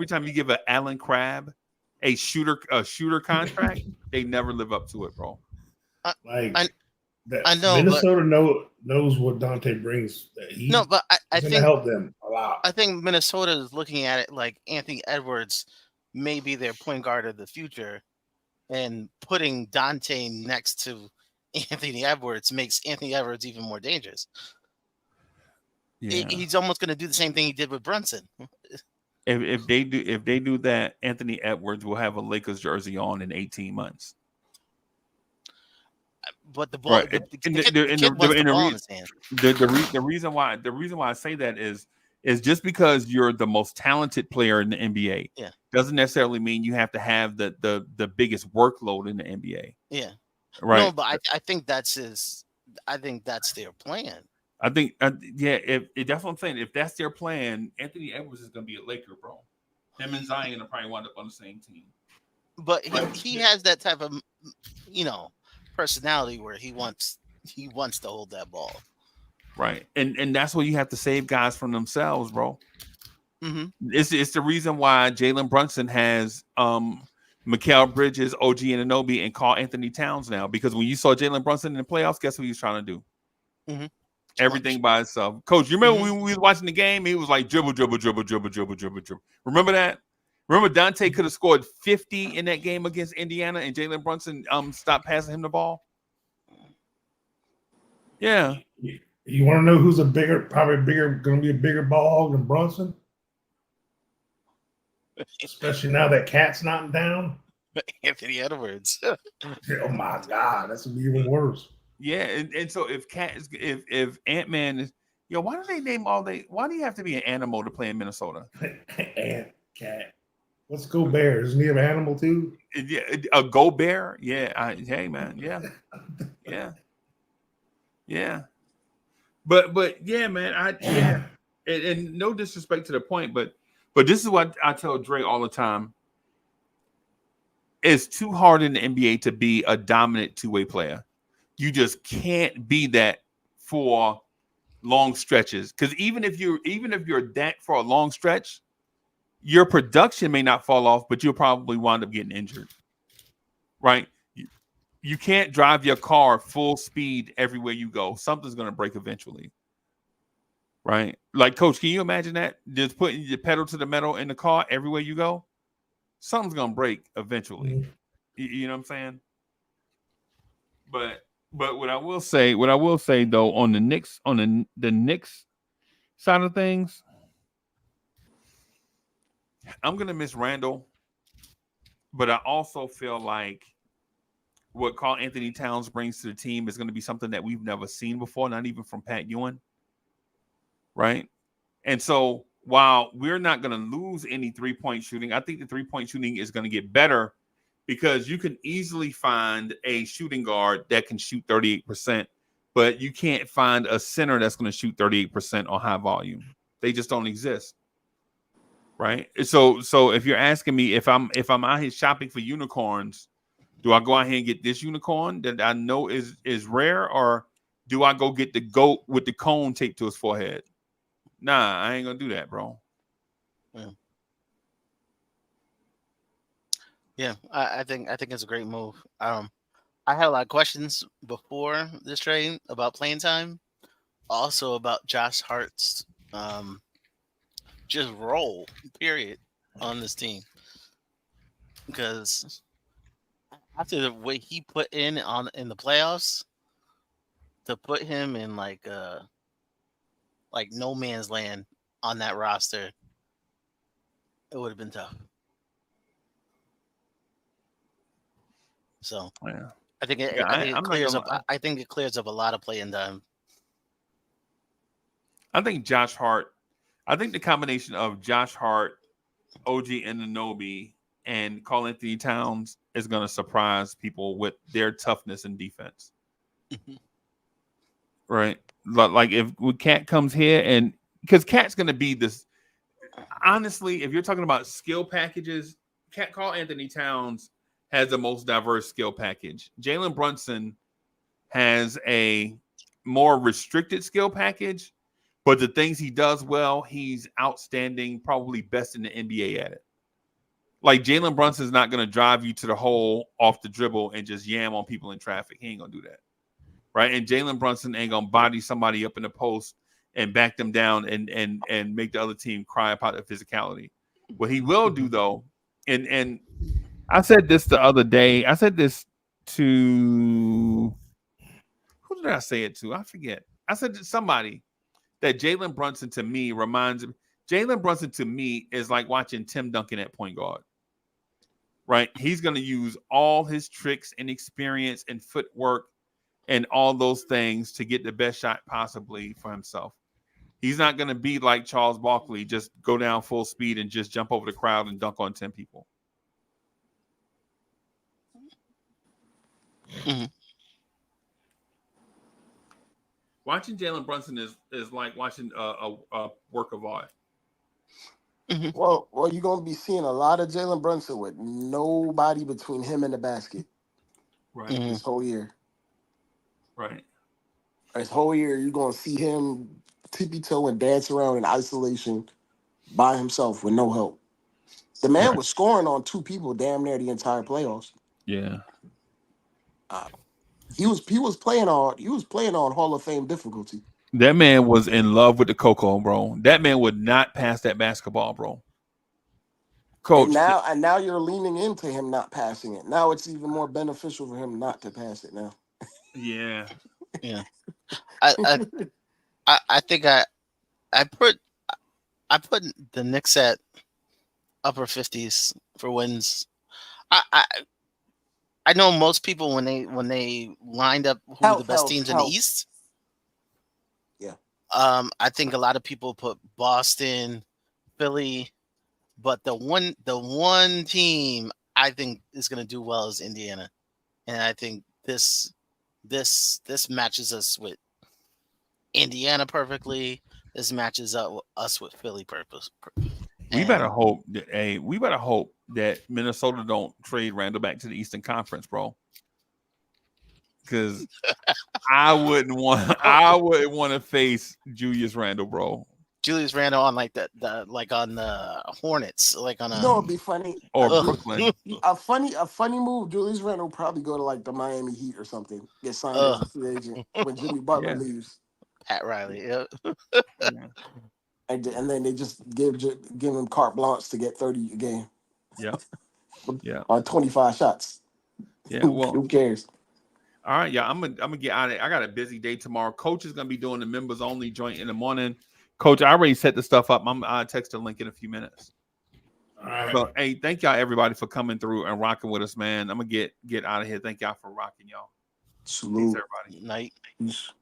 Speaker 4: time you give an Allen Crabbe a shooter contract, they never live up to it, bro.
Speaker 5: I know Minnesota knows what Dante brings.
Speaker 7: But I think
Speaker 5: help them a lot.
Speaker 7: I think Minnesota is looking at it like Anthony Edwards may be their point guard of the future, and putting Dante next to Anthony Edwards makes Anthony Edwards even more dangerous.
Speaker 4: Yeah.
Speaker 7: He's almost going to do the same thing he did with Brunson.
Speaker 4: If they do that, Anthony Edwards will have a Lakers jersey on in 18 months.
Speaker 7: But the ball,
Speaker 4: the reason why I say that is just because you're the most talented player in the NBA.
Speaker 7: Yeah.
Speaker 4: Doesn't necessarily mean you have to have the biggest workload in the NBA.
Speaker 7: Yeah.
Speaker 4: Right.
Speaker 7: No, but I think that's their plan.
Speaker 4: I think if that's what I'm saying. If that's their plan, Anthony Edwards is going to be a Laker, bro. Him and Zion will probably wind up on the same team.
Speaker 7: But he has that type of personality where he wants to hold that ball.
Speaker 4: Right. And that's where you have to save guys from themselves, bro.
Speaker 7: Mm-hmm.
Speaker 4: It's the reason why Jalen Brunson has Mikal Bridges, OG Anunoby, and Karl Anthony Towns now. Because when you saw Jalen Brunson in the playoffs, guess what he was trying to do?
Speaker 7: Mm-hmm.
Speaker 4: Everything by himself. Coach, you remember when we was watching the game? He was like dribble. Remember that? Remember Dante could have scored 50 in that game against Indiana, and Jalen Brunson stopped passing him the ball. Yeah.
Speaker 5: You want to know who's going to be a bigger ball hog than Brunson? Especially now that Cat's not down.
Speaker 7: Anthony Edwards.
Speaker 5: Oh my God, that's gonna be even worse.
Speaker 4: Yeah, and so if Ant-Man is, why do they name why do you have to be an animal to play in Minnesota?
Speaker 5: Cat. Let's go Bears. Isn't he an animal too?
Speaker 4: Yeah, a go bear. Yeah, hey man, yeah. But yeah, man, and no disrespect to the point, but this is what I tell Dre all the time. It's too hard in the NBA to be a dominant two-way player. You just can't be that for long stretches. Because even if you're that for a long stretch, your production may not fall off, but you'll probably wind up getting injured. Right? You can't drive your car full speed everywhere you go. Something's going to break eventually. Right? Like, Coach, can you imagine that? Just putting your pedal to the metal in the car everywhere you go? Something's going to break eventually. You know what I'm saying? But what I will say though, on the Knicks side of things, I'm gonna miss Randall, but I also feel like what Carl Anthony Towns brings to the team is going to be something that we've never seen before, not even from Pat Ewing, right? And so while we're not going to lose any 3-point shooting, I think the 3-point shooting is going to get better because you can easily find a shooting guard that can shoot 38%, but you can't find a center that's going to shoot 38% on high volume. They just don't exist. Right. So if you're asking me if I'm out here shopping for unicorns, do I go out here and get this unicorn that I know is rare, or do I go get the goat with the cone taped to his forehead? Nah, I ain't gonna do that, bro.
Speaker 7: Yeah, I think it's a great move. I had a lot of questions before this trade about playing time, also about Josh Hart's just role, period, on this team. Because after the way he put in the playoffs, to put him in like no man's land on that roster, it would have been tough. So
Speaker 4: Yeah.
Speaker 7: I think it clears up. I think it clears up a lot of playing time.
Speaker 4: I think Josh Hart. I think the combination of Josh Hart, OG Anunoby, and Karl Anthony Towns is going to surprise people with their toughness and defense. Right? Like if Cat comes here, and because Cat's going to be this. Honestly, if you're talking about skill packages, Karl Anthony Towns has the most diverse skill package. Jalen Brunson has a more restricted skill package, but the things he does well, he's outstanding, probably best in the NBA at it. Like Jalen Brunson's not going to drive you to the hole off the dribble and just yam on people in traffic. He ain't going to do that. Right? And Jalen Brunson ain't going to body somebody up in the post and back them down and make the other team cry about their physicality. What he will do, though, and I said this the other day. I said this to who did I say it to? I forget. I said to somebody that Jalen Brunson to me is like watching Tim Duncan at point guard. Right? He's going to use all his tricks and experience and footwork and all those things to get the best shot possibly for himself. He's not going to be like Charles Barkley, just go down full speed and just jump over the crowd and dunk on 10 people.
Speaker 7: Mm-hmm.
Speaker 4: Watching Jalen Brunson is like watching a work of art.
Speaker 10: Mm-hmm. Well, you're gonna be seeing a lot of Jalen Brunson with nobody between him and the basket.
Speaker 4: Right.
Speaker 10: This whole year.
Speaker 4: Right.
Speaker 10: This whole year, you're gonna see him tippy toe and dance around in isolation by himself with no help. The man was scoring on two people damn near the entire playoffs.
Speaker 4: Yeah.
Speaker 10: He was playing on Hall of Fame difficulty.
Speaker 4: That man was in love with the cocoa, bro. That man would not pass that basketball, bro. Coach.
Speaker 10: And now you're leaning into him not passing it. Now it's even more beneficial for him not to pass it now.
Speaker 4: Yeah.
Speaker 7: Yeah. I think I put the Knicks at upper 50s for wins. I know most people when they lined up who are the best teams in the East.
Speaker 10: Yeah.
Speaker 7: I think a lot of people put Boston, Philly, but the one team I think is going to do well is Indiana, and I think this matches us with Indiana perfectly. This matches up us with Philly purpose.
Speaker 4: We better hope that Minnesota don't trade Randall back to the Eastern Conference, bro. Because I wouldn't want to face Julius Randle, bro.
Speaker 7: Julius Randle on like on the Hornets, like on a.
Speaker 10: You know, it'd be funny.
Speaker 4: Or Brooklyn.
Speaker 10: A funny move. Julius Randle would probably go to like the Miami Heat or something. Get signed as a free agent when Jimmy Butler leaves.
Speaker 7: Pat Riley, yeah.
Speaker 10: And then they just give him carte blanche to get 30 a game.
Speaker 4: Yeah. Yeah.
Speaker 10: On 25 shots.
Speaker 4: Yeah. Well,
Speaker 10: who cares?
Speaker 4: All right, yeah, I'm gonna get out of it. I got a busy day tomorrow. Coach is gonna be doing the members only joint in the morning. Coach, I already set the stuff up. I'll text the link in a few minutes.
Speaker 5: All right.
Speaker 4: So, hey, thank y'all everybody for coming through and rocking with us, man. I'm gonna get out of here. Thank y'all for rocking, y'all.
Speaker 10: Salute.
Speaker 4: Peace, everybody.
Speaker 7: Night.
Speaker 10: Peace.